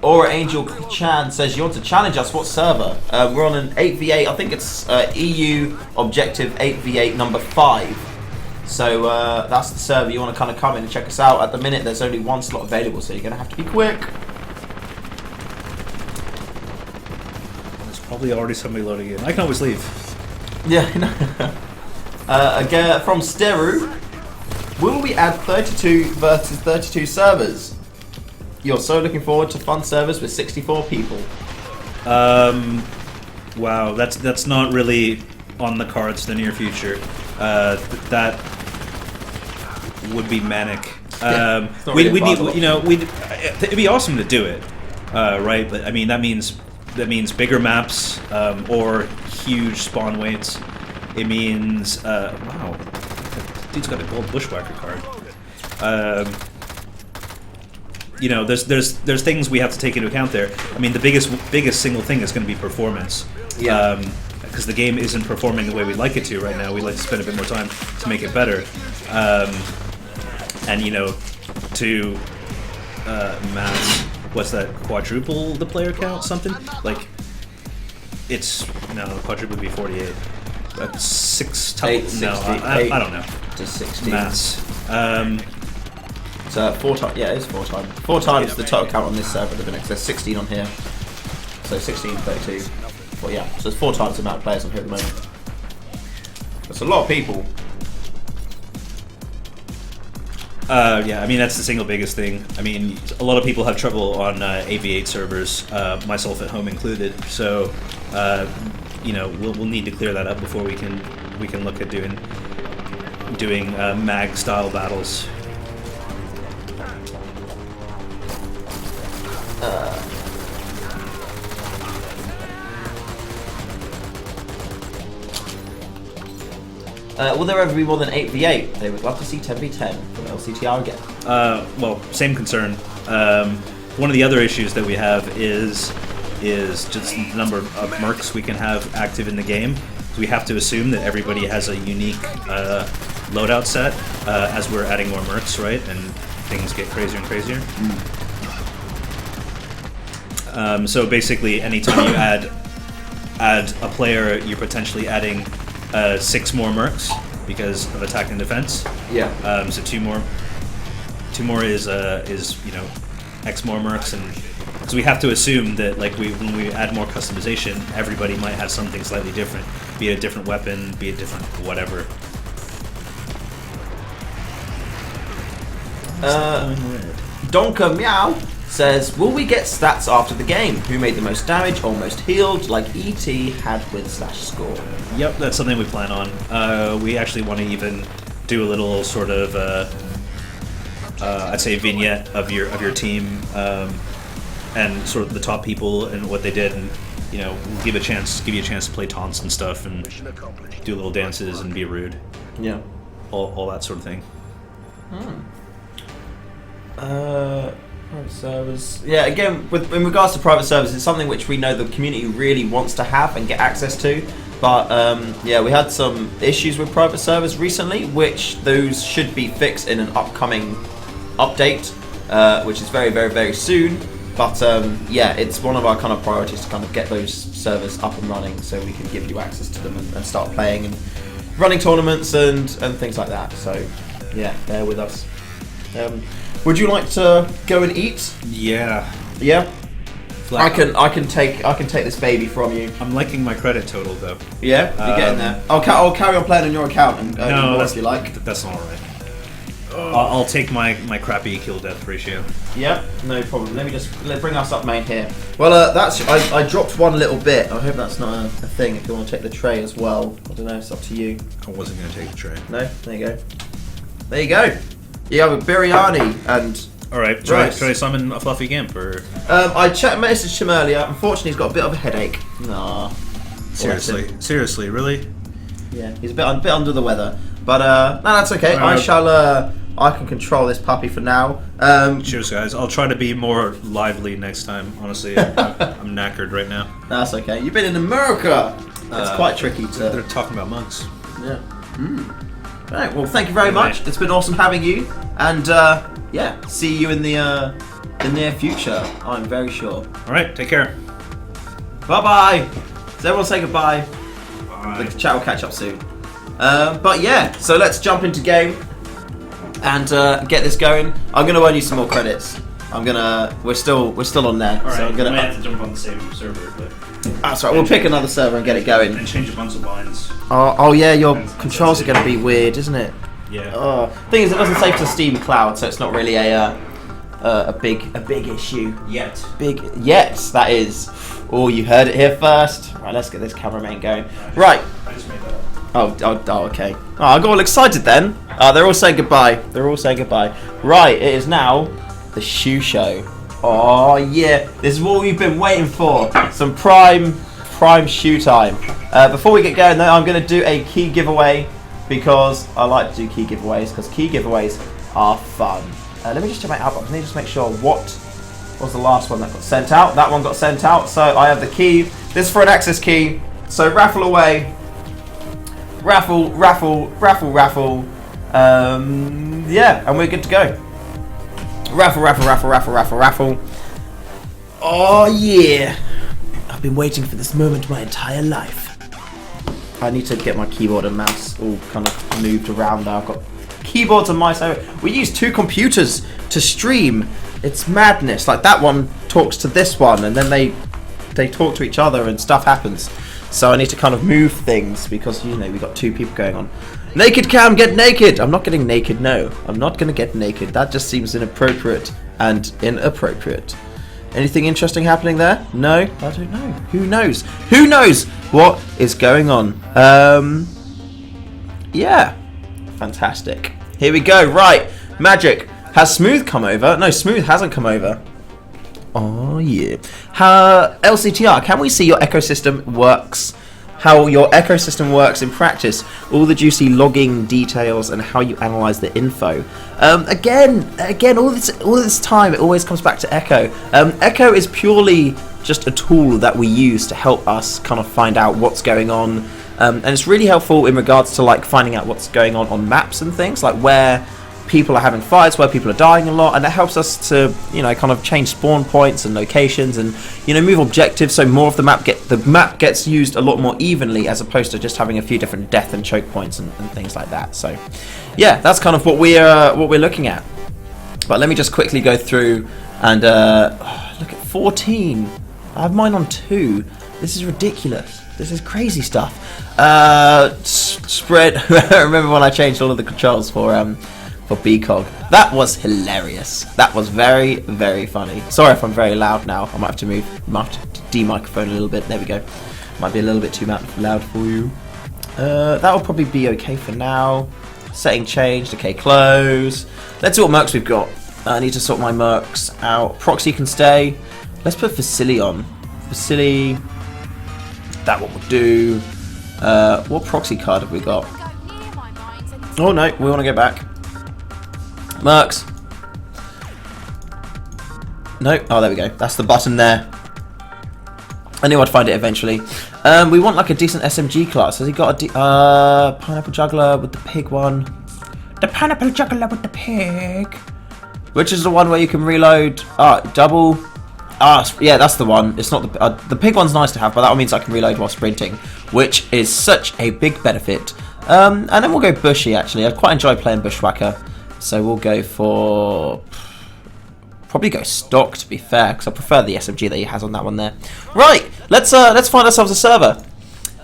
Aura Angel Chan says, you want to challenge us? What server? We're on an 8v8. I think it's EU Objective 8v8 number 5. So that's the server. You want to kind of come in and check us out. At the minute, there's only one slot available, so you're going to have to be quick. There's probably already somebody loading in. I can always leave. Yeah, again, from Steru, will we add 32 versus 32 servers? You're so looking forward to fun servers with 64 people. Wow, that's not really on the cards in the near future. That would be manic. We need, you know, it'd be awesome to do it, right? But I mean, that means bigger maps or huge spawn weights. It means wow, dude's got a gold bushwhacker card. You know, there's things we have to take into account there. I mean, the biggest single thing is going to be performance. Yeah. Because the game isn't performing the way we'd like it to right now. We'd like to spend a bit more time to make it better. And you know, to Matt's, what's that? Quadruple the player count? Something like it's quadruple would be 48. But 6 times. No, I don't know. Just 16. Maths. So 4 times. Yeah, it is 4 times. 4 times the total count on this server. There's 16 on here. So 16, 32. Well, yeah. So it's 4 times the amount of players on here at the moment. That's a lot of people. Yeah, I mean, that's the single biggest thing. I mean, a lot of people have trouble on AV8 servers, myself at home included. So, you know, we'll need to clear that up before we can look at doing mag style battles. Will there ever be more than 8v8? They would love to see 10v10 from LCTR again. Well, same concern. One of the other issues that we have is just the number of mercs we can have active in the game. So we have to assume that everybody has a unique loadout set as we're adding more mercs, right? And things get crazier and crazier. So basically, anytime you add a player, you're potentially adding 6 more mercs because of attack and defense. Yeah. So 2 more is you know, X more mercs, and so we have to assume that like when we add more customization, everybody might have something slightly different, be it a different weapon, be it different whatever. Donka Meow says, will we get stats after the game? Who made the most damage or most healed, like ET had with /score? Yep, that's something we plan on. We actually want to even do a little sort of, I'd say, vignette of your team, and sort of the top people and what they did, and you know, give you a chance to play taunts and stuff, and do little dances and be rude. Yeah. All that sort of thing. Private servers. Yeah, again, in regards to private servers, it's something which we know the community really wants to have and get access to. But yeah, we had some issues with private servers recently, which those should be fixed in an upcoming update, which is very, very, very soon. But yeah, it's one of our kind of priorities to kind of get those servers up and running, so we can give you access to them and start playing and running tournaments and things like that. So yeah, bear with us. Would you like to go and eat? Yeah. Yeah. I can take this baby from you. I'm liking my credit total though. Yeah, you're getting there. I'll carry on playing on your account and no, if you like. That's not alright. I'll take my crappy kill death ratio. Yeah, no problem. Let me just bring us up main here. Well, that's I dropped one little bit. I hope that's not a thing. If you want to take the tray as well, I don't know. It's up to you. I wasn't going to take the tray. No, there you go. There you go. You have a biryani and. All right, should I summon a fluffy gimp or? I messaged him earlier. Unfortunately, he's got a bit of a headache. Nah. Seriously, really? Yeah, he's a bit under the weather. But no, that's okay. I can control this puppy for now. Cheers, guys. I'll try to be more lively next time. Honestly, I'm knackered right now. That's okay. You've been in America. It's quite tricky to. They're talking about monks. Yeah. Right. Well, thank you very much. It's been awesome having you, and yeah, see you in the near future. I'm very sure. All right. Take care. Bye bye. Does everyone say goodbye? Bye. The chat will catch up soon. But yeah, so let's jump into game and get this going. I'm gonna earn you some more credits. We're still on there. All right, so I'm gonna. We have to jump on the same server, but. That's right. We'll pick another server and get it going. And change a bunch of lines. Oh yeah, your controls are gonna be weird, isn't it? Yeah. Thing is, it doesn't save to Steam Cloud, so it's not really a big issue yet. That is. Oh, you heard it here first. Right, let's get this cameraman going. Right. I just made that up. Oh, okay. Oh, I got all excited then. They're all saying goodbye. Right, it is now the shoe show. Oh yeah, this is what we've been waiting for. Some prime shoe time. Before we get going though, I'm going to do a key giveaway because I like to do key giveaways because key giveaways are fun. Let me just check my outbox. Let me just make sure what was the last one that got sent out. That one got sent out, so I have the key. This is for an access key. So raffle away. Raffle. Yeah, and we're good to go. Raffle. Oh yeah. I've been waiting for this moment my entire life. I need to get my keyboard and mouse all kind of moved around now. I've got keyboards and mice. We use 2 computers to stream. It's madness. Like that one talks to this one and then they talk to each other and stuff happens. So I need to kind of move things because, you know, we've got 2 people going on. Naked Cam, get naked! I'm not getting naked, no. I'm not going to get naked. That just seems inappropriate and inappropriate. Anything interesting happening there? No? I don't know. Who knows? Who knows what is going on? Yeah. Fantastic. Here we go. Right. Magic. Has Smooth come over? No, Smooth hasn't come over. Oh yeah. LCTR, can we see your ecosystem works? How your ecosystem works in practice, all the juicy logging details, and how you analyze the info. Again, all this time, it always comes back to Echo. Echo is purely just a tool that we use to help us kind of find out what's going on, and it's really helpful in regards to like finding out what's going on maps and things, like where people are having fights, where people are dying a lot, and it helps us to, you know, kind of change spawn points and locations and, you know, move objectives so more of the map gets used a lot more evenly as opposed to just having a few different death and choke points and things like that. So yeah, that's kind of what we're looking at. But let me just quickly go through and look at 14. I have mine on 2. This is ridiculous. This is crazy stuff. Spread. Remember when I changed all of the controls for for BCOG. That was hilarious. That was very, very funny. Sorry if I'm very loud now. I might have to de-microphone a little bit. There we go. Might be a little bit too loud for you. That will probably be okay for now. Setting changed. Okay, close. Let's see what mercs we've got. I need to sort my mercs out. Proxy can stay. Let's put Vasily on. Vasily. That what we'll do. What proxy card have we got? Oh no, we want to go back. Mercs. No. Oh, there we go. That's the button there. I knew I'd find it eventually. We want like a decent SMG class. Has he got a pineapple juggler with the pig one? The pineapple juggler with the pig. Which is the one where you can reload? Double. Yeah, that's the one. It's not the pig one's nice to have, but that one means I can reload while sprinting, which is such a big benefit. And then we'll go bushy. Actually, I quite enjoy playing bushwhacker, so we'll go for probably go stock to be fair, because I prefer the SMG that he has on that one there. Right, let's find ourselves a server.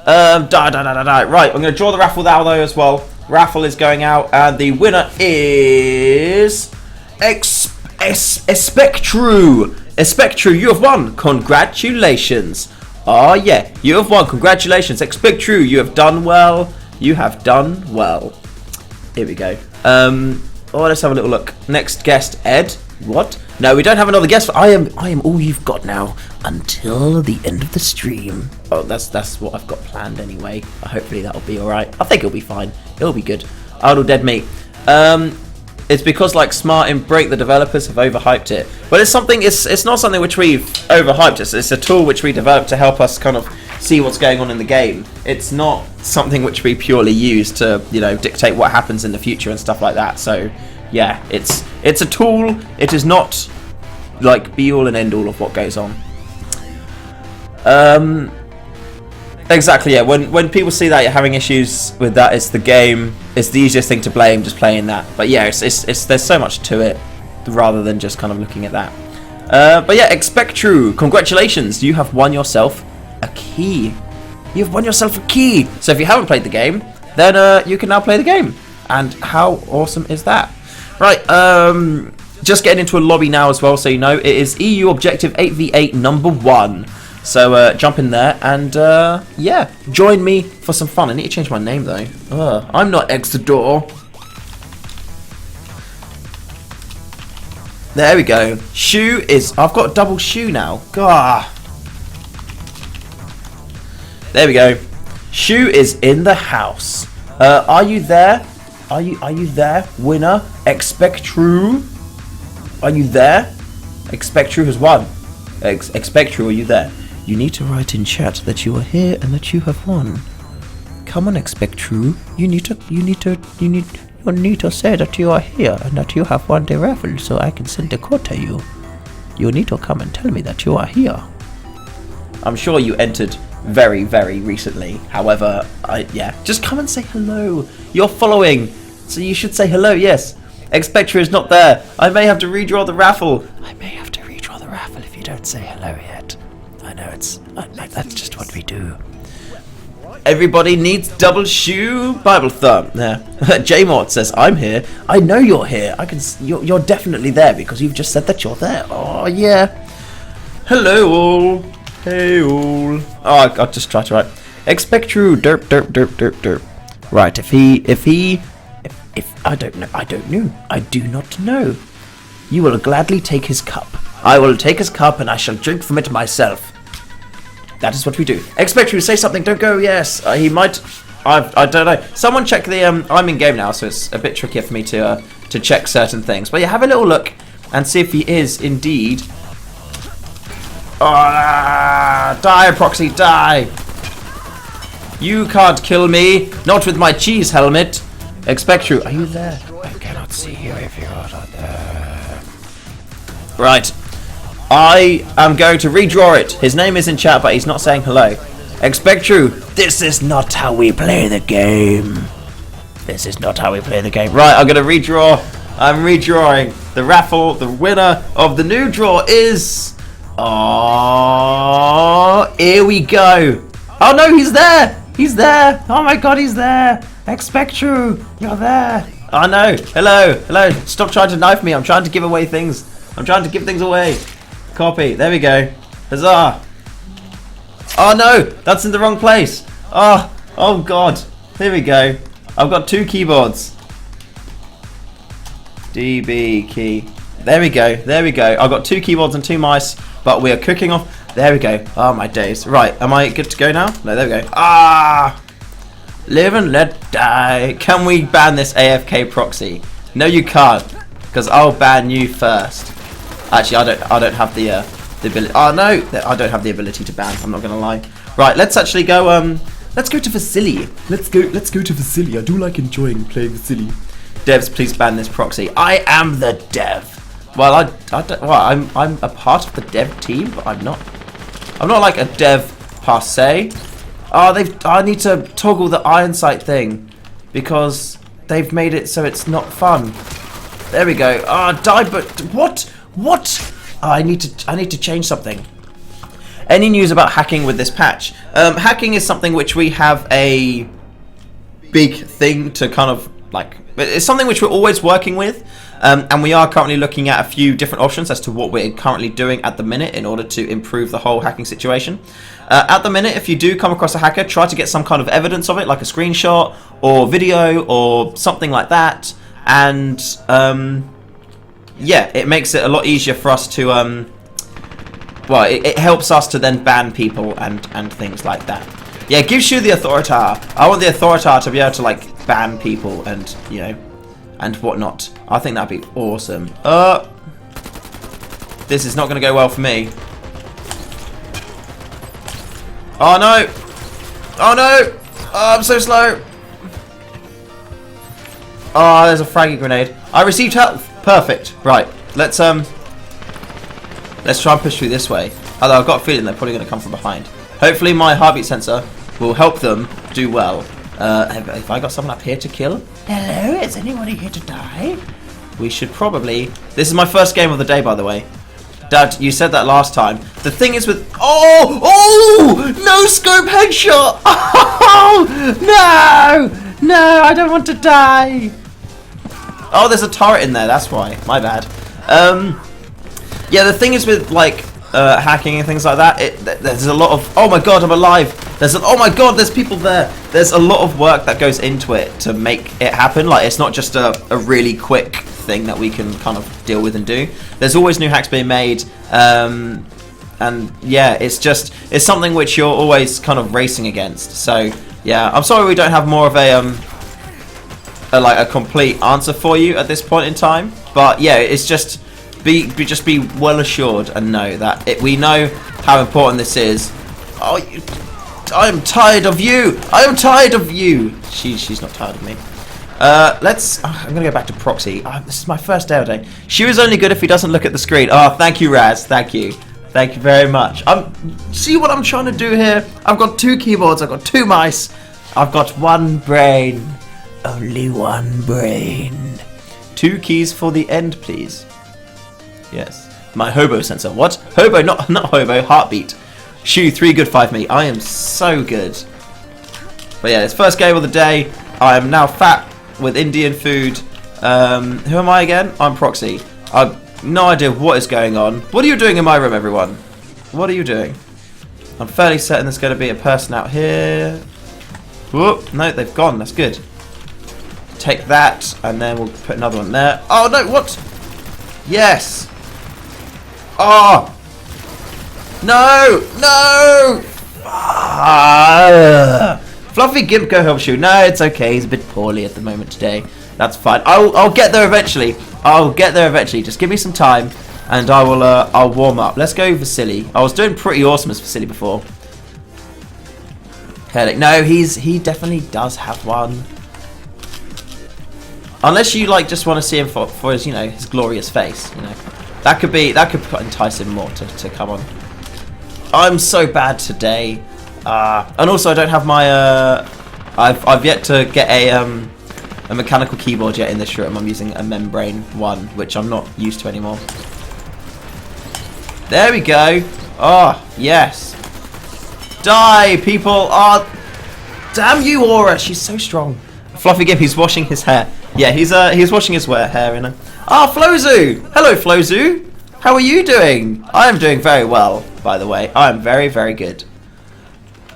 Right, I'm going to draw the raffle now though as well. Raffle is going out, and the winner is Espectru. Espectru, you have won. Congratulations. Oh yeah, you have won. Congratulations, Espectru. You have done well. You have done well. Here we go. Let's have a little look. Next guest, Ed. What? No, we don't have another guest. I am all you've got now until the end of the stream. Oh, that's what I've got planned anyway. Hopefully that'll be all right. I think it'll be fine. It'll be good. Idle dead meat. It's because like Smart and Break, the developers have overhyped it. But it's something. It's not something which we've overhyped. It's a tool which we developed to help us kind of see what's going on in the game. It's not something which we purely use to dictate what happens in the future and stuff like that. So yeah, it's a tool. It is not like be all and end all of what goes on. Exactly, yeah. When people see that you're having issues with that, it's the game. It's the easiest thing to blame, just playing that. But yeah, it's there's so much to it, rather than just kind of looking at that. But yeah, Expectru, congratulations! You have won yourself a key. You've won yourself a key. So if you haven't played the game, then you can now play the game. And how awesome is that? Right, just getting into a lobby now as well, so you know. It is EU Objective 8v8 number 1. So jump in there and yeah, join me for some fun. I need to change my name though. I'm not Exodor. There we go. Shoe is. I've got double shoe now. Gah. There we go. Shoe is in the house. Are you there? Are you there? Winner. Expectru. Are you there? Expectru has won. Expectru, are you there? You need to write in chat that you are here and that you have won. Come on, Expectru. You need to say that you are here and that you have won the raffle, so I can send the code to you. You need to come and tell me that you are here. I'm sure you entered very, very recently. However, yeah, just come and say hello. You're following, so you should say hello. Yes, Expectru is not there. I may have to redraw the raffle. I may have to redraw the raffle if you don't say hello yet. I know that's just what we do. Everybody needs double shoe. Bible thumb. There. Jmort says, "I'm here. I know you're here. I can. You're definitely there because you've just said that you're there." Oh yeah. Hello all. Hey all. Oh, I'll just try to write. Expectru. Derp. Right. If I don't know. I do not know. You will gladly take his cup. I will take his cup and I shall drink from it myself. That is what we do. Expectru, say something. Don't go. Yes, he might. I don't know. Someone check the. I'm in game now, so it's a bit trickier for me to check certain things. But yeah, have a little look and see if he is indeed. Die, Proxy, die! You can't kill me. Not with my cheese helmet. Expectru, are you there? I cannot see you if you are not there. Right. I am going to redraw it. His name is in chat, but he's not saying hello. Expectru, this is not how we play the game. This is not how we play the game. Right, I'm going to redraw. I'm redrawing the raffle. The winner of the new draw is... Oh, here we go. Oh no, he's there. He's there. Oh my god, he's there. Expectru, you're there. Oh no! Hello! Hello! Stop trying to knife me. I'm trying to give away things. I'm trying to give things away. Copy. There we go. Huzzah! Oh no! That's in the wrong place. Oh god. Here we go. I've got 2 keyboards. DB key. There we go. There we go. I've got 2 keyboards and 2 mice, but we are cooking off. There we go. Oh my days. Right. Am I good to go now? No. There we go. Live and let die. Can we ban this AFK proxy? No, you can't, because I'll ban you first. Actually, I don't have the ability. Oh no, I don't have the ability to ban. I'm not gonna lie. Right, let's actually go. Let's go to Vasily. Let's go to Vasily. I do like enjoying playing Vasily. Devs, please ban this proxy. I am the dev. Well, I'm a part of the dev team, but I'm not like a dev per se. I need to toggle the iron sight thing because they've made it so it's not fun. There we go. Die, but what? I need to change something. Any news about hacking with this patch? Hacking is something which we have a big thing to kind of like. It's something which we're always working with. And we are currently looking at a few different options as to what we're currently doing at the minute in order to improve the whole hacking situation. At the minute, if you do come across a hacker, try to get some kind of evidence of it, like a screenshot or video or something like that. And yeah, it makes it a lot easier for us to, well, it helps us to then ban people and things like that. Yeah, it gives you the authority. I want the authority to be able to like ban people and, you know, and whatnot. I think that'd be awesome. This is not going to go well for me. Oh no! Oh no! Oh, I'm so slow. Oh, there's a fraggy grenade. I received health. Perfect. Right. Let's try and push through this way. Although I've got a feeling they're probably going to come from behind. Hopefully my heartbeat sensor will help them do well. Have I got someone up here to kill? Hello, is anybody here to die? We should probably... This is my first game of the day, by the way. Dad, you said that last time. The thing is with... Oh! No scope headshot! Oh! No! No, I don't want to die! Oh, there's a turret in there, that's why. My bad. Yeah, the thing is with, like, hacking and things like that, there's a lot of... Oh my god, I'm alive! Oh my god, there's people there! There's a lot of work that goes into it to make it happen. Like, it's not just a really quick thing that we can kind of deal with and do. There's always new hacks being made, and yeah, it's something which you're always kind of racing against. So yeah, I'm sorry we don't have more of a complete answer for you at this point in time. But yeah, it's just be well assured and know that we know how important this is. Oh, I am tired of you. I am tired of you. She's not tired of me. I'm gonna go back to proxy. This is my first day of the day. She was only good if he doesn't look at the screen. Oh, thank you, Raz. Thank you very much. See what I'm trying to do here? I've got 2 keyboards. I've got 2 mice. I've got 1 brain. Only 1 brain. 2 keys for the end, please. Yes. My hobo sensor. What? Hobo? Not hobo. Heartbeat. Shoe 3 good 5 me. I am so good. But yeah, it's first game of the day. I am now fat with Indian food. Who am I again? I'm Proxy. I've no idea what is going on. What are you doing in my room, everyone? What are you doing? I'm fairly certain there's going to be a person out here. Whoop. No, they've gone. That's good. Take that, and then we'll put another one there. Oh, no, what? Yes. Oh. No. Fluffy Gimpgo helps you. No, it's okay. He's a bit poorly at the moment today. That's fine. I'll get there eventually. Just give me some time, and I'll warm up. Let's go Vasily. I was doing pretty awesome as Vasily before. Headache. No, he definitely does have one. Unless you like just want to see him for his, you know, his glorious face. You know, that could entice him more to come on. I'm so bad today. And also I don't have my I've yet to get a mechanical keyboard yet in this room. I'm using a Membrane 1, which I'm not used to anymore. There we go. Oh, yes. Die, people. Oh, damn you, Aura. She's so strong. Fluffy Gimp, he's washing his hair. Yeah, he's washing his wet hair in. Flozu! Hello, Flozu. How are you doing? I am doing very well, by the way. I am very, very good.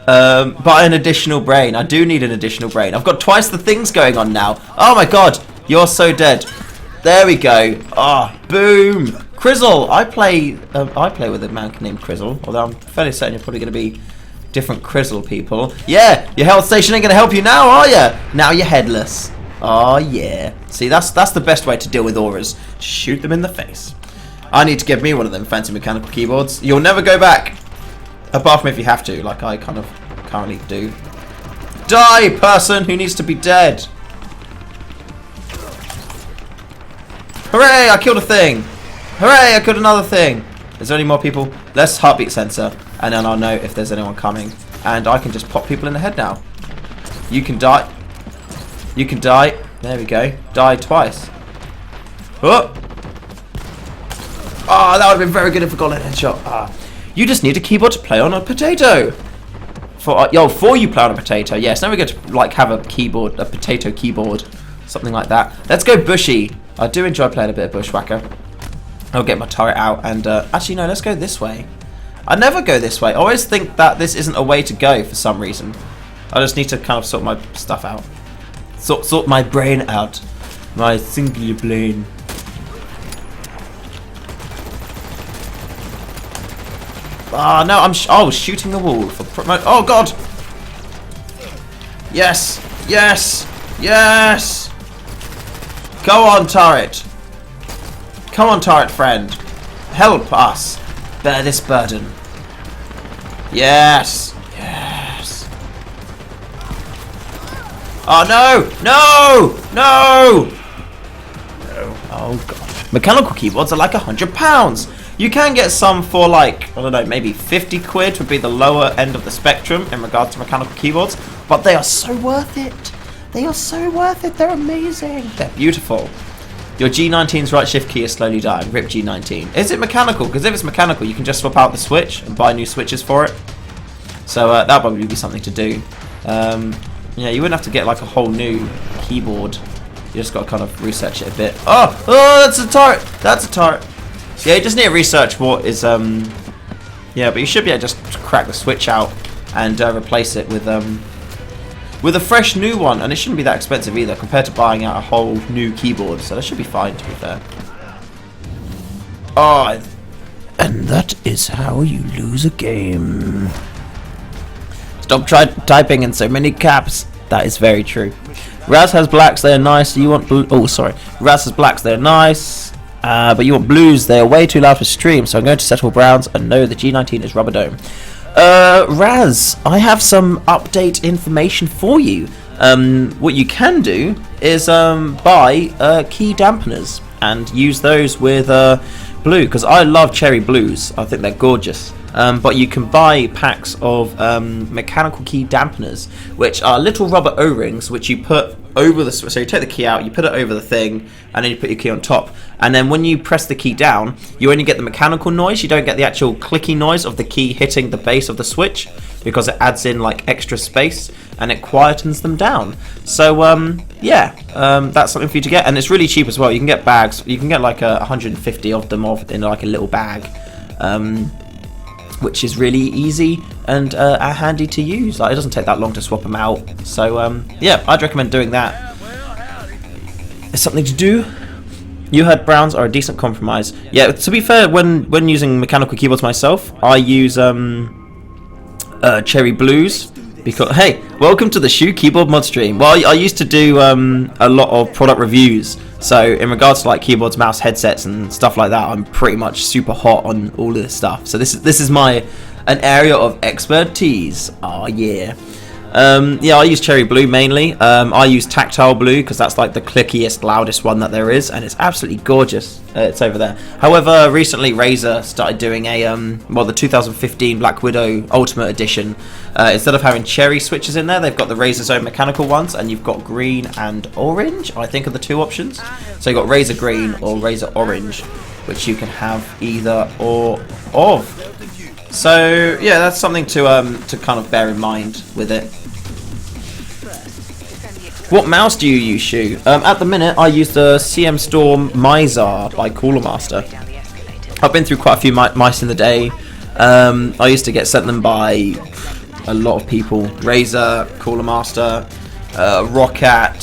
But an additional brain. I do need an additional brain. I've got twice the things going on now. Oh my god, you're so dead. There we go. Boom. Crizzle. I play with a man named Crizzle, although I'm fairly certain you're probably going to be different Crizzle people. Yeah, your health station ain't going to help you now, are you? Now you're headless. Oh yeah. See, that's the best way to deal with auras. Shoot them in the face. I need to give me one of them fancy mechanical keyboards. You'll never go back. Apart from if you have to, like I kind of currently do. Die, person who needs to be dead. Hooray, I killed a thing. Hooray, I killed another thing. Is there any more people? Let's heartbeat sensor, and then I'll know if there's anyone coming. And I can just pop people in the head now. You can die. You can die. There we go. Die twice. Oh! Oh, that would have been very good if I got a headshot. You just need a keyboard to play on a potato. For you play on a potato. Yes, now we get to like have a keyboard, a potato keyboard, something like that. Let's go bushy. I do enjoy playing a bit of Bushwhacker. I'll get my turret out and actually no, let's go this way. I never go this way. I always think that this isn't a way to go for some reason. I just need to kind of sort my stuff out. Sort my brain out. My singular brain. No, I'm shooting the wall for oh god. Yes. Yes. Yes. Go on, turret. Come on, turret friend. Help us bear this burden. Yes. Yes. Oh no! No! No! No. Oh god. Mechanical keyboards are like £100. You can get some for like, I don't know, maybe 50 quid would be the lower end of the spectrum in regards to mechanical keyboards, but they are so worth it. They are so worth it. They're amazing. They're beautiful. Your G19's right shift key is slowly dying. Rip G19. Is it mechanical? Because if it's mechanical, you can just swap out the switch and buy new switches for it. So that'll probably be something to do. Yeah, you wouldn't have to get like a whole new keyboard. You just got to kind of research it a bit. Oh, that's a turret. That's a turret. Yeah, you just need to research what is yeah, but you should be able to just crack the switch out and replace it with a fresh new one, and it shouldn't be that expensive either compared to buying out a whole new keyboard, so that should be fine to be fair. Oh, and that is how you lose a game. Stop typing in so many caps. That is very true. Raz has blacks, they're nice. You want blue? Oh, sorry. Raz has blacks, they're nice. But you want blues, they're way too loud for stream, so I'm going to settle browns and no, the G19 is rubber dome. Raz, I have some update information for you. What you can do is buy key dampeners and use those with blue, because I love cherry blues. I think they're gorgeous. But you can buy packs of mechanical key dampeners, which are little rubber O-rings which you put over the switch. So you take the key out, you put it over the thing, and then you put your key on top. And then when you press the key down, you only get the mechanical noise. You don't get the actual clicky noise of the key hitting the base of the switch, because it adds in like extra space and it quietens them down. So yeah, that's something for you to get, and it's really cheap as well. You can get bags. You can get like 150 of them in like a little bag. Which is really easy and handy to use. Like, it doesn't take that long to swap them out. So yeah, I'd recommend doing that. It's something to do. You heard browns are a decent compromise. Yeah, to be fair, when using mechanical keyboards myself, I use cherry blues. Because hey, welcome to the Shoe Keyboard mod stream. Well, I used to do a lot of product reviews. So in regards to like keyboards, mouse, headsets, and stuff like that, I'm pretty much super hot on all of this stuff. So this is an area of expertise. Oh yeah. Yeah, I use cherry blue mainly. I use tactile blue because that's like the clickiest, loudest one that there is, and it's absolutely gorgeous. It's over there. However, recently Razer started doing the 2015 Black Widow Ultimate Edition. Instead of having cherry switches in there, they've got the Razer's own mechanical ones, and you've got green and orange, I think, are the two options. So you've got Razer Green or Razer Orange, which you can have either or of. So yeah, that's something to kind of bear in mind with it. What mouse do you use, Shu? At the minute, I use the CM Storm Mizar by Cooler Master. Down the escalator. I've been through quite a few mice in the day. I used to get sent them by a lot of people. Razer, Cooler Master, Roccat,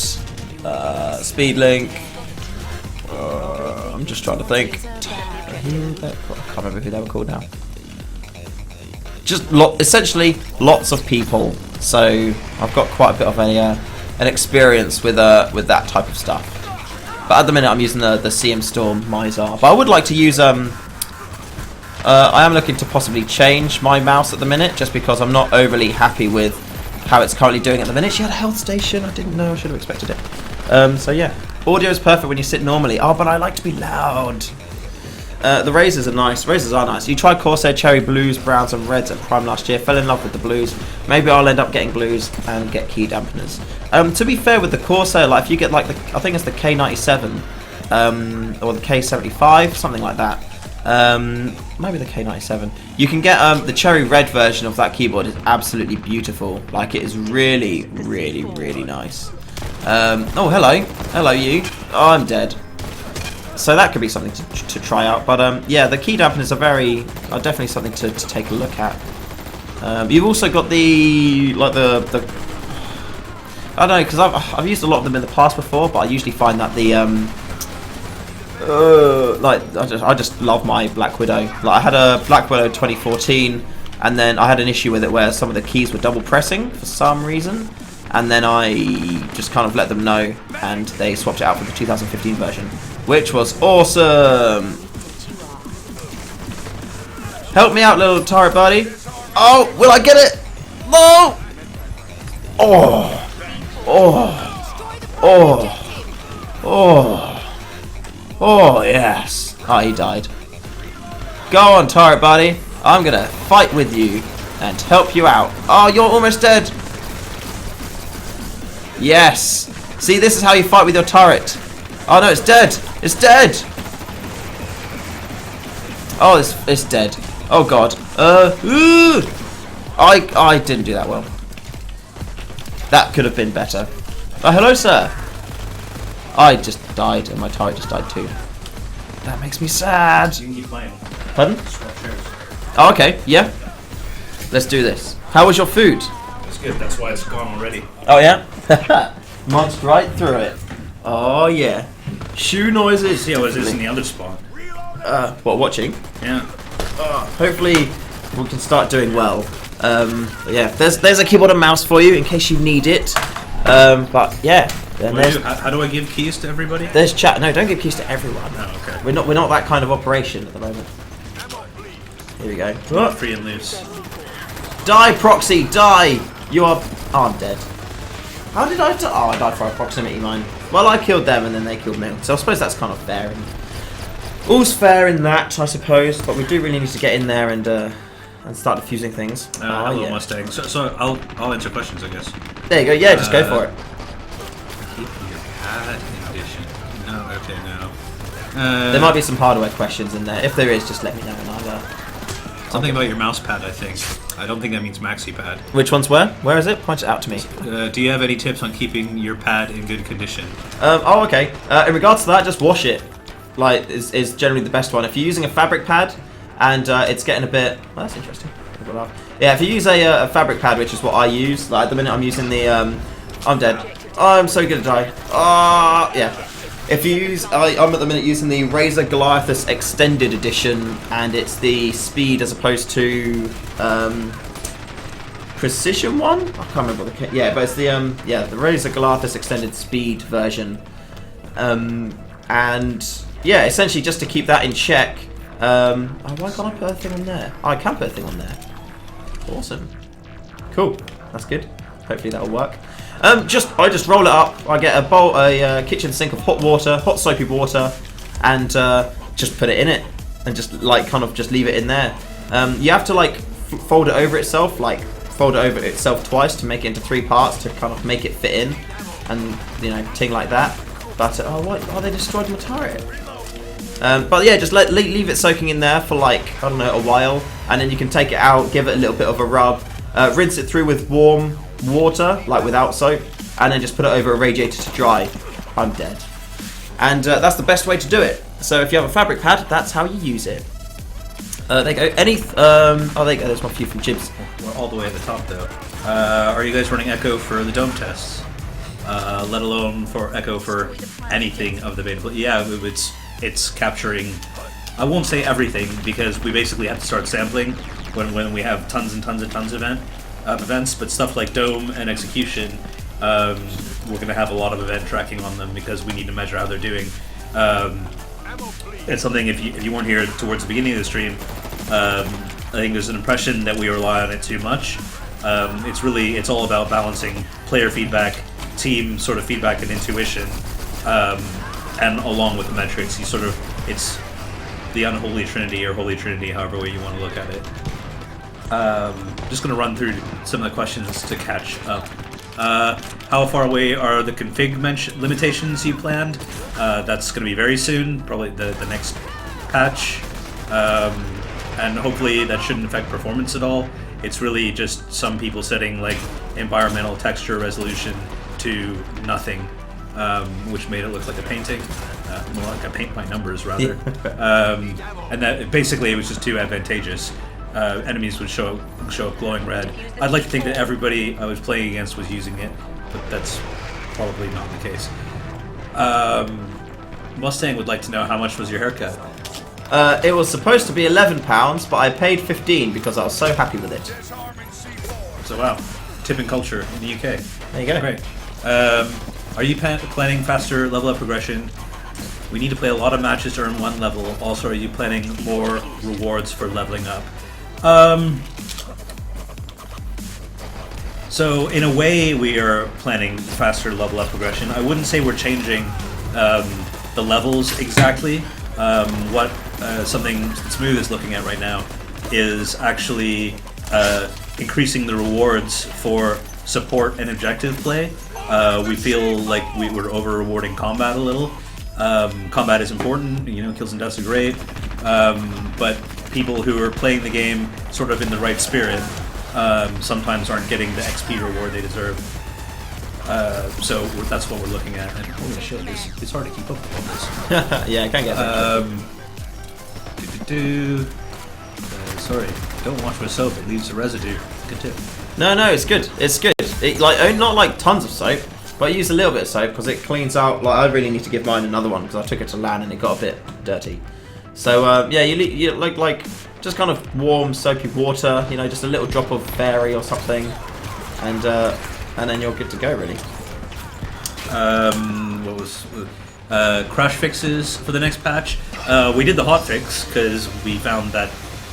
Speedlink. I'm just trying to think. I can't remember who they were called now. Just essentially lots of people. So I've got quite a bit of an experience with that type of stuff. But at the minute I'm using the CM Storm Mizar. But I would like to use I am looking to possibly change my mouse at the minute, just because I'm not overly happy with how it's currently doing at the minute. She had a health station. I didn't know. I should have expected it. So yeah, audio is perfect when you sit normally. Oh, but I like to be loud. The Razors are nice. Razors are nice. You tried Corsair Cherry Blues, Browns and Reds at Prime last year. Fell in love with the Blues. Maybe I'll end up getting Blues and get key dampeners. To be fair with the Corsair, like if you get like I think it's the K97 or the K75, something like that. Maybe the K97. You can get the Cherry Red version of that keyboard. Is absolutely beautiful. Like, it is really, really, really nice. Oh, hello you. Oh, I'm dead. So that could be something to try out. But yeah, the key dampeners are definitely something to take a look at. You've also got the I don't know, because I've used a lot of them in the past before, but I usually find that the I just love my Black Widow. Like, I had a Black Widow 2014, and then I had an issue with it where some of the keys were double pressing for some reason, and then I just kind of let them know, and they swapped it out for the 2015 version, which was awesome. Help me out, little turret buddy. Oh, will I get it? No. Oh, yes. Oh, he died. Go on, turret buddy. I'm gonna fight with you and help you out. Oh, you're almost dead. Yes. See, this is how you fight with your turret. Oh no, it's dead. It's dead. Oh, it's dead. Oh god. I didn't do that well. That could have been better. Oh, hello, sir. I just died, and my turret just died too. That makes me sad. You can keep playing. Pardon? Oh, okay. Yeah. Let's do this. How was your food? It's good. That's why it's gone already. Oh yeah. Munched right through it. Oh yeah. Shoe noises. See how it is in the other spot. What, watching? Yeah. Hopefully we can start doing well. Yeah, there's a keyboard and mouse for you in case you need it. But yeah, then how do I give keys to everybody? there's chat. No, don't give keys to everyone. Oh, okay. We're not that kind of operation at the moment. Here we go. Oh, free and loose. Die, Proxy, die! You are. Oh, I'm dead. How did I die? Oh, I died for a proximity mine. Well, I killed them and then they killed me. So I suppose that's kind of fair. And all's fair in that, I suppose. But we do really need to get in there and start diffusing things. Hello, Mustang. So I'll answer questions, I guess. There you go. Yeah, just go for it. Keep your pad condition. No, okay, no. There might be some hardware questions in there. If there is, just let me know and I'll. Something about your mouse pad, I think. I don't think that means maxi pad. Which one's where? Where is it? Point it out to me. Do you have any tips on keeping your pad in good condition? Oh, okay. In regards to that, just wash it. Like, is generally the best one. If you're using a fabric pad and it's getting a bit... Well, that's interesting. Yeah, if you use a fabric pad, which is what I use, like at the minute I'm using the... I'm dead. Oh, I'm so gonna die. Yeah. If you use... I'm at the minute using the Razer Goliathus Extended Edition, and it's the speed as opposed to... Precision one? I can't remember what the... Yeah, but it's the the Razer Goliathus Extended Speed version. And... Yeah, essentially just to keep that in check. Why can't I put a thing on there? Oh, I can put a thing on there. Awesome. Cool. That's good. Hopefully that'll work. I just roll it up. I get a kitchen sink of hot water, hot soapy water, and just put it in it, and just just leave it in there. You have to fold it over itself, fold it over itself twice to make it into 3 parts to kind of make it fit in, and ting like that. But they destroyed my turret. But yeah, just leave it soaking in there for I don't know, a while, and then you can take it out, give it a little bit of a rub, rinse it through with warm water, without soap, and then just put it over a radiator to dry, I'm dead. And that's the best way to do it. So if you have a fabric pad, that's how you use it. There you go. Oh, there you go. There's my few from Jibs. We're all the way at the top, though. Are you guys running Echo for the dome tests? Let alone for Echo for anything of the beta? Yeah, it's capturing. I won't say everything because we basically have to start sampling when we have tons and tons and tons of events. But stuff like dome and execution, we're going to have a lot of event tracking on them because we need to measure how they're doing. It's something if you weren't here towards the beginning of the stream, I think there's an impression that we rely on it too much. It's all about balancing player feedback, team sort of feedback and intuition, and along with the metrics, it's the unholy trinity or holy trinity, however way you want to look at it. Just going to run through some of the questions to catch up. How far away are the config limitations you planned? That's going to be very soon, probably the next patch, and hopefully that shouldn't affect performance at all. It's really just some people setting like environmental texture resolution to nothing, which made it look like a painting, more like a paint by numbers rather. And that basically it was just too advantageous. Enemies would show up glowing red. I'd like to think that everybody I was playing against was using it, but that's probably not the case. Mustang would like to know how much was your haircut? It was supposed to be £11, but I paid 15 because I was so happy with it. So wow, tipping culture in the UK. There you go. Great. Are you planning faster level up progression? We need to play a lot of matches to earn one level. Also, are you planning more rewards for leveling up? So in a way, we are planning faster level up progression. I wouldn't say we're changing the levels exactly. What something Smooth is looking at right now is actually increasing the rewards for support and objective play. We feel like we were over-rewarding combat a little. Combat is important, kills and deaths are great, but people who are playing the game sort of in the right spirit sometimes aren't getting the XP reward they deserve. So that's what we're looking at, and holy shit, it's hard to keep up with all this. Yeah, I can't get that. Sorry, don't wash with soap, it leaves a residue. Good tip. No, it's good. It's good. Not like tons of soap, but I use a little bit of soap because it cleans out. Like I really need to give mine another one because I took it to LAN and it got a bit dirty. So yeah, you like just kind of warm soapy water, just a little drop of fairy or something, and then you're good to go really. What was crash fixes for the next patch? We did the hot fix because we found that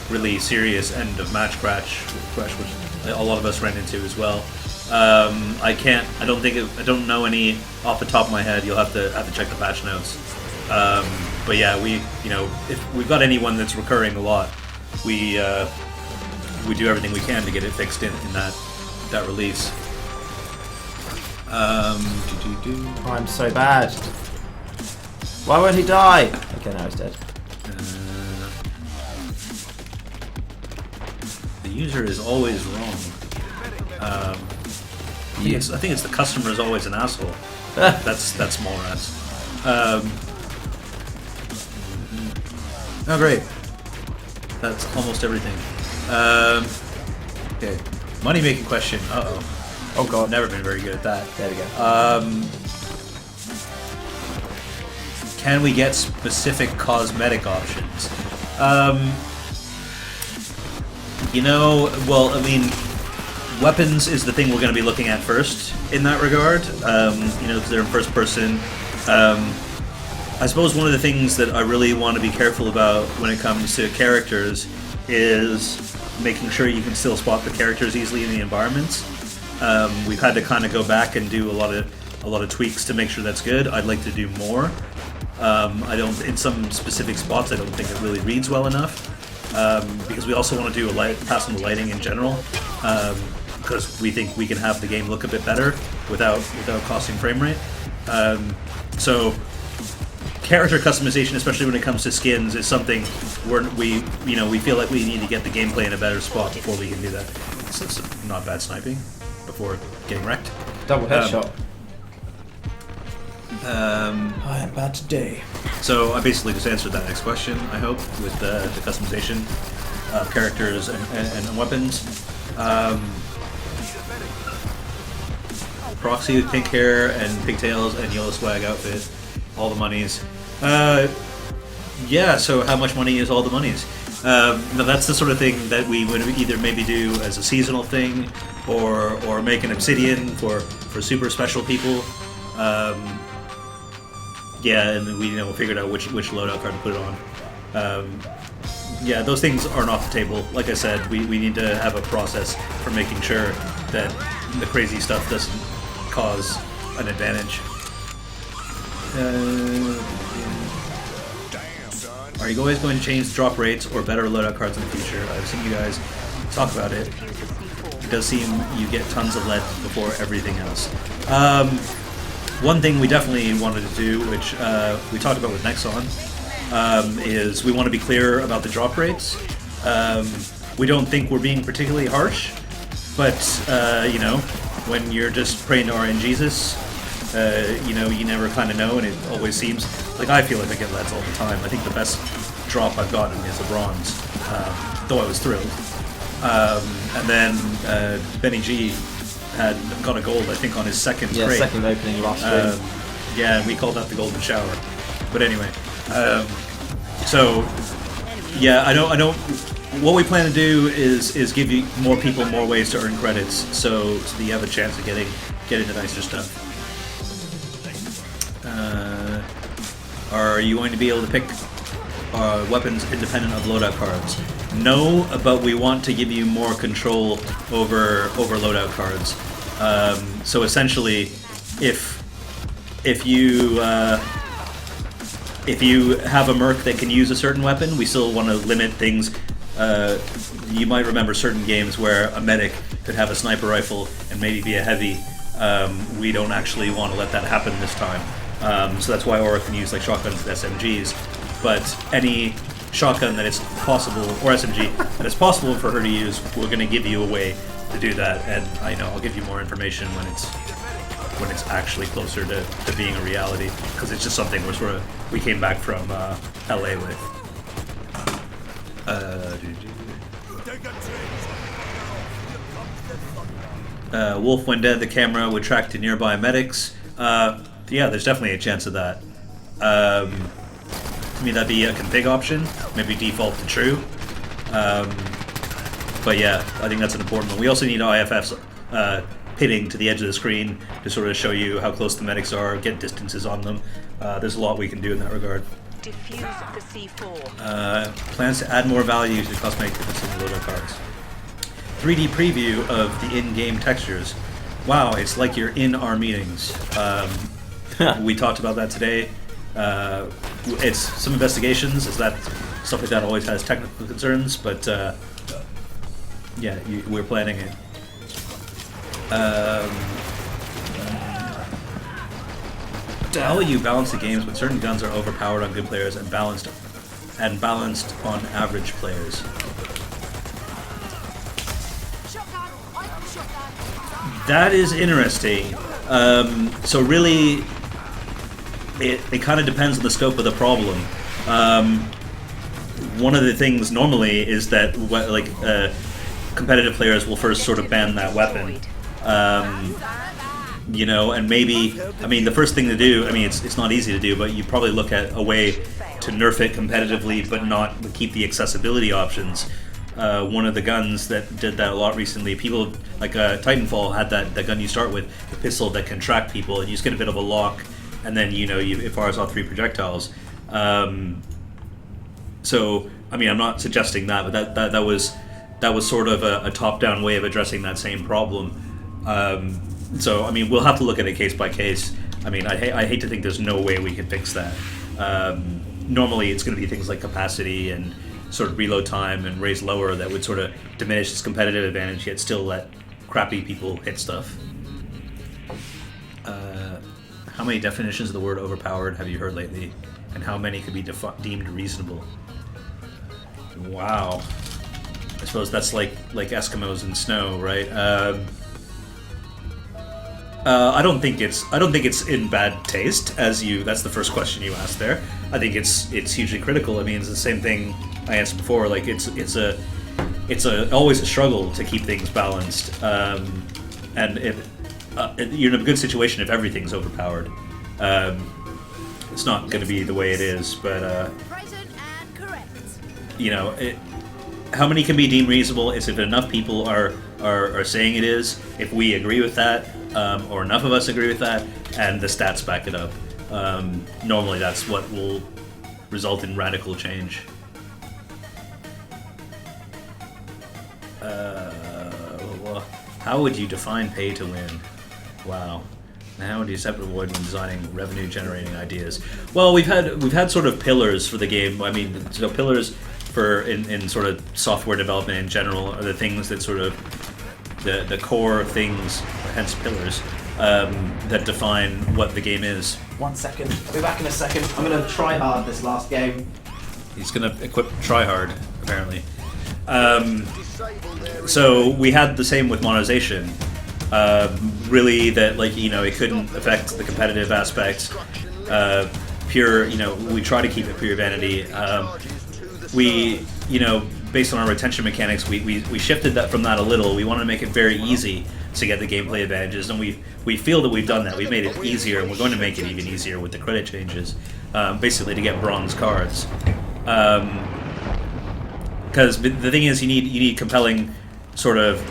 really serious end of match crash, which a lot of us ran into as well. I don't know any off the top of my head. You'll have to check the patch notes. But yeah, if we've got anyone that's recurring a lot, we do everything we can to get it fixed in that release. I'm so bad. Why won't he die? Okay, now he's dead. The user is always wrong. I think it's the customer is always an asshole. That's Molras. Oh great. That's almost everything. Okay. Money making question. Oh god. Never been very good at that. There we go. Can we get specific cosmetic options? Well, I mean, weapons is the thing we're going to be looking at first in that regard. They're in first person. I suppose one of the things that I really want to be careful about when it comes to characters is making sure you can still spot the characters easily in the environments. We've had to kind of go back and do a lot of tweaks to make sure that's good. I'd like to do more. In some specific spots, I don't think it really reads well enough. Because we also want to do pass on the lighting in general. Because we think we can have the game look a bit better without costing frame rate. So character customization, especially when it comes to skins, is something we feel like we need to get the gameplay in a better spot before we can do that. It's not bad sniping before getting wrecked. Double headshot. I am bad today. So I basically just answered that next question, I hope, with the customization of characters and weapons. Proxy with pink hair and pigtails and yellow swag outfit. All the monies. Yeah, so how much money is all the monies? Now that's the sort of thing that we would either maybe do as a seasonal thing or make an obsidian for super special people. Yeah, and then we'll figure out which loadout card to put it on. Yeah, those things aren't off the table. Like I said, we need to have a process for making sure that the crazy stuff doesn't cause an advantage. Are you guys going to change drop rates or better loadout cards in the future? I've seen you guys talk about it. It does seem you get tons of lead before everything else. One thing we definitely wanted to do, which we talked about with Nexon, is we want to be clear about the drop rates. We don't think we're being particularly harsh, but when you're just praying to RNGesus, you never kind of know, and it always seems like I feel like I get leads all the time. I think the best drop I've gotten is a bronze, though I was thrilled. And then Benny G had got a gold, I think, on his second crate. Second opening last stream. Yeah, and we called that the golden shower. But anyway, so yeah, I don't. What we plan to do is give you more people more ways to earn credits, so that you have a chance of getting the nicer stuff. Are you going to be able to pick weapons independent of loadout cards? No, but we want to give you more control over loadout cards. So essentially, if you have a merc that can use a certain weapon, we still want to limit things. You might remember certain games where a medic could have a sniper rifle and maybe be a heavy. We don't actually want to let that happen this time. So that's why Aura can use like shotguns and SMGs. But any shotgun that it's possible, or SMG, that it's possible for her to use, we're going to give you a way to do that. And I'll give you more information when it's actually closer to being a reality, because it's just something we came back from LA with. Wolf, when dead, the camera would track to nearby medics. Yeah, there's definitely a chance of that. To me, that'd be a config option, maybe default to true. But yeah, I think that's an important one. We also need IFFs pitting to the edge of the screen to sort of show you how close the medics are, get distances on them. There's a lot we can do in that regard. Diffuse the C4. Plans to add more value to cosmetic difference in the loadout cards. 3D preview of the in-game textures. Wow, it's like you're in our meetings. We talked about that today. It's some investigations, is that stuff like that always has technical concerns, but yeah, we're planning it. How will you balance the games when certain guns are overpowered on good players and balanced on average players? That is interesting. So really, it kind of depends on the scope of the problem. One of the things normally is that competitive players will first sort of ban that weapon. And maybe, the first thing to do, it's not easy to do, but you probably look at a way to nerf it competitively, but not keep the accessibility options. One of the guns that did that a lot recently, people like Titanfall had that gun you start with, the pistol that can track people, and you just get a bit of a lock, and then it fires off 3 projectiles. So I'm not suggesting that, but that was sort of a top-down way of addressing that same problem. So we'll have to look at it case by case. I hate to think there's no way we can fix that. Normally, it's going to be things like capacity and sort of reload time and raise lower that would sort of diminish its competitive advantage, yet still let crappy people hit stuff. How many definitions of the word overpowered have you heard lately, and how many could be deemed reasonable? Wow. I suppose that's like Eskimos in snow, right? I don't think it's in bad taste. That's the first question you asked there. I think it's hugely critical. I mean, it's the same thing I answered before. Like it's always a struggle to keep things balanced. And you're in a good situation if everything's overpowered. It's not going to be the way it is, but Present and correct. you know, how many can be deemed reasonable is if enough people are saying it is, if we agree with that, or enough of us agree with that, and the stats back it up. Normally that's what will result in radical change. Well, how would you define pay to win? Wow. How would you separate avoid when designing revenue-generating ideas? Well, we've had sort of pillars for the game. I mean, so pillars for in sort of software development in general are the things that sort of the core things, hence pillars, that define what the game is. 1 second. I'll be back in a second. I'm gonna try hard this last game. He's gonna equip Tryhard, apparently. So we had the same with monetization. Really, that like it couldn't affect the competitive aspects. Pure, we try to keep it pure vanity. We, based on our retention mechanics, we shifted that from that a little. We wanted to make it very easy to get the gameplay advantages, and we feel that we've done that. We've made it easier, and we're going to make it even easier with the credit changes, basically to get bronze cards. Because the thing is, you need compelling sort of,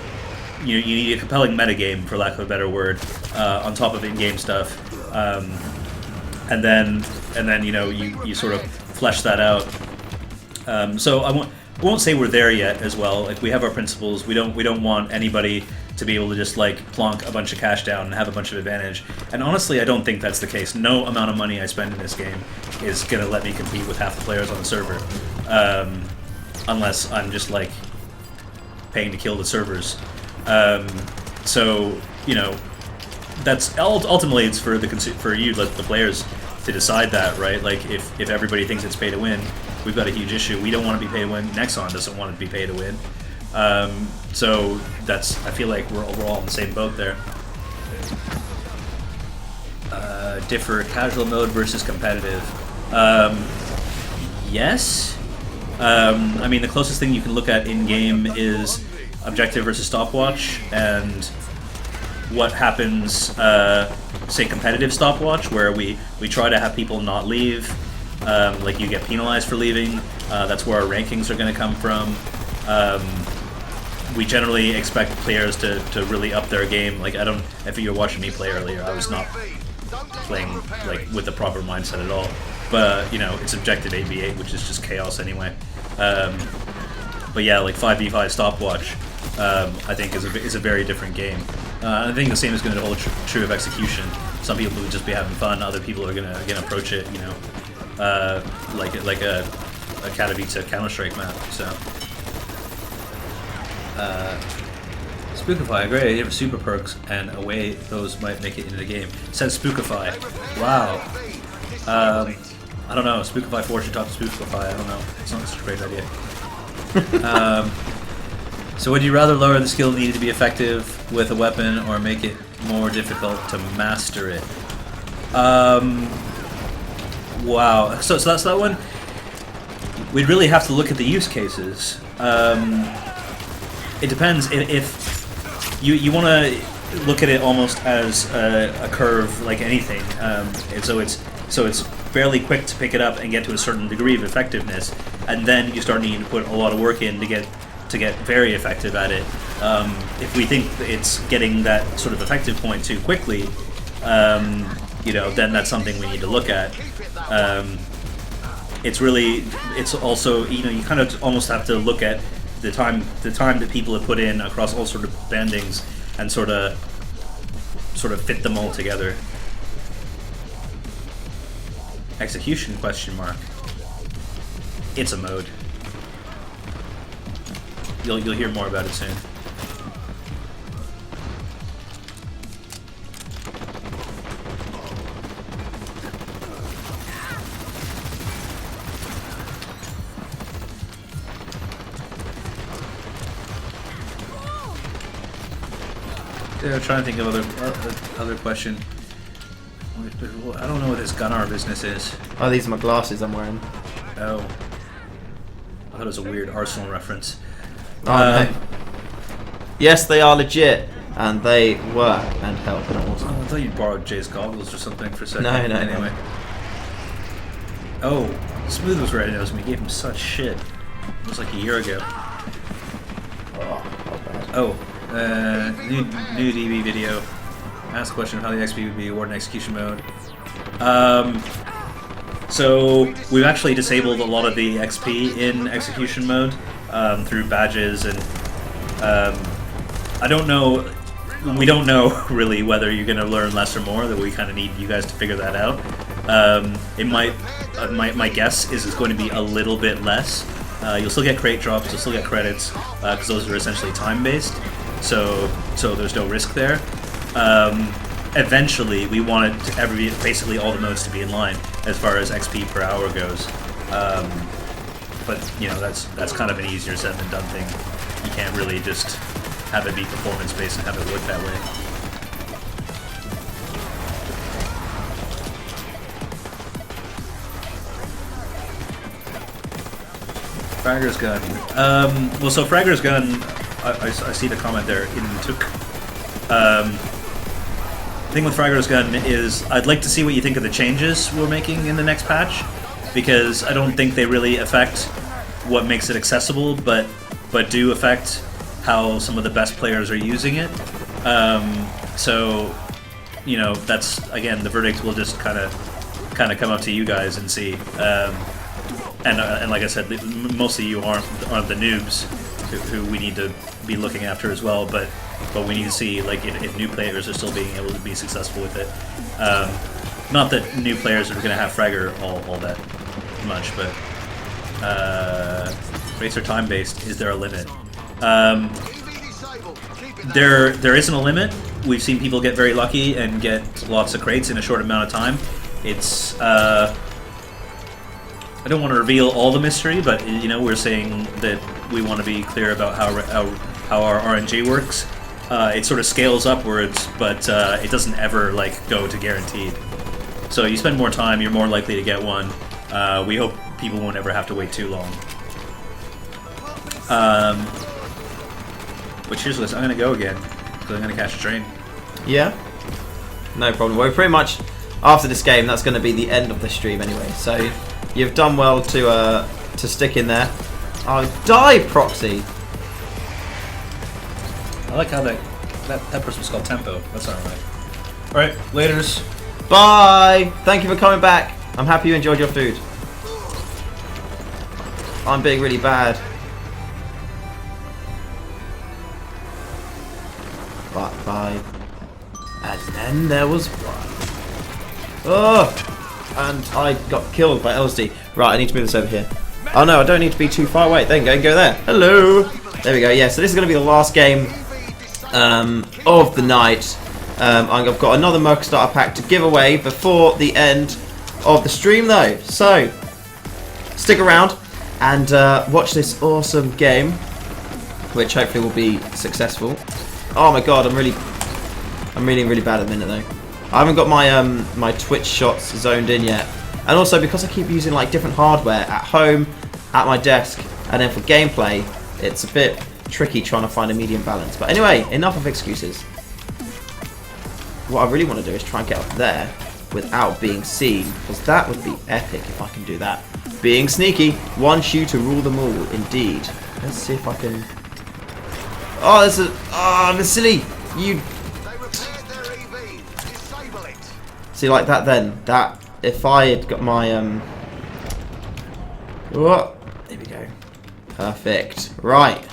you need a compelling metagame, for lack of a better word, on top of in-game stuff, and then you sort of flesh that out. So I won't say we're there yet as well. Like, we have our principles. We don't want anybody to be able to just like plonk a bunch of cash down and have a bunch of advantage. And honestly, I don't think that's the case. No amount of money I spend in this game is gonna let me compete with half the players on the server, unless I'm just like paying to kill the servers. So that's ultimately it's for you, like the players, to decide that, right? Like if everybody thinks it's pay to win, we've got a huge issue. We don't want to be pay to win. Nexon doesn't want to be pay to win. So I feel like we're all in the same boat there. Differ casual mode versus competitive. Yes. I mean, the closest thing you can look at in game is objective versus stopwatch, and what happens, say competitive stopwatch, where we try to have people not leave, like you get penalized for leaving. That's where our rankings are going to come from. We generally expect players to really up their game. Like, if you were watching me play earlier, I was not playing like with the proper mindset at all. But it's objective 8v8, which is just chaos anyway. But yeah, like 5v5 stopwatch, I think is a very different game. I think the same is going to hold true of execution. Some people will just be having fun. Other people are going to approach it, like a Katowice Counter-Strike map. So. Spookify, I agree. You have super perks, and a way those might make it into the game. Says Spookify. Wow. I don't know. Spookify 4 should talk to Spookify. I don't know. It's not such a great idea. So would you rather lower the skill needed to be effective with a weapon, or make it more difficult to master it? Wow. So that's that one. We'd really have to look at the use cases. It depends. If you want to look at it almost as a curve, like anything, and so it's fairly quick to pick it up and get to a certain degree of effectiveness, and then you start needing to put a lot of work in to get very effective at it. If we think it's getting that sort of effective point too quickly, then that's something we need to look at. It's also, you kind of almost have to look at the time that people have put in across all sort of bandings and sort of fit them all together. Execution ? It's a mode. You'll hear more about it soon. Yeah, I'm trying to think of other question. I don't know what this Gunnar business is. Oh, these are my glasses I'm wearing. Oh. I thought it was a weird Arsenal reference. Oh, no. Yes, they are legit, and they work and help and are awesome. I thought you borrowed Jay's goggles or something for a second. No. Anyway. Oh, Smooth was right. Knows me. Gave him such shit. It was like a year ago. Oh, new DB video. Ask a question of how the XP would be awarded in execution mode. So we've actually disabled a lot of the XP in execution mode through badges, and I don't know. We don't know really whether you're going to learn less or more. That we kind of need you guys to figure that out. It might. My guess is it's going to be a little bit less. You'll still get crate drops. You'll still get credits because those are essentially time based. So there's no risk there. Eventually, we want it to basically all the modes to be in line as far as XP per hour goes. But you know that's kind of an easier said than done thing. You can't really just have it be performance based and have it work that way. Fragger's gun. Well, so Fragger's gun. I see the comment there. In took. The thing with Fragger's gun is I'd like to see what you think of the changes we're making in the next patch, because I don't think they really affect what makes it accessible, but do affect how some of the best players are using it. So, you know, that's again the verdict will just kind of come up to you guys and see. And like I said, most of you aren't the noobs who we need to be looking after as well, but we need to see like if new players are still being able to be successful with it. Not that new players are going to have Fragger all that much, but rates are time based. Is there a limit? There isn't a limit. We've seen people get very lucky and get lots of crates in a short amount of time. It's I don't want to reveal all the mystery, but you know we're saying that we want to be clear about how our RNG works. It sort of scales upwards, but it doesn't ever like go to guaranteed. So you spend more time, you're more likely to get one. We hope people won't ever have to wait too long. But here's this. I'm gonna go again because I'm gonna catch a train. Yeah, no problem. Well, pretty much after this game, that's going to be the end of the stream anyway. So you've done well to stick in there. Oh, die, Proxy! I like how that person was called Tempo. That's not right. All right, laters. Bye. Thank you for coming back. I'm happy you enjoyed your food. I'm being really bad. Bye. And then there was one. Oh! And I got killed by LSD. Right, I need to move this over here. Oh no, I don't need to be too far away. Then go there. Hello! There we go. Yeah, so this is going to be the last game of the night. I've got another Merc Starter Pack to give away before the end of the stream though. So, stick around and watch this awesome game, which hopefully will be successful. Oh my god, I'm really bad at the minute though. I haven't got my my Twitch shots zoned in yet, and also because I keep using like different hardware at home, at my desk, and then for gameplay, it's a bit tricky trying to find a medium balance. But anyway, enough of excuses. What I really want to do is try and get up there without being seen, because that would be epic if I can do that. Being sneaky, one shoe to rule them all, indeed. Let's see if I can. Oh, there's a. Oh, Vasily, you. They repaired their EV. Disable it. See, like that then. That. If I had got my. Oh, there we go. Perfect. Right.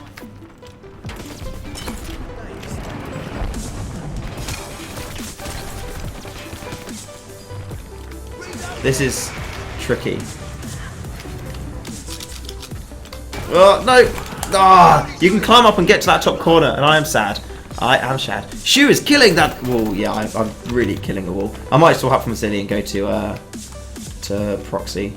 This is tricky. Oh, no! Ah, you can climb up and get to that top corner, and I am sad. I am sad. Shu is killing that wall. Yeah, I'm really killing a wall. I might swap from Vasily and go to Proxy.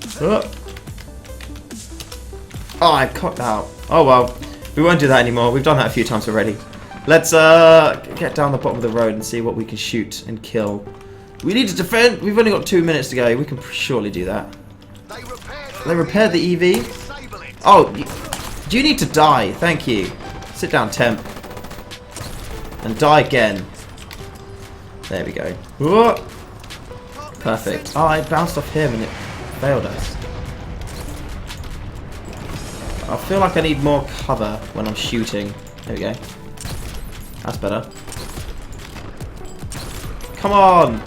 Oh, I cocked out. Oh well, we won't do that anymore. We've done that a few times already. Let's get down the bottom of the road and see what we can shoot and kill. We need to defend. We've only got 2 minutes to go. We can surely do that. They repaired the EV. Oh, do you need to die? Thank you. Sit down, temp. And die again. There we go. Whoa. Perfect. Oh, I bounced off him and it failed us. I feel like I need more cover when I'm shooting. There we go. That's better. Come on!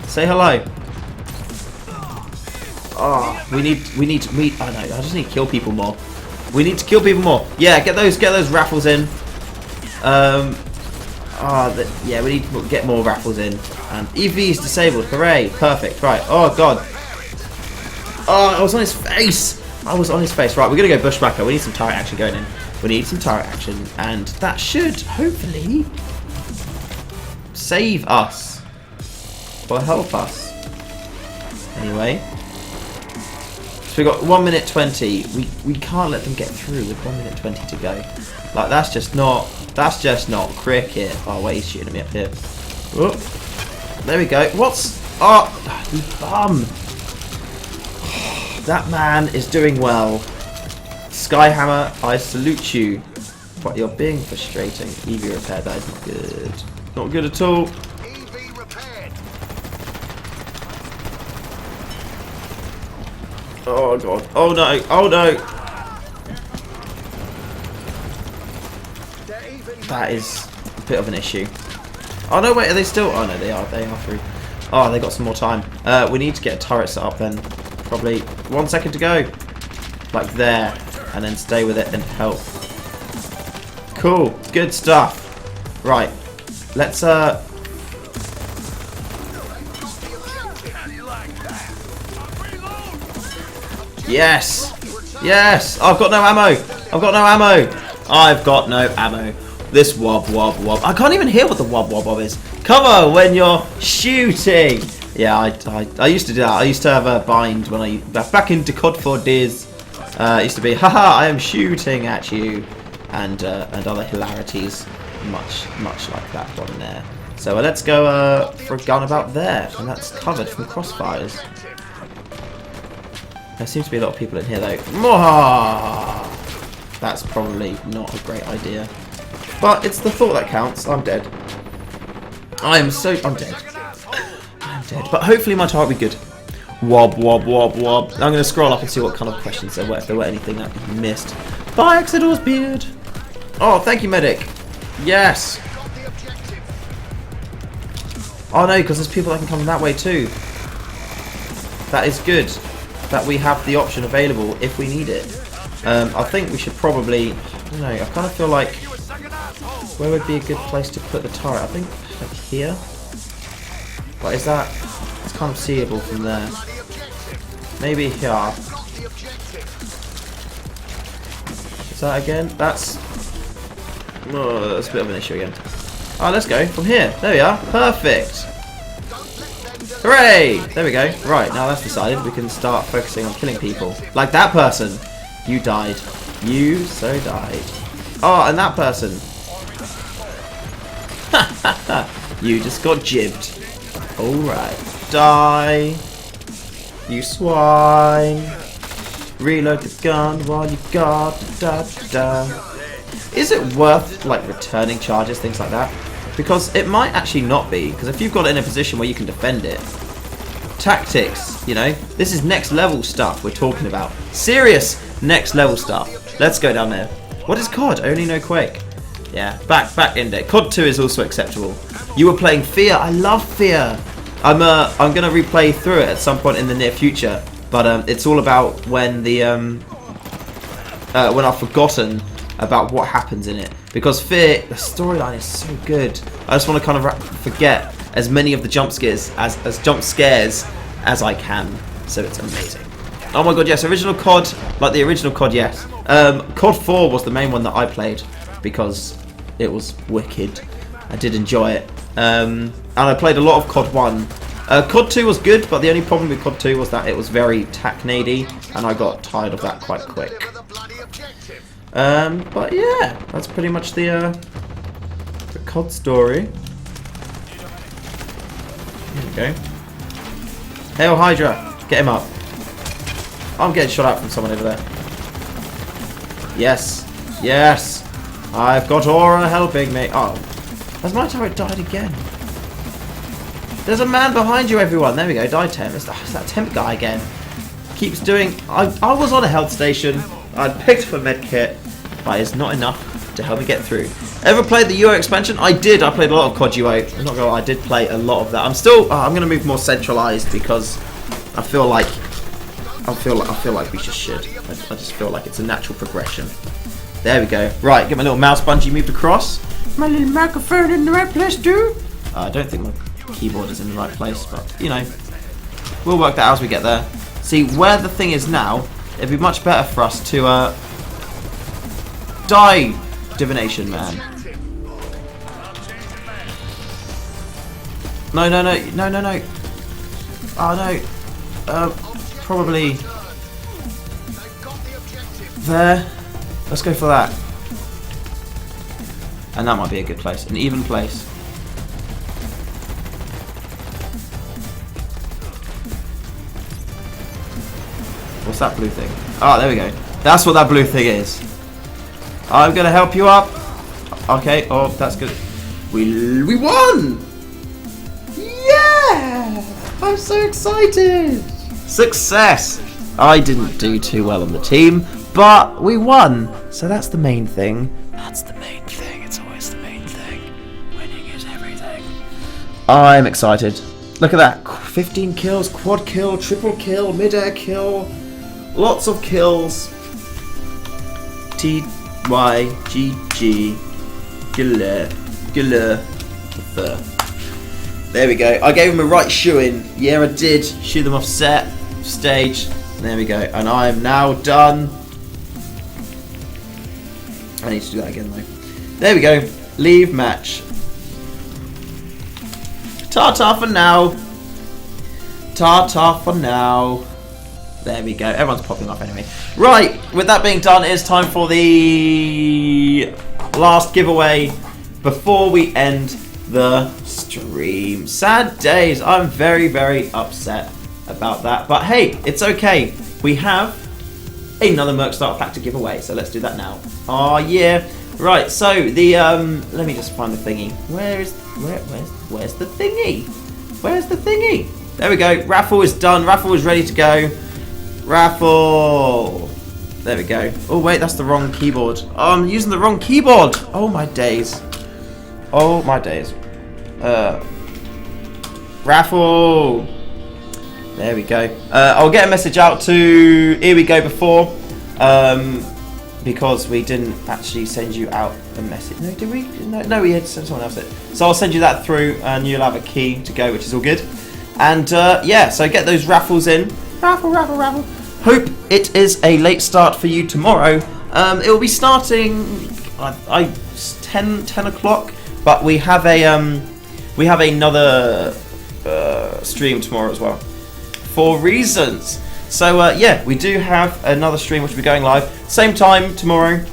Say hello. Oh, we need, I know, I just need to kill people more. We need to kill people more. Yeah, get those raffles in. Yeah, we need to get more raffles in. And EV is disabled. Hooray! Perfect. Right. Oh god. Oh, I was on his face. I was on his face. Right, we're gonna go bushwhacker. We need some turret action going in. We need some turret action, and that should hopefully save us or help us. Anyway, so we got 1 minute 20. We can't let them get through with 1 minute 20 to go. Like that's just not cricket. Oh wait, he's shooting at me up here. Whoop. There we go. What's you bum? That man is doing well. Skyhammer, I salute you. But you're being frustrating. EV repair, that is not good. Not good at all. EV repaired. Oh god. Oh no. Oh no. That is a bit of an issue. Oh no, wait, are they still? Oh no, they are through. Oh, they got some more time. We need to get a turret set up then. Probably 1 second to go. Like there. And then stay with it and help. Cool. Good stuff. Right. Let's Yes! Yes! I've got no ammo! I've got no ammo! I've got no ammo. This wob wob wob. I can't even hear what the wob wob wob is. Cover when you're shooting! Yeah, I used to do that. I used to have a bind when back into COD 4 days. It used to be, haha, I am shooting at you, and other hilarities, much like that one there. So let's go for a gun about there, and that's covered from crossfires. There seems to be a lot of people in here though. Mwah! That's probably not a great idea, but it's the thought that counts. I'm dead. I'm dead. I'm dead. But hopefully my turret will be good. Wob, wob, wob, wob. I'm going to scroll up and see what kind of questions there were, if there were anything that we missed. Bye, Exodus Beard. Oh, thank you, medic. Yes. Oh no, because there's people that can come that way too. That is good. That we have the option available if we need it. I think we should probably, I don't know, I kind of feel like, where would be a good place to put the turret? I think like here. But is that, it's kind of seeable from there. Maybe here. Is that again? That's a bit of an issue again. Oh, let's go from here. There we are. Perfect. Hooray! There we go. Right, now that's decided. We can start focusing on killing people. Like that person. You died. You so died. Oh, and that person. You just got jibbed. Alright. Die. You swine. Reload the gun while you got da. Is it worth like returning charges, things like that? Because it might actually not be, because if you've got it in a position where you can defend it. Tactics, you know, this is next level stuff we're talking about. Serious next level stuff. Let's go down there. What is COD? Only no Quake. Yeah, back in there. COD 2 is also acceptable. You were playing Fear. I love Fear. I'm gonna replay through it at some point in the near future. But it's all about when the when I've forgotten about what happens in it. Because Fear, the storyline is so good. I just want to kind of forget as many of the jump scares as I can. So it's amazing. Oh my god, yes, original COD, like the original COD, yes. COD 4 was the main one that I played because it was wicked. I did enjoy it. And I played a lot of COD 1. COD 2 was good, but the only problem with COD 2 was that it was very tacknady, and I got tired of that quite quick. But yeah, that's pretty much the COD story. Here we go. Hail Hydra, get him up. I'm getting shot at from someone over there. Yes, yes. I've got Aura helping me. Oh, that's my turret died again. There's a man behind you, everyone. There we go, died Temp. It's that Temp guy again. Keeps doing... I was on a health station. I picked up a med kit, but it's not enough to help me get through. Ever played the UO expansion? I did. I played a lot of COD UO. I'm not gonna lie, I did play a lot of that. I'm still... I'm gonna move more centralized because I feel like we just should. I just feel like it's a natural progression. There we go. Right, get my little mouse bungee moved across. My little microphone in the right place too. I don't think my keyboard is in the right place, but you know, we'll work that out as we get there. See, where the thing is now, it'd be much better for us to die, Divination Man. No. Oh no. Probably there. Let's go for that. And that might be a good place, an even place. What's that blue thing? Oh, there we go. That's what that blue thing is. I'm gonna help you up. Okay. Oh, that's good. We won! Yeah! I'm so excited. Success. I didn't do too well on the team, but we won. So that's the main thing. That's the main thing. It's always the main thing. Winning is everything. I'm excited. Look at that. 15 kills, quad kill, triple kill, mid-air kill. Lots of kills. TYGG. There we go. I gave him a right shoe in. Yeah, I did. Shoot them off set, stage. There we go. And I am now done. I need to do that again though. There we go. Leave match. Ta-ta for now. Ta-ta for now. There we go. Everyone's popping off anyway. Right. With that being done, it's time for the last giveaway before we end the stream. Sad days. I'm very, very upset about that. But hey, it's okay. We have another Merc Starter Pack to give away. So let's do that now. Oh yeah. Right. So the let me just find the thingy. Where's the thingy? Where's the thingy? There we go. Raffle is done. Raffle is ready to go. Raffle. There we go. Oh wait, that's the wrong keyboard. Oh, I'm using the wrong keyboard. Oh my days. Oh my days. Raffle. There we go. I'll get a message out to Here We Go before, because we didn't actually send you out a message. No, did we? No, we had to send someone else it. So I'll send you that through, and you'll have a key to go, which is all good. And yeah, so get those raffles in. Raffle. Hope it is a late start for you tomorrow. It will be starting 10 o'clock, but we have another stream tomorrow as well for reasons. So yeah, we do have another stream which will be going live same time tomorrow.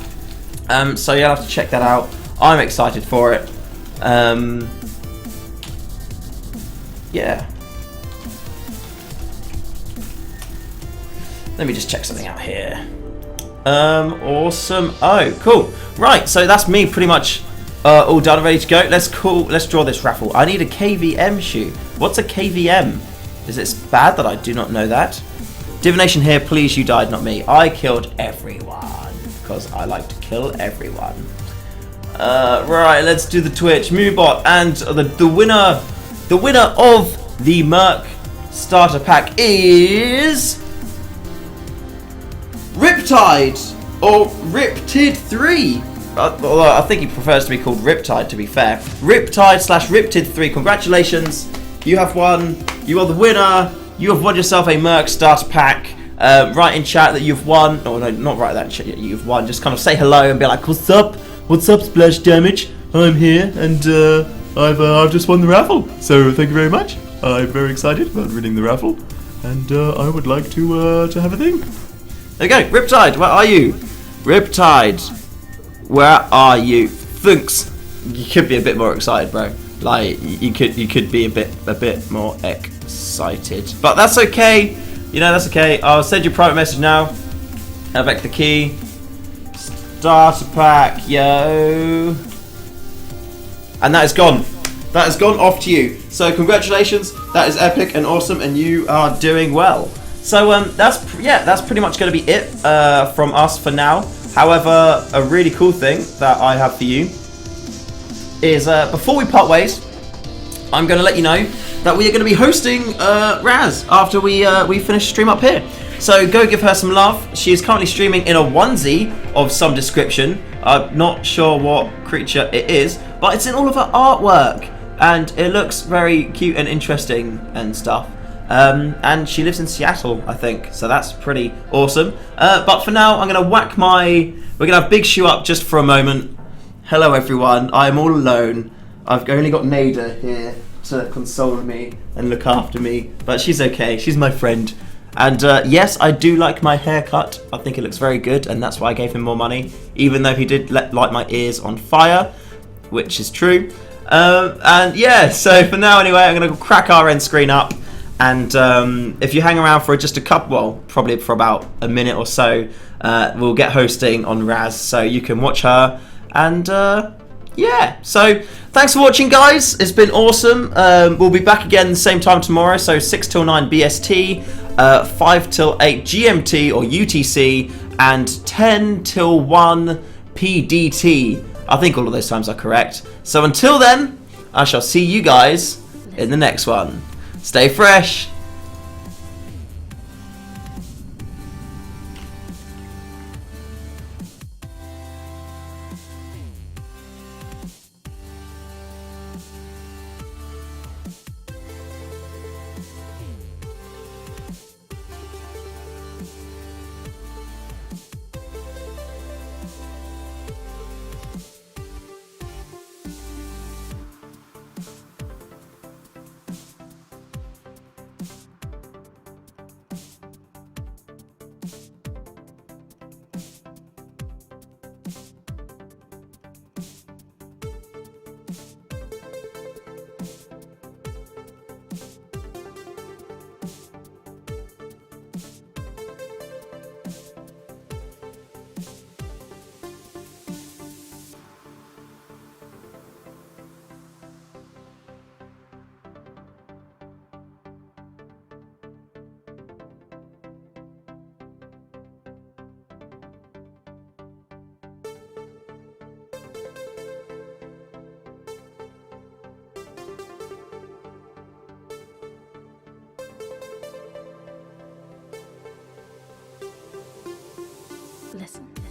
So you'll have to check that out. I'm excited for it. Yeah. Let me just check something out here. Awesome. Oh, cool. Right, so that's me pretty much all done and ready to go. Let's draw this raffle. I need a KVM shoe. What's a KVM? Is it bad that I do not know that? Divination here, please, you died, not me. I killed everyone because I like to kill everyone. Right, let's do the Twitch Moobot, and the winner of the Merc starter pack is Riptide, or Riptid3. Although I think he prefers to be called Riptide, to be fair. Riptide/Riptid3. Congratulations, you have won. You are the winner. You have won yourself a Merc starter pack. Write in chat that you've won. Oh no, not write that in chat. You've won. Just kind of say hello and be like, "What's up? What's up, Splash Damage? I'm here, and I've just won the raffle. So thank you very much. I'm very excited about winning the raffle, and I would like to have a thing." There you go, Riptide, where are you? Riptide, where are you? Thanks. You could be a bit more excited, bro. Like you could be a bit more excited, but that's okay. You know, that's okay. I'll send you a private message now. Avec the key. Starter pack, yo. And that is gone. That has gone off to you. So congratulations. That is epic and awesome, and you are doing well. So that's pretty much going to be it from us for now. However, a really cool thing that I have for you is before we part ways, I'm going to let you know that we are going to be hosting Raz after we finish stream up here. So go give her some love. She is currently streaming in a onesie of some description. I'm not sure what creature it is, but it's in all of her artwork, and it looks very cute and interesting and stuff. And she lives in Seattle, I think, so that's pretty awesome. But for now, I'm going to whack we're going to have Big Shoe up just for a moment. Hello everyone, I am all alone. I've only got Nada here to console me and look after me, but she's okay, she's my friend. And yes, I do like my haircut. I think it looks very good, and that's why I gave him more money, even though he did light my ears on fire, which is true. And yeah, so for now anyway, I'm going to crack our end screen up. And if you hang around for just a couple, well, probably for about a minute or so, we'll get hosting on Raz, so you can watch her. And yeah, so thanks for watching, guys. It's been awesome. We'll be back again the same time tomorrow, so 6 till 9 BST, 5 till 8 GMT or UTC, and 10 till 1 PDT. I think all of those times are correct. So until then, I shall see you guys in the next one. Stay fresh. Listen.